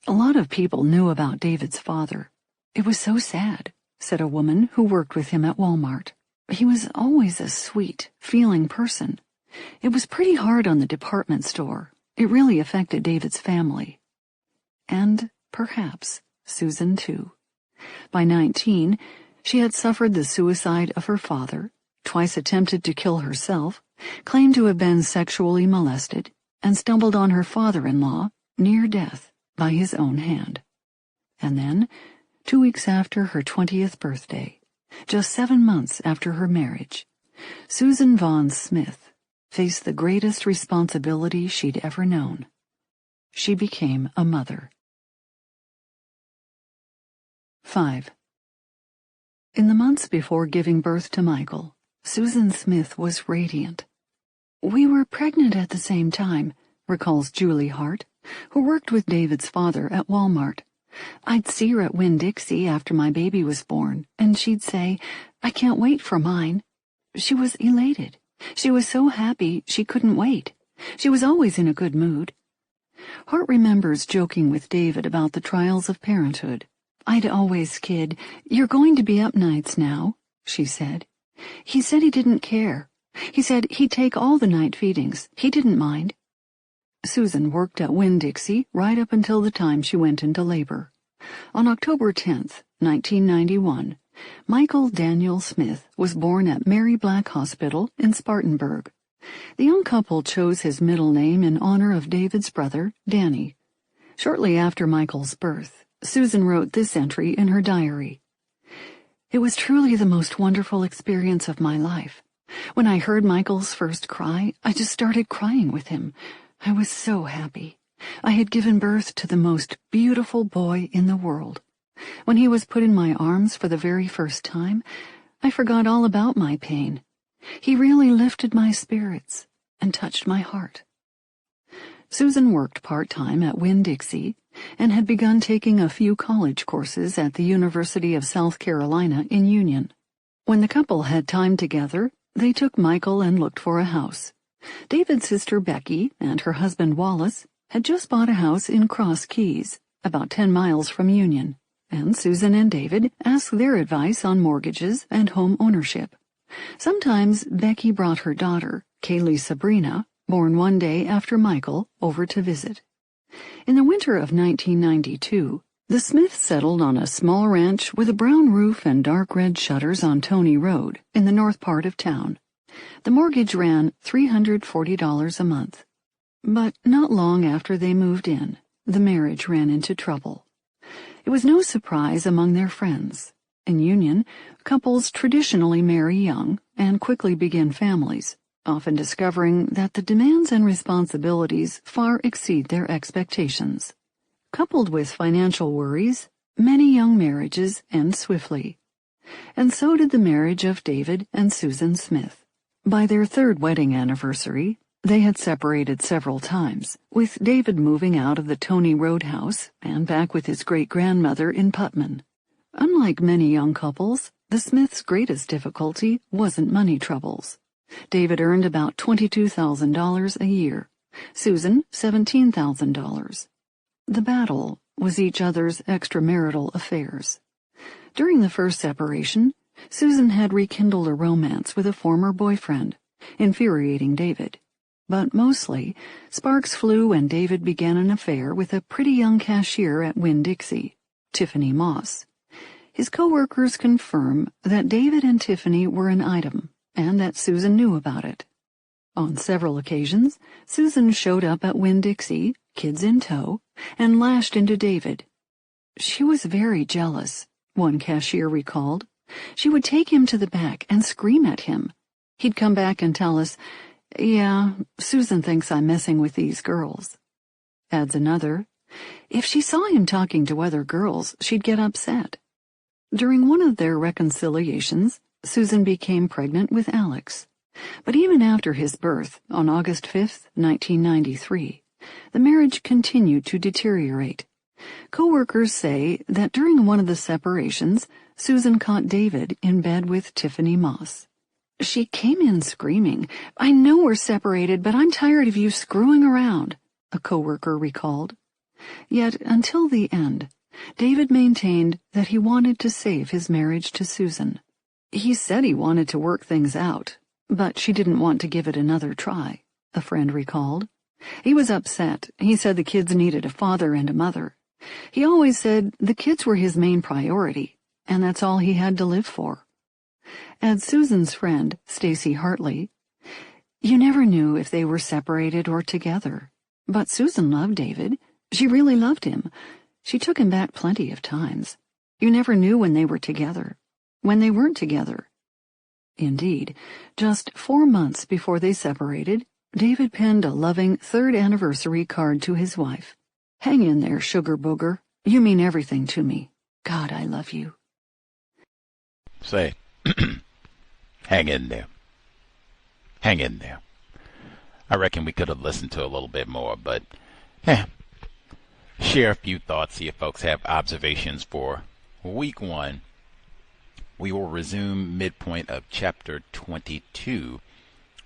"A lot of people knew about David's father. It was so sad," said a woman who worked with him at Walmart. "He was always a sweet, feeling person. It was pretty hard on the department store. It really affected David's family." And perhaps Susan too. By 19, she had suffered the suicide of her father, twice attempted to kill herself, claimed to have been sexually molested, and stumbled on her father-in-law, near death, by his own hand. And then, 2 weeks after her 20th birthday, just 7 months after her marriage, Susan Vaughn Smith faced the greatest responsibility she'd ever known. She became a mother. 5. In the months before giving birth to Michael, Susan Smith was radiant. "We were pregnant at the same time," recalls Julie Hart, who worked with David's father at Walmart. "I'd see her at Winn-Dixie after my baby was born, and she'd say, 'I can't wait for mine.' She was elated. She was so happy she couldn't wait. She was always in a good mood." Hart remembers joking with David about the trials of parenthood. "I'd always kid, 'You're going to be up nights now,' she said. He said he didn't care. He said he'd take all the night feedings. He didn't mind." Susan worked at Winn-Dixie right up until the time she went into labor. On October 10th, 1991, Michael Daniel Smith was born at Mary Black Hospital in Spartanburg. The young couple chose his middle name in honor of David's brother, Danny. Shortly after Michael's birth, Susan wrote this entry in her diary. "It was truly the most wonderful experience of my life. When I heard Michael's first cry, I just started crying with him. I was so happy. I had given birth to the most beautiful boy in the world. When he was put in my arms for the very first time, I forgot all about my pain. He really lifted my spirits and touched my heart." Susan worked part-time at Winn-Dixie and had begun taking a few college courses at the University of South Carolina in Union. When the couple had time together, they took Michael and looked for a house. David's sister Becky and her husband Wallace had just bought a house in Cross Keys, about 10 miles from Union, and Susan and David asked their advice on mortgages and home ownership. Sometimes Becky brought her daughter, Kaylee Sabrina, born one day after Michael, over to visit. In the winter of 1992, the Smiths settled on a small ranch with a brown roof and dark red shutters on Tony Road in the north part of town. The mortgage ran $340 a month. But not long after they moved in, the marriage ran into trouble. It was no surprise among their friends. In Union, couples traditionally marry young and quickly begin families, often discovering that the demands and responsibilities far exceed their expectations. Coupled with financial worries, many young marriages end swiftly. And so did the marriage of David and Susan Smith. By their third wedding anniversary, they had separated several times, with David moving out of the Tony Road house and back with his great-grandmother in Putman. Unlike many young couples, the Smiths' greatest difficulty wasn't money troubles. David earned about $22,000 a year, Susan $17,000. The battle was each other's extramarital affairs. During the first separation, Susan had rekindled a romance with a former boyfriend, infuriating David. But mostly, sparks flew and David began an affair with a pretty young cashier at Winn-Dixie, Tiffany Moss. His co-workers confirm that David and Tiffany were an item, and that Susan knew about it. On several occasions, Susan showed up at Winn-Dixie, kids in tow, and lashed into David. She was very jealous, one cashier recalled. She would take him to the back and scream at him. He'd come back and tell us, "Yeah, Susan thinks I'm messing with these girls." Adds another, if she saw him talking to other girls, she'd get upset. During one of their reconciliations, Susan became pregnant with Alex. But even after his birth, on August 5, 1993, the marriage continued to deteriorate. Co-workers say that during one of the separations, Susan caught David in bed with Tiffany Moss. She came in screaming, "I know we're separated, but I'm tired of you screwing around," a co-worker recalled. Yet, until the end, David maintained that he wanted to save his marriage to Susan. He said he wanted to work things out, but she didn't want to give it another try, a friend recalled. He was upset. He said the kids needed a father and a mother. He always said the kids were his main priority, and that's all he had to live for. Adds Susan's friend, Stacy Hartley, "You never knew if they were separated or together. But Susan loved David. She really loved him. She took him back plenty of times. You never knew when they were together, when they weren't together." Indeed, just 4 months before they separated, David penned a loving third anniversary card to his wife. "Hang in there, sugar booger. You mean everything to me. God, I love you." Say, hang in there. Hang in there. I reckon we could have listened to a little bit more, but share a few thoughts, see if folks have observations for week 1. We will resume midpoint of chapter 22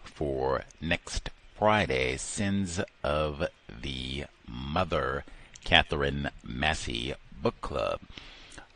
for next Friday, Sins of the Mother, Katherine Massey Book Club.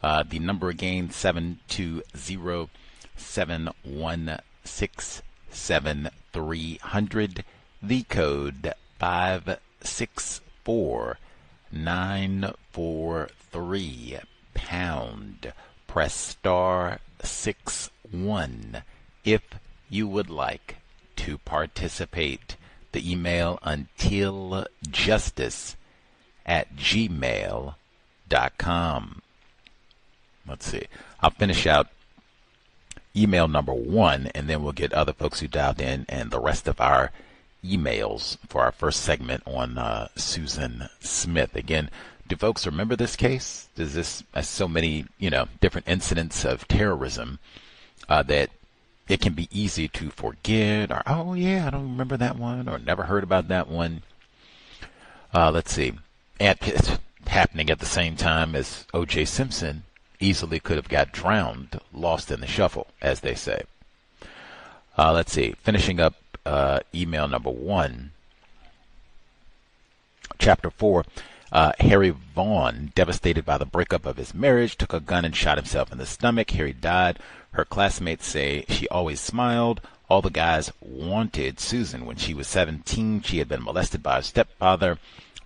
The number again, 720-716-7300. The code 564943 pound. Press star 61 if you would like to participate. The email untiljustice@gmail.com. Let's see. I'll finish out email number 1, and then we'll get other folks who dialed in and the rest of our emails for our first segment on Susan Smith. Again, do folks remember this case? Does this so many different incidents of terrorism that it can be easy to forget, or oh yeah, I don't remember that one, or never heard about that one. Let's see. And it's happening at the same time as O.J. Simpson easily could have got drowned, lost in the shuffle, as they say. Let's see. Finishing up email number 1. Chapter 4. Harry Vaughn, devastated by the breakup of his marriage, took a gun and shot himself in the stomach. Harry died. Her classmates say she always smiled. All the guys wanted Susan. When she was 17, she had been molested by her stepfather,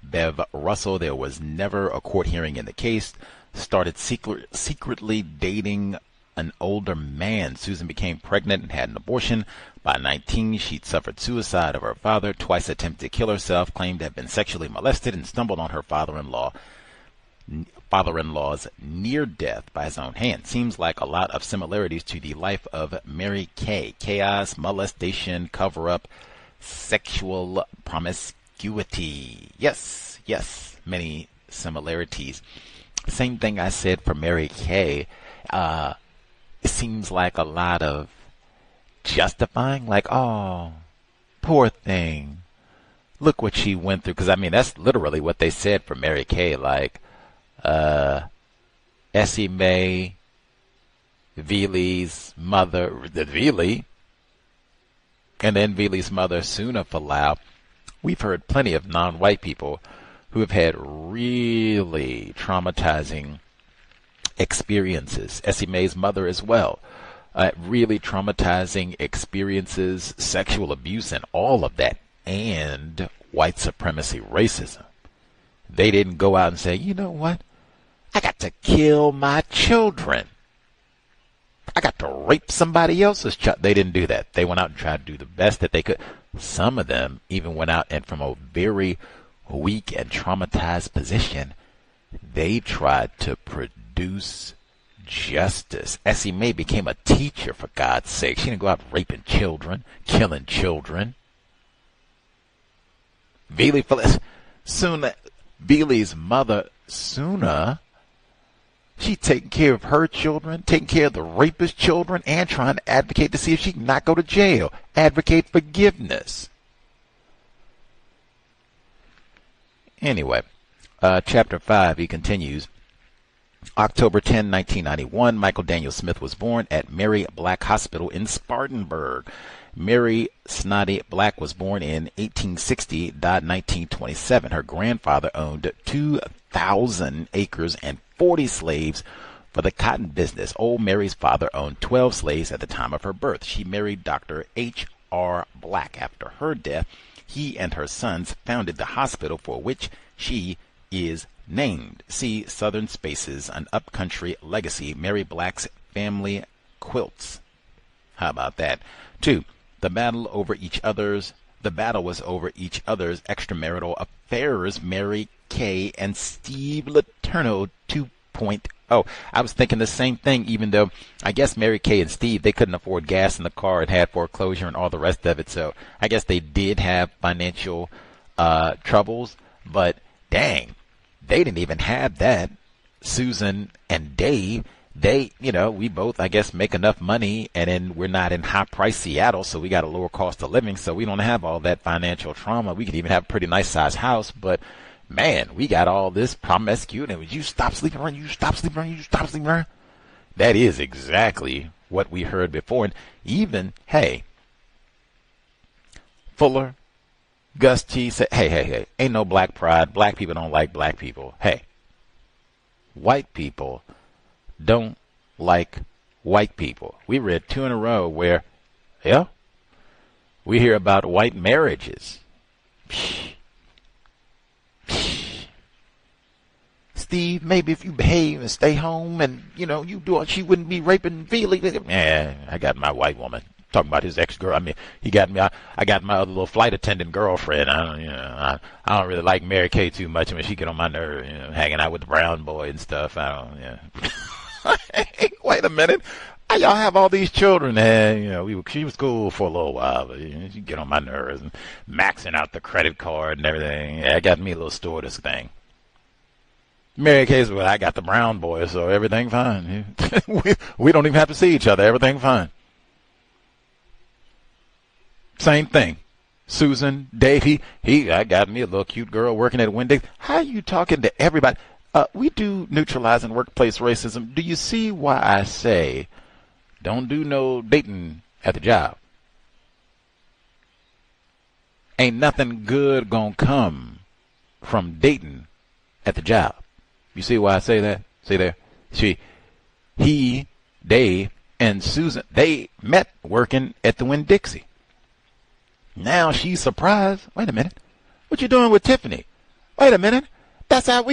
Bev Russell. There was never a court hearing in the case. Started secretly dating an older man. Susan became pregnant and had an abortion. By 19, she'd suffered suicide of her father, twice attempted to kill herself, claimed to have been sexually molested, and stumbled on her father-in-law's near death by his own hand. Seems like a lot of similarities to the life of Mary Kay. Chaos, molestation, cover-up, sexual promiscuity. Yes, many similarities. Same thing I said for Mary Kay. It seems like a lot of justifying, like, oh, poor thing. Look what she went through. Because, I mean, that's literally what they said for Mary Kay. Like, Essie Mae, Veely's mother, Veely, and then Veely's mother, Suna Falau. We've heard plenty of non-white people who have had really traumatizing experiences. Essie Mae's mother as well. Really traumatizing experiences, sexual abuse, and all of that, and white supremacy racism. They didn't go out and say, you know what? I got to kill my children. I got to rape somebody else's child. They didn't do that. They went out and tried to do the best that they could. Some of them even went out and from a very weak and traumatized position, they tried to produce justice. Essie Mae became a teacher, for God's sake. She didn't go out raping children, killing children. Veely's mother, Suna, she taking care of her children, taking care of the rapist children, and trying to advocate to see if she can not go to jail. Advocate forgiveness. Anyway, chapter 5, he continues. October 10, 1991, Michael Daniel Smith was born at Mary Black Hospital in Spartanburg. Mary Snoddy Black was born in 1860, died in 1927. Her grandfather owned 2,000 acres and 40 slaves for the cotton business. Old Mary's father owned 12 slaves at the time of her birth. She married Dr. H.R. Black. After her death, he and her sons founded the hospital for which she is named. See Southern Spaces, an upcountry legacy. Mary Black's family quilts. How about that? 2. The battle was over each other's extramarital affairs. Mary Kay and Steve Letourneau 2.0. I was thinking the same thing, even though I guess Mary Kay and Steve, they couldn't afford gas in the car and had foreclosure and all the rest of it. So I guess they did have financial troubles, but dang, they didn't even have that. Susan and Dave, we both, I guess, make enough money, and then we're not in high-priced Seattle, so we got a lower cost of living, so we don't have all that financial trauma. We could even have a pretty nice-sized house, but, man, we got all this promiscuity, and you stop sleeping around, you stop sleeping around, you stop sleeping around. That is exactly what we heard before. And even, hey, Fuller, Gus T said, hey, ain't no black pride. Black people don't like black people. Hey, white people don't like white people. We read 2 in a row where, we hear about white marriages. Steve, maybe if you behave and stay home and, you do it, she wouldn't be raping Veely. I got my white woman. Talking about his ex-girl. I mean, he got me. I got my other little flight attendant girlfriend. I don't really like Mary Kay too much. I mean, she get on my nerve, hanging out with the brown boy and stuff. Wait a minute. Y'all have all these children, and she was cool for a little while, but she get on my nerves and maxing out the credit card and everything. I got me a little stewardess thing. Mary Kay's, well, I got the brown boy, so everything fine. we don't even have to see each other. Everything fine. Same thing. Susan, Dave, I got me a little cute girl working at Winn-Dixie. How are you talking to everybody? We do neutralizing workplace racism. Do you see why I say don't do no dating at the job? Ain't nothing good gonna come from dating at the job. You see why I say that? See there? He, Dave, and Susan, they met working at the Winn-Dixie. Now she's surprised. Wait a minute. What you doing with Tiffany? Wait a minute. That's how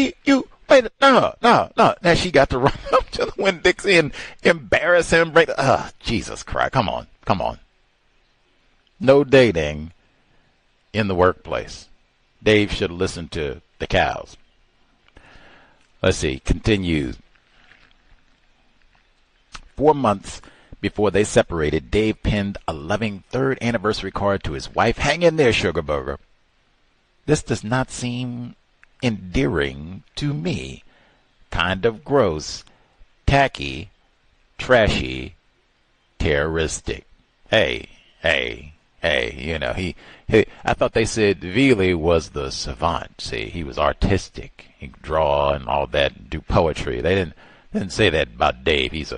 no. Now she got to run up to the Winn-Dixie and embarrass him. Jesus Christ. Come on. No dating in the workplace. Dave should have listened to the cows. Let's see. Continues. 4 months before they separated, Dave penned a loving third anniversary card to his wife. Hang in there, Sugar Burger. This does not seem endearing to me. Kind of gross, tacky, trashy, terroristic. Hey, I thought they said Veely was the savant. See, he was artistic. He could draw and all that, and do poetry. They didn't say that about Dave. He's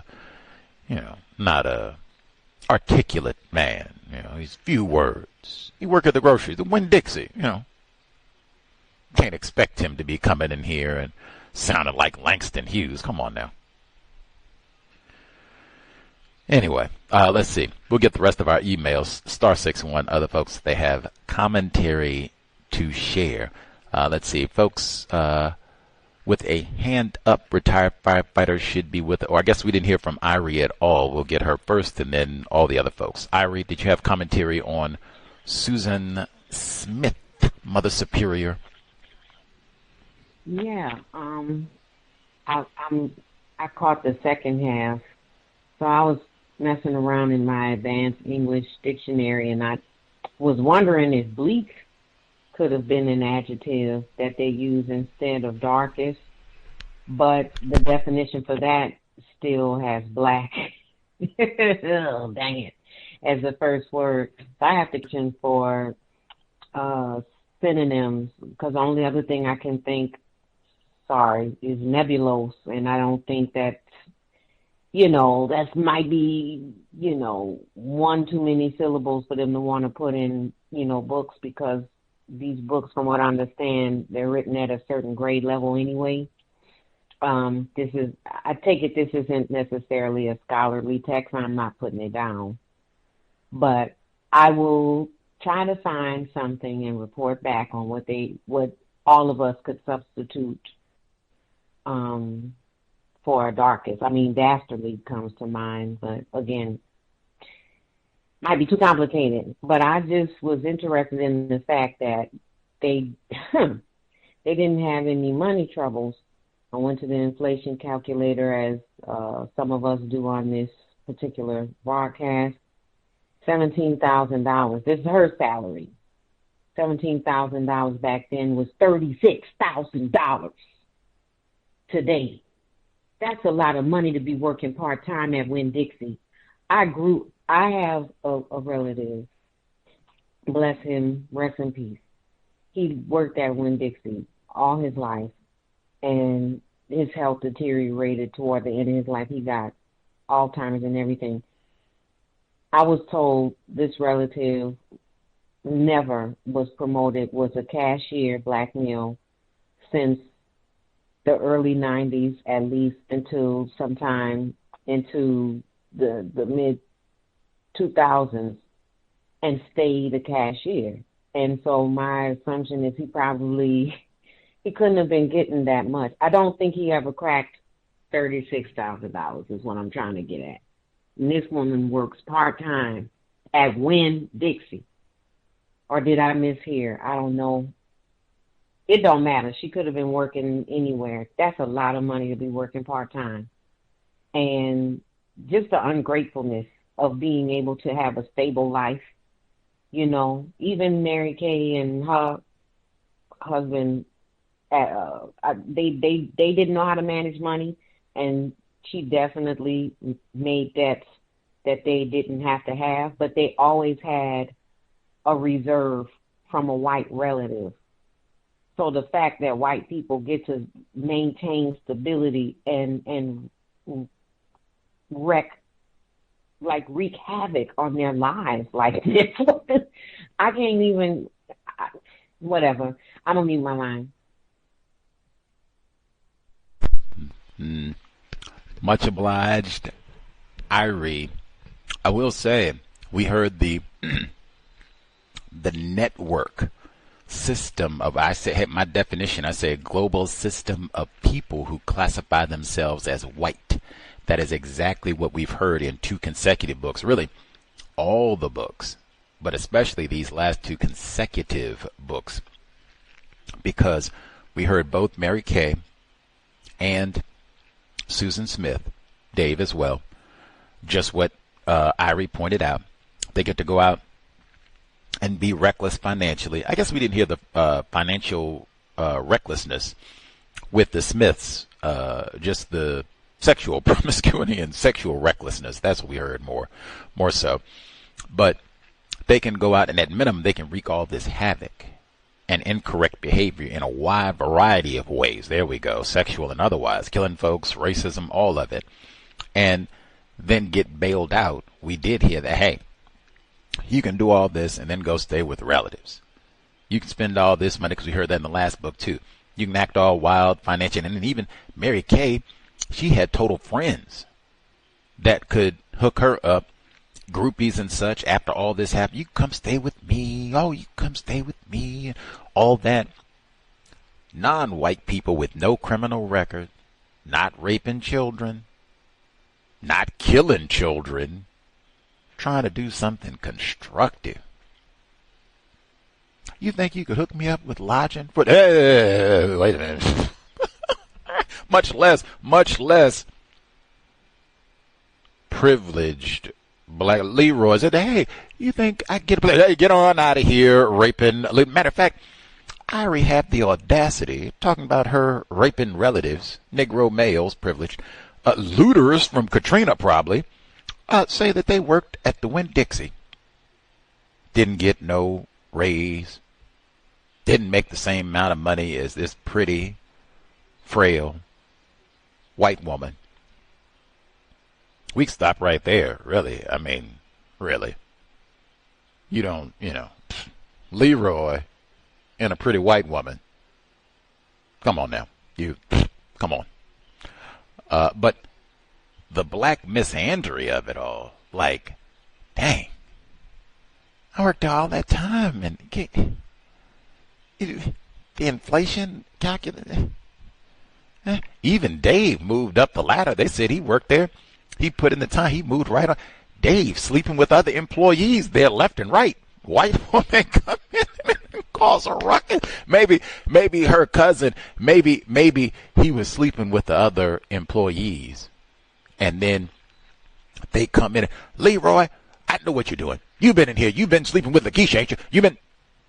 not a articulate man. He's few words. He worked at the grocery, the Winn-Dixie. Can't expect him to be coming in here and sounding like Langston Hughes. Come on now. Anyway, let's see. We'll get the rest of our emails. *6 other folks, they have commentary to share. Let's see. Folks with a hand up, retired firefighter should be with, or I guess we didn't hear from Irie at all. We'll get her first and then all the other folks. Irie, did you have commentary on Susan Smith, Mother Superior? Yeah, I caught the second half. So I was messing around in my advanced English dictionary, and I was wondering if bleak could have been an adjective that they use instead of darkest, but the definition for that still has black. Oh, dang it, as the first word. So I have to question for synonyms, because the only other thing I can think, is nebulous, and I don't think that, that might be, one too many syllables for them to want to put in, books, because these books, from what I understand, they're written at a certain grade level anyway. I take it this isn't necessarily a scholarly text. I'm not putting it down, but I will try to find something and report back on what all of us could substitute for darkest. I mean, dastardly comes to mind, but again, might be too complicated. But I just was interested in the fact that they didn't have any money troubles. I went to the inflation calculator, as some of us do on this particular broadcast. $17,000. This is her salary. $17,000 back then was $36,000 today. That's a lot of money to be working part-time at Winn-Dixie. I have a relative, bless him, rest in peace. He worked at Winn-Dixie all his life, and his health deteriorated toward the end of his life. He got Alzheimer's and everything. I was told this relative never was promoted, was a cashier, black male, since the early 90s, at least until sometime into the mid 2000s, and stayed a cashier. And so my assumption is he couldn't have been getting that much. I don't think he ever cracked $36,000 is what I'm trying to get at. And this woman works part-time at Winn-Dixie. Or did I mishear? I don't know. It don't matter. She could have been working anywhere. That's a lot of money to be working part-time. And just the ungratefulness of being able to have a stable life. Even Mary Kay and her husband, they didn't know how to manage money, and she definitely made debts that they didn't have to have, but they always had a reserve from a white relative. So the fact that white people get to maintain stability and wreak havoc on their lives like this, I can't even, whatever. I don't need my line. Much obliged, Irie. I will say, we heard the network system of, I say, my definition, I say a global system of people who classify themselves as white. That is exactly what we've heard in 2 consecutive books, really all the books, but especially these last 2 consecutive books, because we heard both Mary Kay and Susan Smith, Dave as well, just what Irie pointed out. They get to go out and be reckless financially. I guess we didn't hear the financial recklessness with the Smiths, just the sexual promiscuity and sexual recklessness. That's what we heard more so. But they can go out and at minimum they can wreak all this havoc and incorrect behavior in a wide variety of ways. There we go, sexual and otherwise, killing folks, racism, all of it, and then get bailed out. We did hear that, hey, you can do all this and then go stay with relatives. You can spend all this money, because we heard that in the last book too. You can act all wild financially. And then even Mary Kay, she had total friends that could hook her up, groupies and such. After all this happened, you come stay with me. Oh, you come stay with me. And all that. Non-white people with no criminal record, not raping children, not killing children, trying to do something constructive. You think you could hook me up with lodging for? Hey, wait a minute. much less privileged black Leroy said, hey, you think I get a place? Hey, get on out of here, raping. Matter of fact, Irie had the audacity, talking about her raping relatives, Negro males, privileged, looters from Katrina probably, say that they worked at the Winn-Dixie. Didn't get no raise. Didn't make the same amount of money as this pretty, frail, white woman. We stop right there, really. I mean, really. You don't, Leroy and a pretty white woman. Come on now. Come on. But the black misandry of it all, like, dang. I worked all that time and the inflation calculator. Even Dave moved up the ladder. They said he worked there. He put in the time. He moved right on. Dave sleeping with other employees there left and right. White woman come in and cause a ruckus. Maybe her cousin, maybe he was sleeping with the other employees. And then they come in. Leroy, I know what you're doing. You've been in here. You've been sleeping with Lakeisha, ain't you? You've been.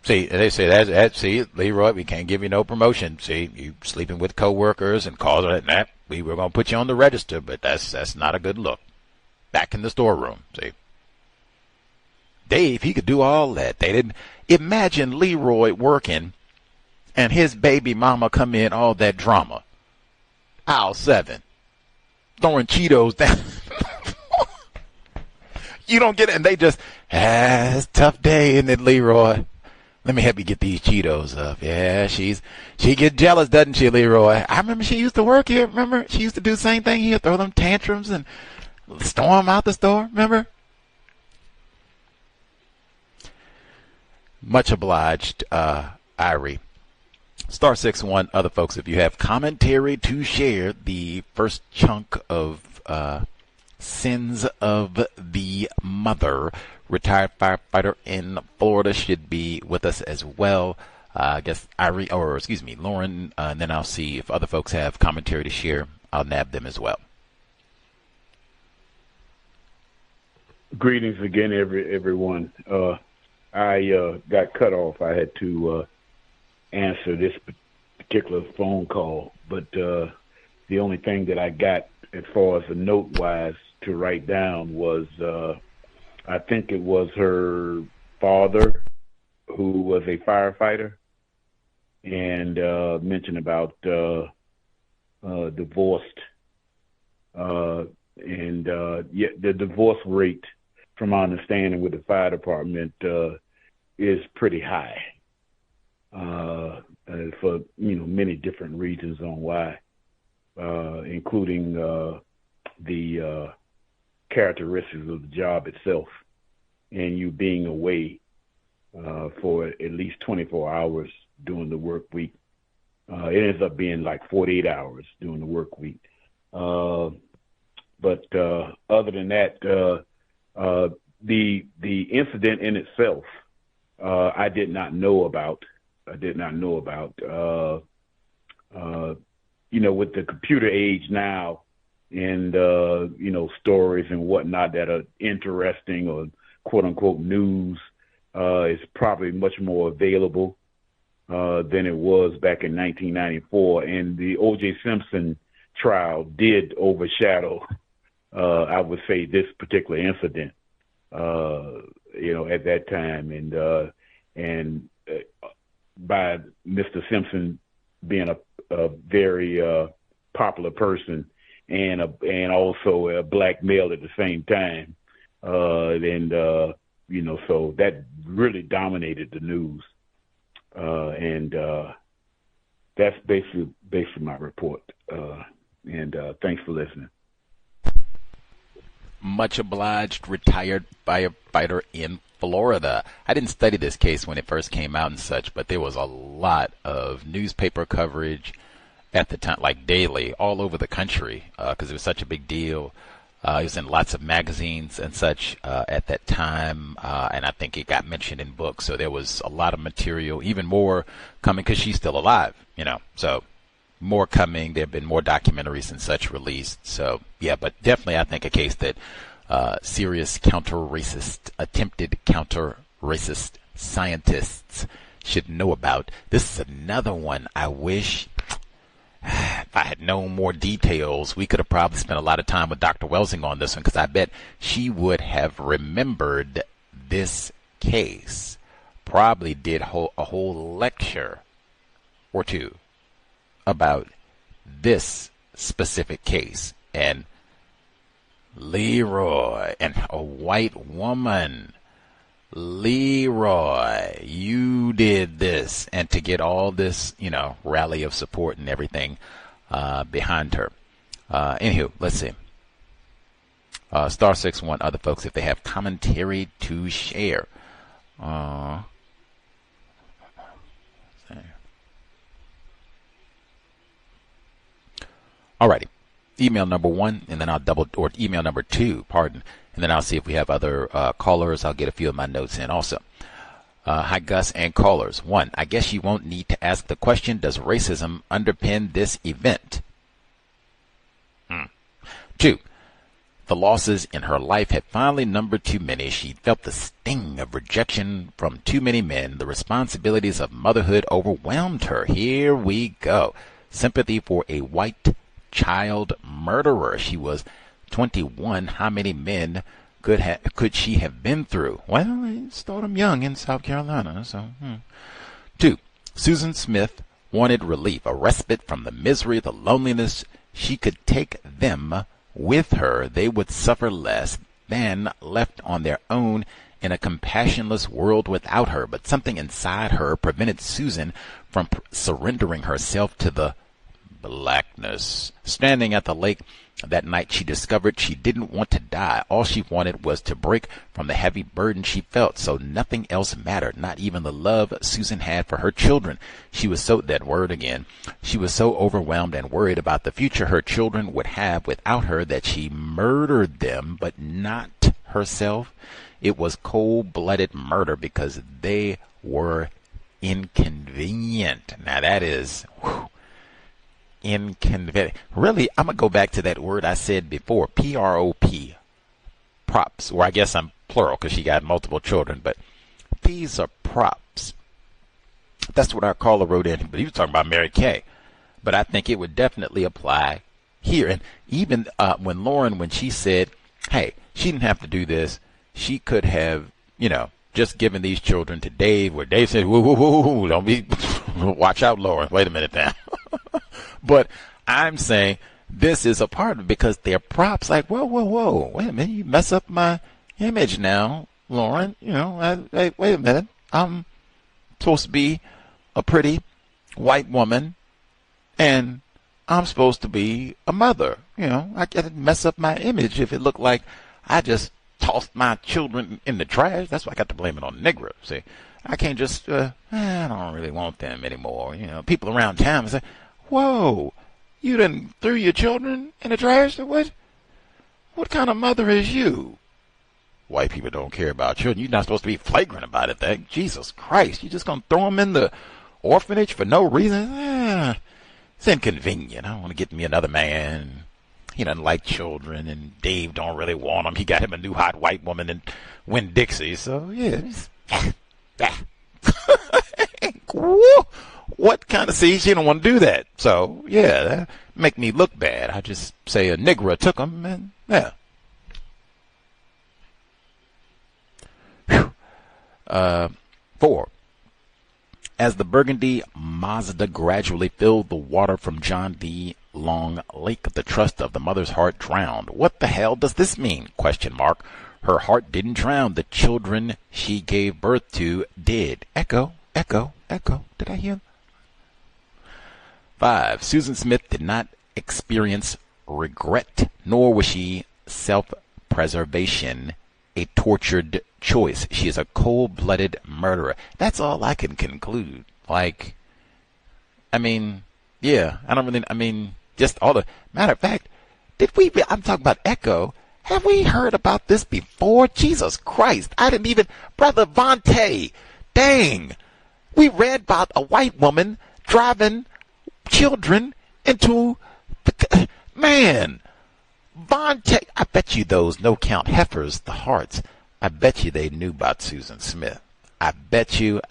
See, they say see, Leroy, we can't give you no promotion. See, you sleeping with coworkers and causing that. We were going to put you on the register, but that's not a good look. Back in the storeroom, see. Dave, he could do all that. They didn't. Imagine Leroy working and his baby mama come in, all that drama. Aisle 7. Throwing Cheetos down. You don't get it. And they just, it's a tough day, isn't it, Leroy? Let me help you get these Cheetos up. Yeah, she gets jealous, doesn't she, Leroy? I remember she used to work here. Remember? She used to do the same thing here, throw them tantrums and storm out the store. Remember? Much obliged, Irie. Star 61, other folks, if you have commentary to share, the first chunk of Sins of the Mother, retired firefighter in Florida, should be with us as well. I guess Lauren, and then I'll see if other folks have commentary to share. I'll nab them as well. Greetings again, everyone. I got cut off. I had to answer this particular phone call, but the only thing that I got as far as a note-wise to write down was I think it was her father who was a firefighter, and mentioned about divorced, the divorce rate, from my understanding with the fire department, is pretty high, for many different reasons on why, including the characteristics of the job itself, and you being away for at least 24 hours during the work week. It ends up being like 48 hours during the work week. But other than that, the incident in itself, I did not know about. With the computer age now, and stories and whatnot that are interesting or quote unquote news, is probably much more available than it was back in 1994. And the O.J. Simpson trial did overshadow, I would say, this particular incident, at that time. And by Mr. Simpson being a very popular person and also a black male at the same time, so that really dominated the news. And that's basically my report. And thanks for listening. Much obliged, retired firefighter in Florida. I didn't study this case when it first came out and such, but there was a lot of newspaper coverage at the time, like daily, all over the country, because it was such a big deal. It was in lots of magazines and such at that time, and I think it got mentioned in books. So there was a lot of material, even more coming because she's still alive, So more coming. There have been more documentaries and such released. So yeah, but definitely I think a case that serious attempted counter-racist scientists should know about. This is another one I wish if I had known more details, we could have probably spent a lot of time with Dr. Welsing on this one, because I bet she would have remembered this case. Probably did a whole lecture or two about this specific case. And Leroy, and a white woman, Leroy, you did this, and to get all this, rally of support and everything behind her. Anywho, let's see. Star 6 other folks if they have commentary to share. Alrighty. Email number 1, and then or email number 2, pardon. And then I'll see if we have other callers. I'll get a few of my notes in also. Hi, Gus and callers. 1, I guess you won't need to ask the question, does racism underpin this event? 2, the losses in her life had finally numbered too many. She felt the sting of rejection from too many men. The responsibilities of motherhood overwhelmed her. Here we go. Sympathy for a white child murderer. She was 21. How many men could she have been through? Well, they start them young in South Carolina. So, 2, Susan Smith wanted relief, a respite from the misery, the loneliness. She could take them with her. They would suffer less than left on their own in a compassionless world without her. But something inside her prevented Susan from surrendering herself to the blackness. Standing at the lake that night, she discovered she didn't want to die. All she wanted was to break from the heavy burden she felt, so nothing else mattered, not even the love Susan had for her children. She was so overwhelmed and worried about the future her children would have without her that she murdered them, but not herself. It was cold-blooded murder because they were inconvenient. Now that is inconvenient. Really, I'm going to go back to that word I said before, P-R-O-P, props, or I guess I'm plural because she got multiple children, but these are props. That's what our caller wrote in, but he was talking about Mary Kay. But I think it would definitely apply here. And even when she said, hey, she didn't have to do this, she could have, just giving these children to Dave, where Dave said, whoa, whoa, whoa, whoa, don't be, watch out, Lauren. Wait a minute now. But I'm saying this is a part of it because they're props. Like, whoa, whoa, whoa. Wait a minute. You mess up my image now, Lauren. You know, wait a minute. I'm supposed to be a pretty white woman, and I'm supposed to be a mother. You know, I can't mess up my image if it looked like I just tossed my children in the trash. That's why I got to blame it on the Negro. See, I can't just, I don't really want them anymore. You know, people around town say, whoa, you done threw your children in the trash or what? What kind of mother is you? White people don't care about children. You're not supposed to be flagrant about it. That Jesus Christ, you just going to throw them in the orphanage for no reason? It's inconvenient. I want to get me another man. He doesn't like children, and Dave don't really want him. He got him a new hot white woman and Winn-Dixie. So, yeah. What kind of, see, she don't want to do that. So, yeah, that make me look bad. I just say a Negro took him, and, yeah. 4. As the Burgundy Mazda gradually filled the water from John D. Long Lake, the trust of the mother's heart drowned. What the hell does this mean? ? Her heart didn't drown. The children she gave birth to did. Echo, echo, echo. Did I hear? 5. Susan Smith did not experience regret, nor was she self-preservation a tortured choice. She is a cold-blooded murderer. That's all I can conclude. Like, I mean, yeah, just all the, matter of fact, I'm talking about Echo. Have we heard about this before? Jesus Christ. I didn't even, Brother Vontae, dang. We read about a white woman driving children into, man. Vontae, I bet you those no-count heifers, the Harts, I bet you they knew about Susan Smith. I bet you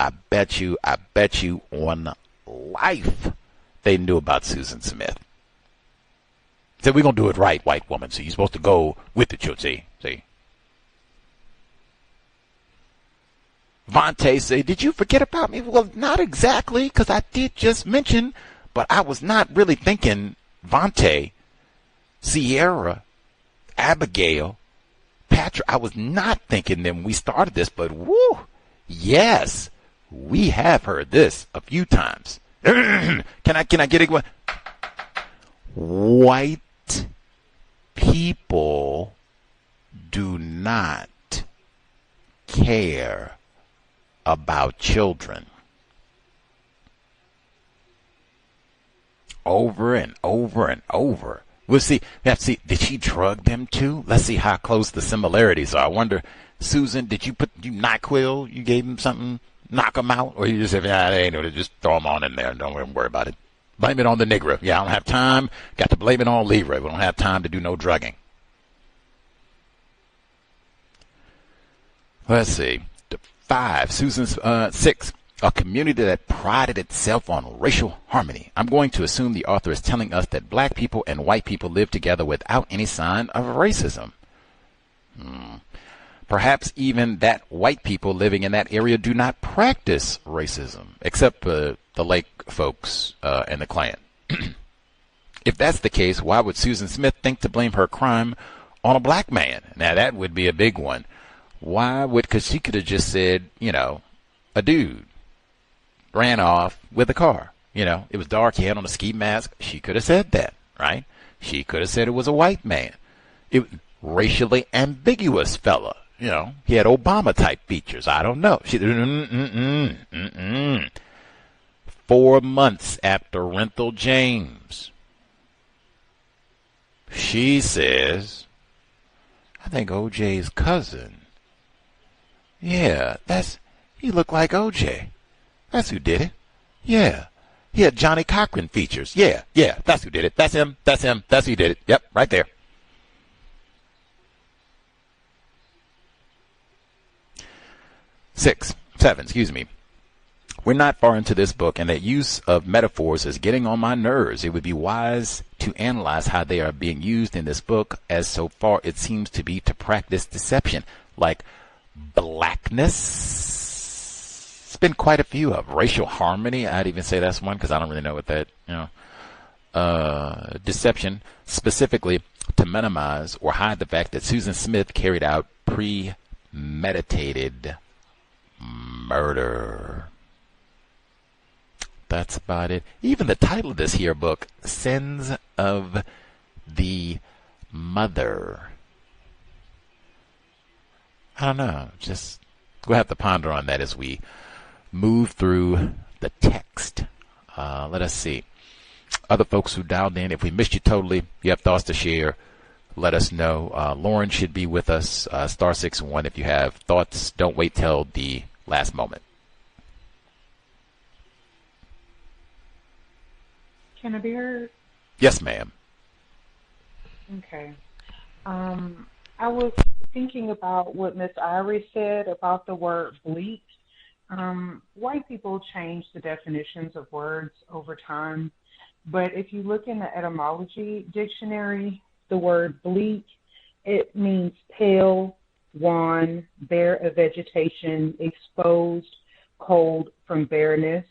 on life they knew about Susan Smith. Said, we're going to do it right, white woman. So you're supposed to go with the children. See? Vontae said, did you forget about me? Well, not exactly, because I did just mention, but I was not really thinking Vontae, Sierra, Abigail, Patrick. I was not thinking them when we started this, but woo, yes, we have heard this a few times. Can I get it? White people do not care about children. Over and over and over. We'll see. We have to see. Did she drug them too? Let's see how close the similarities are. I wonder, Susan, did you NyQuil? You gave them something, knock them out, or you just said, they ain't no, just throw them on in there and don't even worry about it. Blame it on the Negro. Yeah, I don't have time. Got to blame it on Leroy. We don't have time to do no drugging. Let's see. 5. Susan's 6. A community that prided itself on racial harmony. I'm going to assume the author is telling us that black people and white people live together without any sign of racism. Perhaps even that white people living in that area do not practice racism, except the Lake folks and the Klan. If that's the case, why would Susan Smith think to blame her crime on a black man? Now, that would be a big one. Why would, because she could have just said, a dude ran off with a car. It was dark. He had on a ski mask. She could have said that, right? She could have said it was a white man. It was racially ambiguous fella. He had Obama-type features. I don't know. 4 months after Orenthal James, she says, I think OJ's cousin. Yeah, he looked like OJ. That's who did it. Yeah. He had Johnny Cochran features. Yeah, that's who did it. That's him. That's who did it. Yep, right there. 7, We're not far into this book, and that use of metaphors is getting on my nerves. It would be wise to analyze how they are being used in this book, as so far it seems to be to practice deception. Like, blackness. It's been quite a few of racial harmony. I'd even say that's one because I don't really know what that, deception, specifically to minimize or hide the fact that Susan Smith carried out premeditated murder. That's about it. Even the title of this here book, Sins of the Mother. I don't know. Just we'll have to ponder on that as we move through the text. Let us see. Other folks who dialed in, if we missed you totally, you have thoughts to share, let us know. Lauren should be with us, *61. If you have thoughts, don't wait till the last moment. Can I be heard? Yes, ma'am. Okay. I was thinking about what Miss Irie said about the word bleak. White people change the definitions of words over time, but if you look in the etymology dictionary, the word bleak, it means pale, wan, bare of vegetation, exposed, cold from bareness.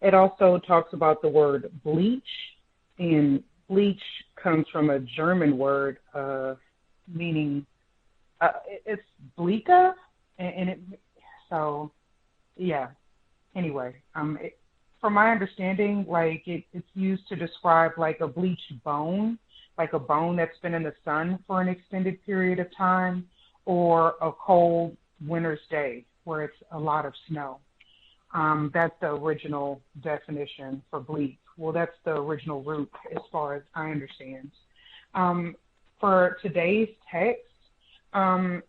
It also talks about the word bleach, and bleach comes from a German word meaning it's bleaker, and it so yeah. Anyway, from my understanding, like it's used to describe like a bleached bone, like a bone that's been in the sun for an extended period of time, or a cold winter's day where it's a lot of snow. That's the original definition for bleak. Well, that's the original root as far as I understand. For today's text,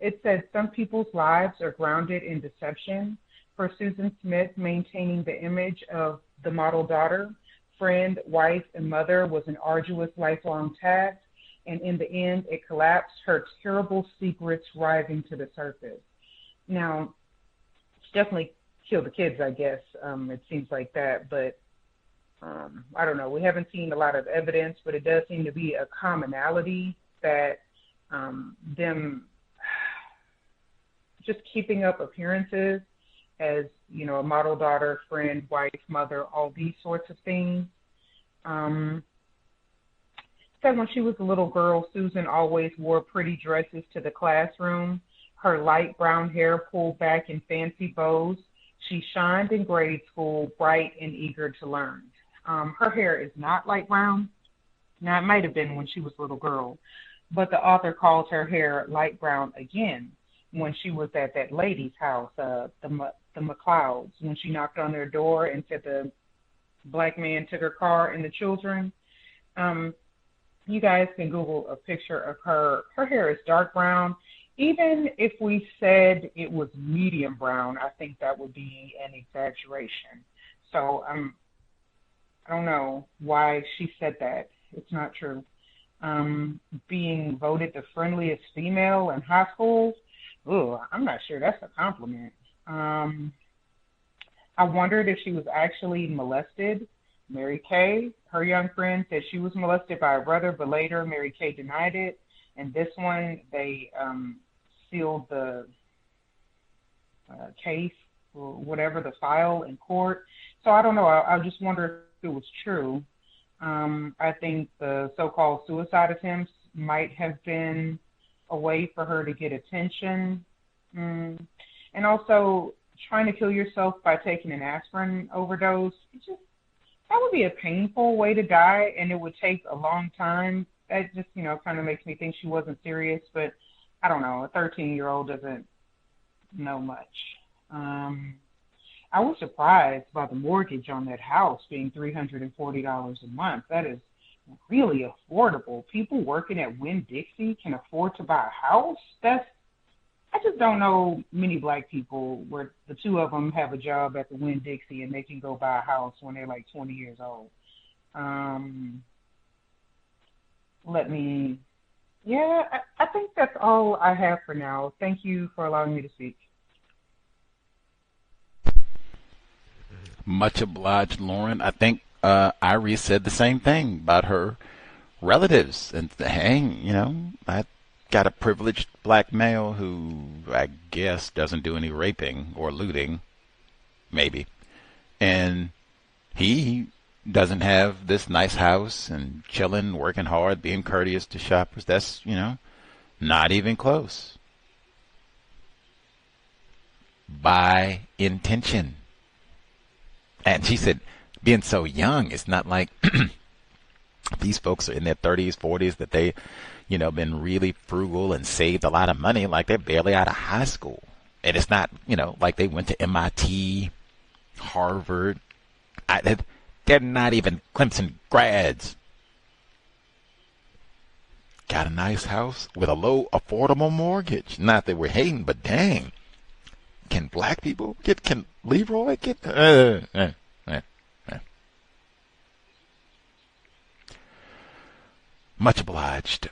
it says some people's lives are grounded in deception. For Susan Smith, maintaining the image of the model daughter, friend, wife, and mother was an arduous, lifelong task, and in the end, it collapsed, her terrible secrets rising to the surface. Now, it's definitely killed the kids, I guess. It seems like that, but I don't know. We haven't seen a lot of evidence, but it does seem to be a commonality that them just keeping up appearances as, you know, a model daughter, friend, wife, mother, all these sorts of things. Said when she was a little girl, Susan always wore pretty dresses to the classroom, her light brown hair pulled back in fancy bows. She shined in grade school, bright and eager to learn. Her hair is not light brown. Now, it might have been when she was a little girl, but the author calls her hair light brown again when she was at that lady's house, the McLeods, when she knocked on their door and said the black man took her car and the children. You guys can Google a picture of her. Her hair is dark brown. Even if we said it was medium brown, I think that would be an exaggeration. So I don't know why she said that. It's not true. Being voted the friendliest female in high school, I'm not sure that's a compliment. I wondered if she was actually molested. Mary Kay, her young friend, said she was molested by her brother, but later Mary Kay denied it. And this one, they sealed the case or whatever, the file in court. So I don't know. I just wonder if it was true. I think the so-called suicide attempts might have been a way for her to get attention. And also trying to kill yourself by taking an aspirin overdose. That would be a painful way to die, and it would take a long time. That just, kind of makes me think she wasn't serious, but I don't know. A 13-year-old doesn't know much. I was surprised by the mortgage on that house being $340 a month. That is really affordable. People working at Winn-Dixie can afford to buy a house? I just don't know many black people where the two of them have a job at the Winn-Dixie and they can go buy a house when they're like 20 years old. I think that's all I have for now. Thank you for allowing me to speak. Much obliged, Lauren. I think Irie said the same thing about her relatives. And got a privileged black male who I guess doesn't do any raping or looting, maybe, and he doesn't have this nice house and chilling, working hard, being courteous to shoppers. That's, not even close. By intention. And she said, being so young, it's not like these folks are in their 30s, 40s, that they, been really frugal and saved a lot of money. Like, they're barely out of high school. And it's not, like they went to MIT, Harvard. They're not even Clemson grads. Got a nice house with a low, affordable mortgage. Not that we're hating, but dang. Can black people can Leroy get? Much obliged.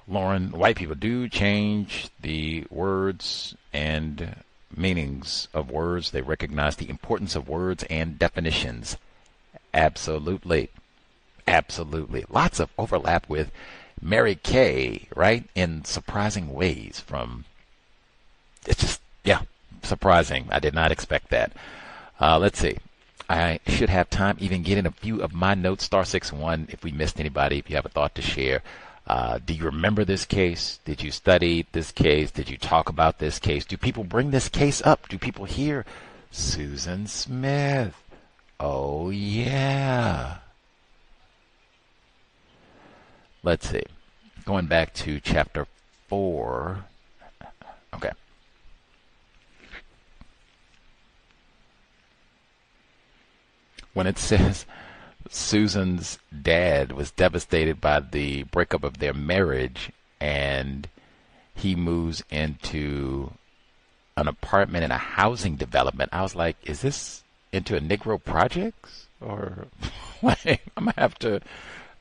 Lauren, white people do change the words and meanings of words. They recognize the importance of words and definitions. Absolutely. Absolutely. Lots of overlap with Mary Kay, right? In surprising ways it's just, surprising. I did not expect that. Let's see. I should have time even getting a few of my notes. *61 if we missed anybody, if you have a thought to share. Do you remember this case? Did you study this case? Did you talk about this case? Do people bring this case up? Do people hear Susan Smith? Oh, yeah. Let's see. Going back to chapter 4. Okay. When it says Susan's dad was devastated by the breakup of their marriage and he moves into an apartment in a housing development, I was like, is this into a Negro projects? Or like,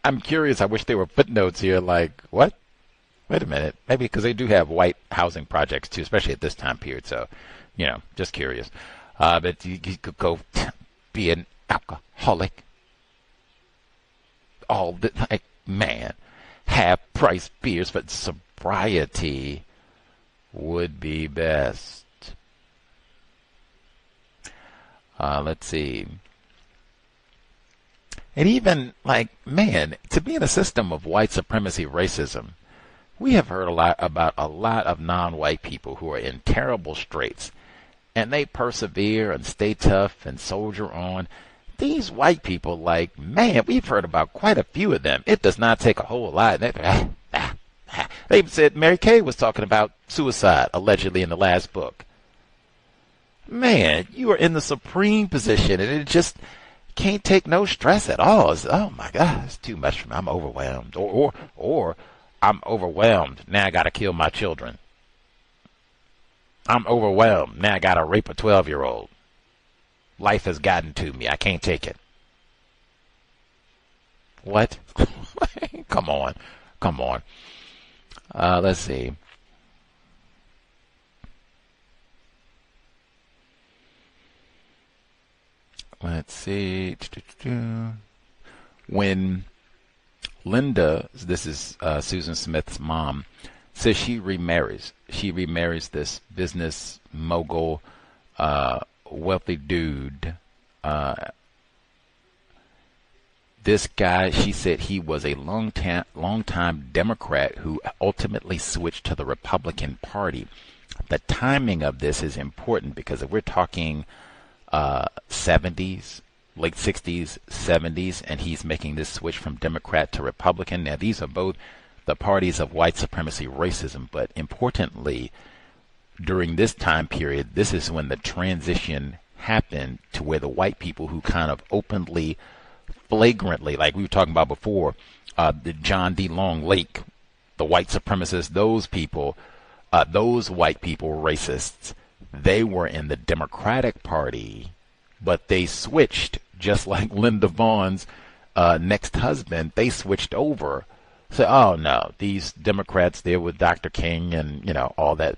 I'm curious. I wish there were footnotes here like, what? Wait a minute. Maybe because they do have white housing projects too, especially at this time period. So, just curious. But you could go be an alcoholic. Half price beers, but sobriety would be best. Let's see. And even to be in a system of white supremacy racism, we have heard about a lot of non-white people who are in terrible straits, and they persevere and stay tough and soldier on. These white people, we've heard about quite a few of them. It does not take a whole lot. They even said Mary Kay was talking about suicide, allegedly, in the last book. Man, you are in the supreme position, and it just can't take no stress at all. Oh, my God, it's too much for me. I'm overwhelmed. Or I'm overwhelmed. Now I got to kill my children. I'm overwhelmed. Now I got to rape a 12-year-old. Life has gotten to me. I can't take it. What? Come on. Let's see. When Linda, this is Susan Smith's mom, says she remarries this business mogul, wealthy dude. This guy, she said he was a long-time Democrat who ultimately switched to the Republican Party. The timing of this is important because if we're talking 70s, late 60s, 70s, and he's making this switch from Democrat to Republican. Now, these are both the parties of white supremacy racism, but importantly, during this time period, this is when the transition happened to where the white people who kind of openly, flagrantly, like we were talking about before, the John D. Long Lake, the white supremacists, those people, those white people, racists, they were in the Democratic Party, but they switched, just like Linda Vaughn's next husband, they switched over. So, oh no, these Democrats, they're with Dr. King and, all that.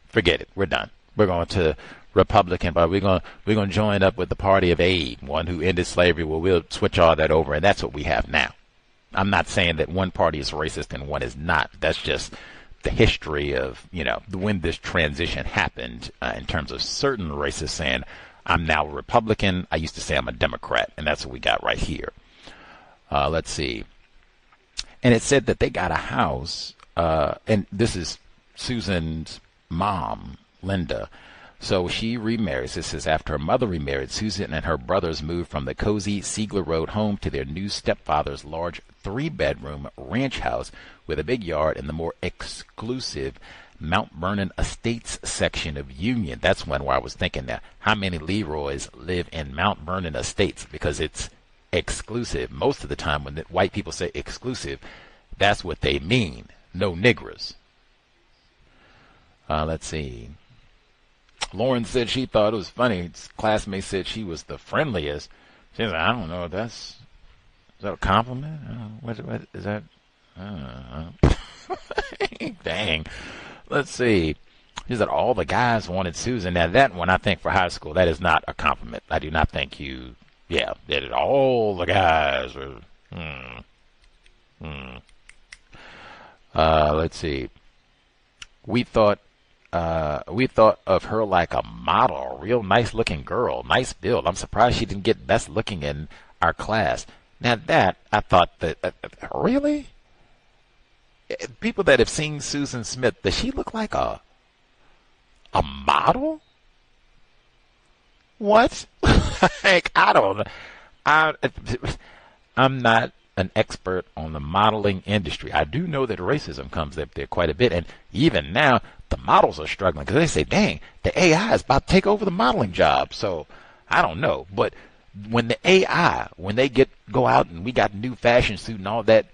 Forget it. We're done. We're going to Republican, but we're going to join up with the party of Abe, one who ended slavery. Well, we'll switch all that over, and that's what we have now. I'm not saying that one party is racist and one is not. That's just the history of, when this transition happened in terms of certain racists saying, I'm now a Republican. I used to say I'm a Democrat, and that's what we got right here. Let's see. And it said that they got a house, and this is Susan's mom, Linda. So she remarries. This is after her mother remarried. Susan and her brothers moved from the cozy Siegler Road home to their new stepfather's large 3-bedroom ranch house with a big yard in the more exclusive Mount Vernon Estates section of Union. That's one where I was thinking that how many Leroys live in Mount Vernon Estates, because it's exclusive. Most of the time when the white people say exclusive, that's what they mean. No niggers. Let's see. Lauren said she thought it was funny. Classmate said she was the friendliest. She was like, I don't know if is that a compliment? What is that? Dang. Let's see. She said all the guys wanted Susan. Now that one, I think for high school, that is not a compliment. I do not think that all the guys were. Let's see. We thought of her like a model, a real nice looking girl, nice build. I'm surprised she didn't get best looking in our class. Now that, I thought that, really? People that have seen Susan Smith, does she look like a model? What? Like, I don't know. I'm not an expert on the modeling industry. I do know that racism comes up there quite a bit, and even now, the models are struggling because they say, dang, the AI is about to take over the modeling job. So I don't know. But when the AI, when they go out and we got a new fashion suit and all that,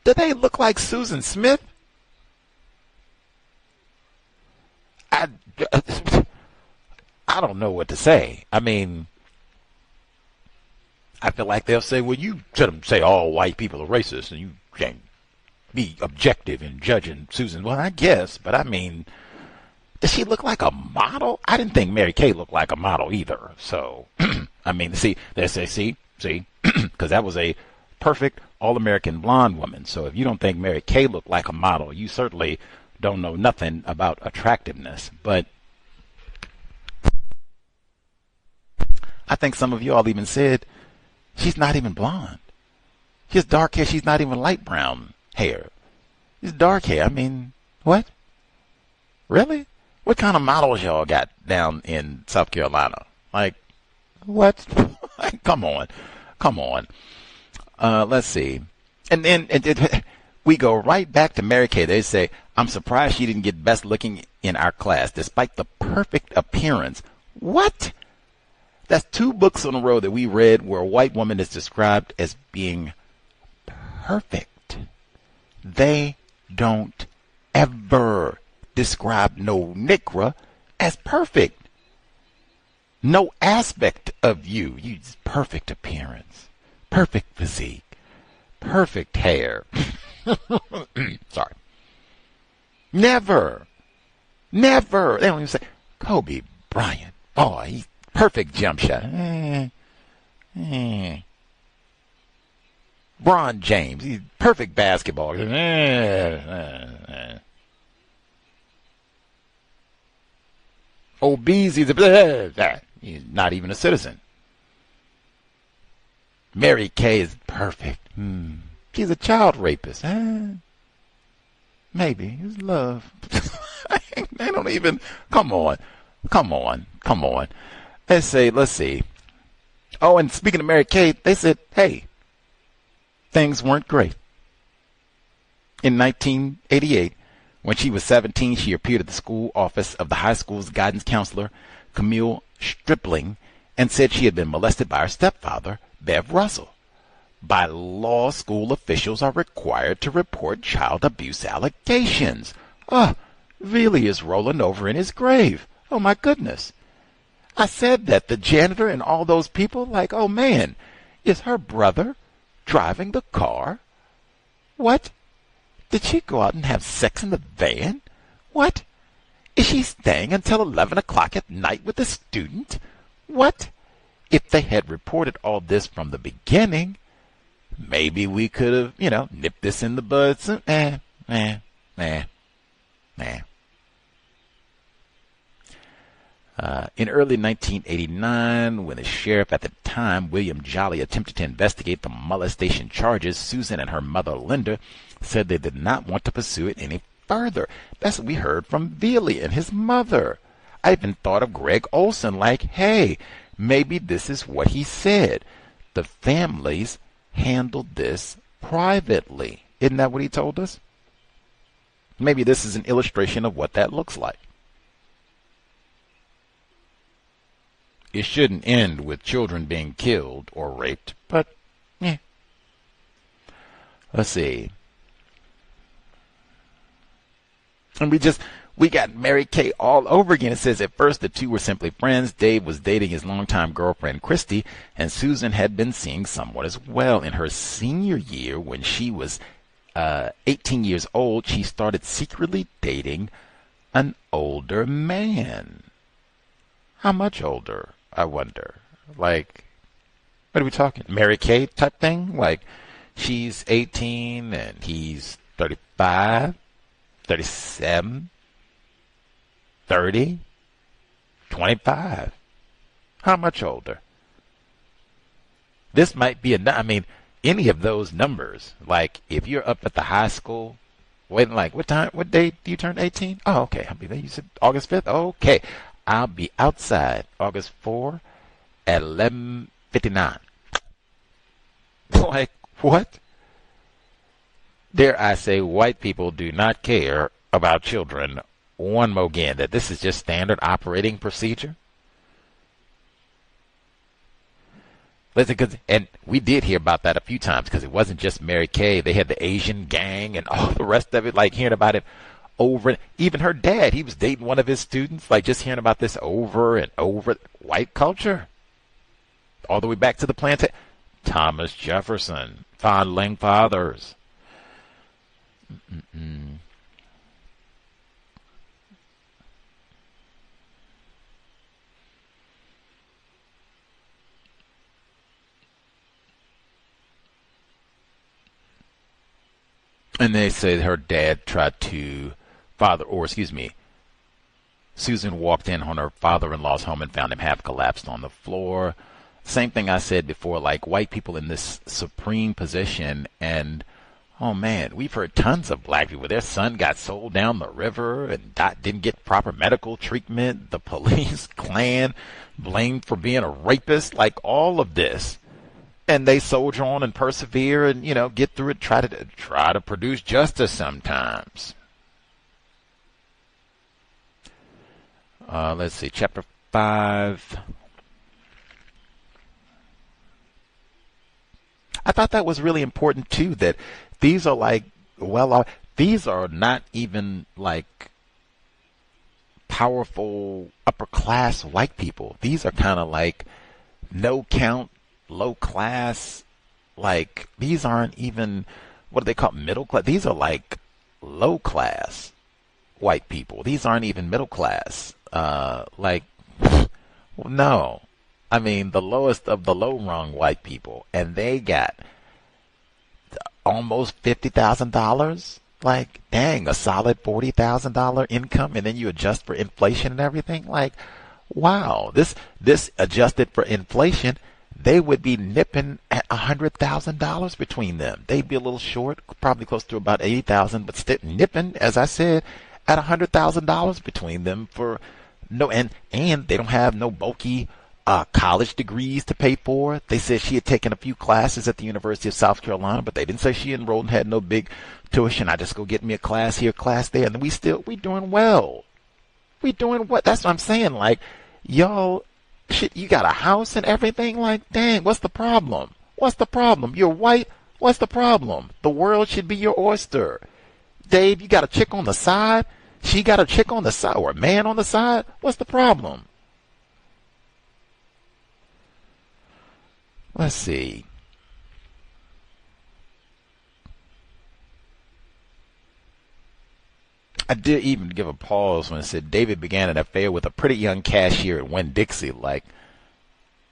do they look like Susan Smith? I don't know what to say. I mean, I feel like they'll say, well, you shouldn't say all white people are racist and you can't be objective in judging Susan. Well, I guess, but I mean, does she look like a model? I didn't think Mary Kay looked like a model either. So, I mean, see, they say, see, because that was a perfect all-American blonde woman. So if you don't think Mary Kay looked like a model, you certainly don't know nothing about attractiveness. But I think some of y'all even said she's not even blonde. She has dark hair. She's not even light brown hair. It's dark hair. I mean, what? Really? What kind of models y'all got down in South Carolina? Like, what? Come on. Let's see. And then we go right back to Mary Kay. They say, I'm surprised she didn't get best looking in our class, despite the perfect appearance. What? That's 2 books in a row that we read where a white woman is described as being perfect. They don't ever describe no Negro as perfect. No aspect of you. Perfect appearance, perfect physique, perfect hair. Sorry. Never. They don't even say Kobe Bryant. Oh, he's perfect jump shot. Bron James, he's perfect basketball. Obese, he's not even a citizen. Mary Kay is perfect. She's a child rapist. Maybe. It's love. They don't even, come on. Let's see. Oh, and speaking of Mary Kay, they said, hey, things weren't great. In 1988, when she was 17, she appeared at the school office of the high school's guidance counselor, Camille Stripling, and said she had been molested by her stepfather, Bev Russell. By law, school officials are required to report child abuse allegations. Really is rolling over in his grave. Oh, my goodness. I said that the janitor and all those people, like, oh, man, is her brother driving the car? What? Did she go out and have sex in the van? What? Is she staying until 11 o'clock at night with a student? What? If they had reported all this from the beginning, maybe we could have, nipped this in the bud. So, in early 1989, when the sheriff at the time, William Jolly, attempted to investigate the molestation charges, Susan and her mother, Linda, said they did not want to pursue it any further. That's what we heard from Veely and his mother. I even thought of Greg Olson, like, hey, maybe this is what he said. The families handled this privately. Isn't that what he told us? Maybe this is an illustration of what that looks like. It shouldn't end with children being killed or raped, but, Let's see. And we got Mary Kay all over again. It says, at first the two were simply friends. Dave was dating his longtime girlfriend, Christy, and Susan had been seeing someone as well. In her senior year, when she was 18 years old, she started secretly dating an older man. How much older, I wonder? Like, what are we talking? Mary Kay type thing? Like, she's 18 and he's 35, 37, 30, 25. How much older? This might be any of those numbers. Like, if you're up at the high school, waiting, like, what day do you turn 18? Oh, okay. You said August 5th? Okay. I'll be outside August 4 at 11:59. Like, what? Dare I say, white people do not care about children one more again, that this is just standard operating procedure? Listen, and we did hear about that a few times, because it wasn't just Mary Kay. They had the Asian gang and all the rest of it, like hearing about it over. Even her dad, he was dating one of his students, like just hearing about this over and over. White culture. All the way back to the plantation. Thomas Jefferson, fondling fathers. And they say her dad tried to Susan walked in on her father-in-law's home and found him half collapsed on the floor. Same thing I said before, like white people in this supreme position, and oh man, we've heard tons of black people. Their son got sold down the river and didn't get proper medical treatment. The police, Klan, blamed for being a rapist, like all of this. And they soldier on and persevere and, get through it, try to produce justice sometimes. Let's see, chapter 5. I thought that was really important, too, that these are like, these are not even like powerful upper-class white people. These are kind of like no-count, low class, like these aren't even, what do they call middle class? These are like low class white people. These aren't even middle class. No. I mean, the lowest of the low rung white people, and they got almost $50,000. Like, dang, a solid $40,000 income, and then you adjust for inflation and everything. Like, wow, this adjusted for inflation, they would be nipping at $100,000 between them. They'd be a little short, probably close to about $80,000, but still nipping, as I said, at $100,000 between them for no, and they don't have no bulky college degrees to pay for. They said she had taken a few classes at the University of South Carolina, but they didn't say she enrolled and had no big tuition. I just go get me a class here, class there, and we doing well. We doing what? That's what I'm saying. Like, y'all, shit, you got a house and everything. Like, dang, what's the problem? What's the problem? You're white. What's the problem? The world should be your oyster. Dave, you got a chick on the side. She got a chick on the side, or a man on the side. What's the problem? Let's see. I did even give a pause when it said David began an affair with a pretty young cashier at Winn-Dixie. Like,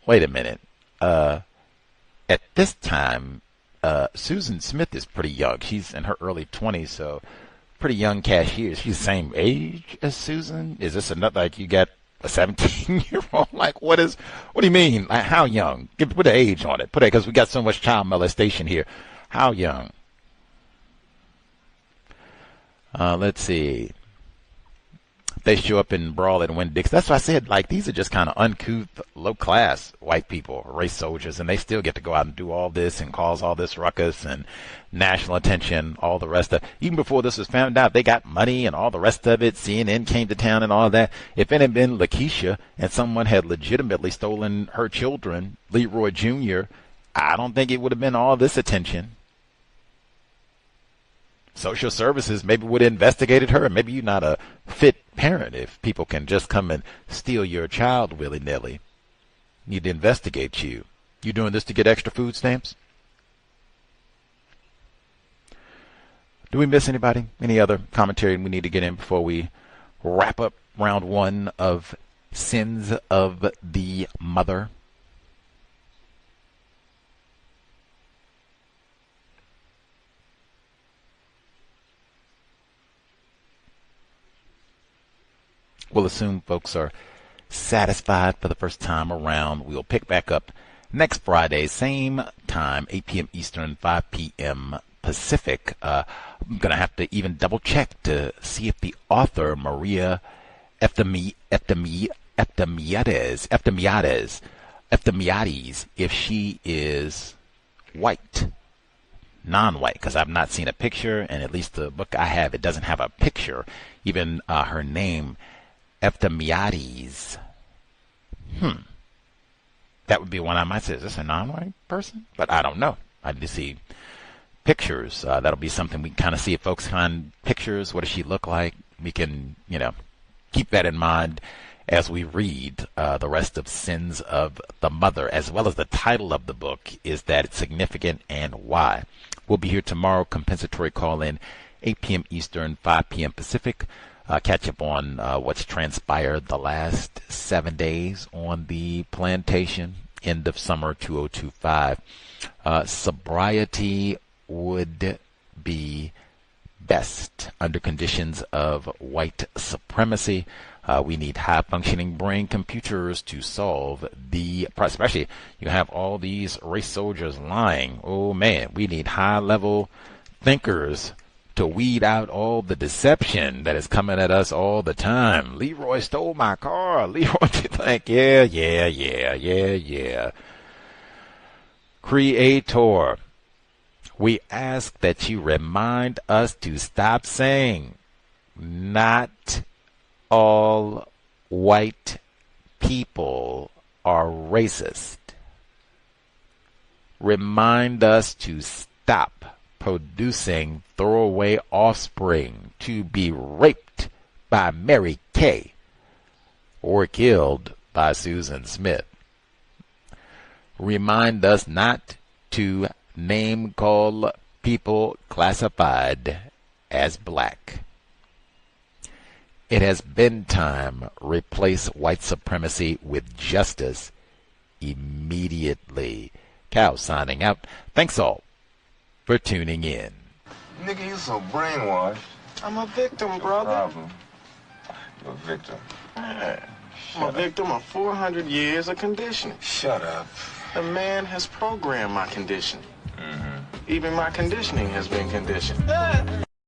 wait a minute. At this time, Susan Smith is pretty young. She's in her early 20s, so pretty young cashier. She's the same age as Susan. Is this another, like, you got a 17-year-old? Like, what do you mean? Like, how young? Put an age on it. Put it, because we got so much child molestation here. How young? Let's see. They show up in Brawl and Winn-Dixie. That's why I said, like, these are just kind of uncouth, low-class white people, race soldiers, and they still get to go out and do all this and cause all this ruckus and national attention, all the rest of it. Even before this was found out, they got money and all the rest of it. CNN came to town and all that. If it had been Lakeisha and someone had legitimately stolen her children, Leroy Jr., I don't think it would have been all this attention. Social services maybe would have investigated her. Maybe you're not a fit parent if people can just come and steal your child willy-nilly. Need to investigate you. You doing this to get extra food stamps? Do we miss anybody? Any other commentary we need to get in before we wrap up round one of Sins of the Mother? We'll assume folks are satisfied for the first time around. We'll pick back up next Friday, same time, 8 p.m. Eastern, 5 p.m. Pacific. I'm going to have to even double check to see if the author, Maria Eftimiades, if she is white, non-white, because I've not seen a picture, and at least the book I have, it doesn't have a picture. Even her name, Eftimiades. That would be one I might say, is this a non-white person? But I don't know. I need to see pictures. That'll be something we can kind of see if folks find pictures. What does she look like? We can, keep that in mind as we read the rest of Sins of the Mother, as well as the title of the book, Is That It's Significant and Why. We'll be here tomorrow, compensatory call-in, 8 p.m. Eastern, 5 p.m. Pacific. Catch up on what's transpired the last 7 days on the plantation, end of summer 2025. Sobriety would be best under conditions of white supremacy. We need high-functioning brain computers to solve the problem. Especially, you have all these race soldiers lying. Oh, man, we need high-level thinkers to weed out all the deception that is coming at us all the time. Leroy stole my car. Leroy, you think? Yeah. Creator, we ask that you remind us to stop saying, not all white people are racist. Remind us to stop producing throwaway offspring to be raped by Mary Kay or killed by Susan Smith. Remind us not to name call people classified as black. It has been time. Replace white supremacy with justice immediately. Cal signing out. Thanks all for tuning in. Nigga, you so brainwashed. I'm a victim, brother. Problem. You're a victim. I'm a victim of 400 years of conditioning. Shut up. The man has programmed my conditioning. Even my conditioning has been conditioned.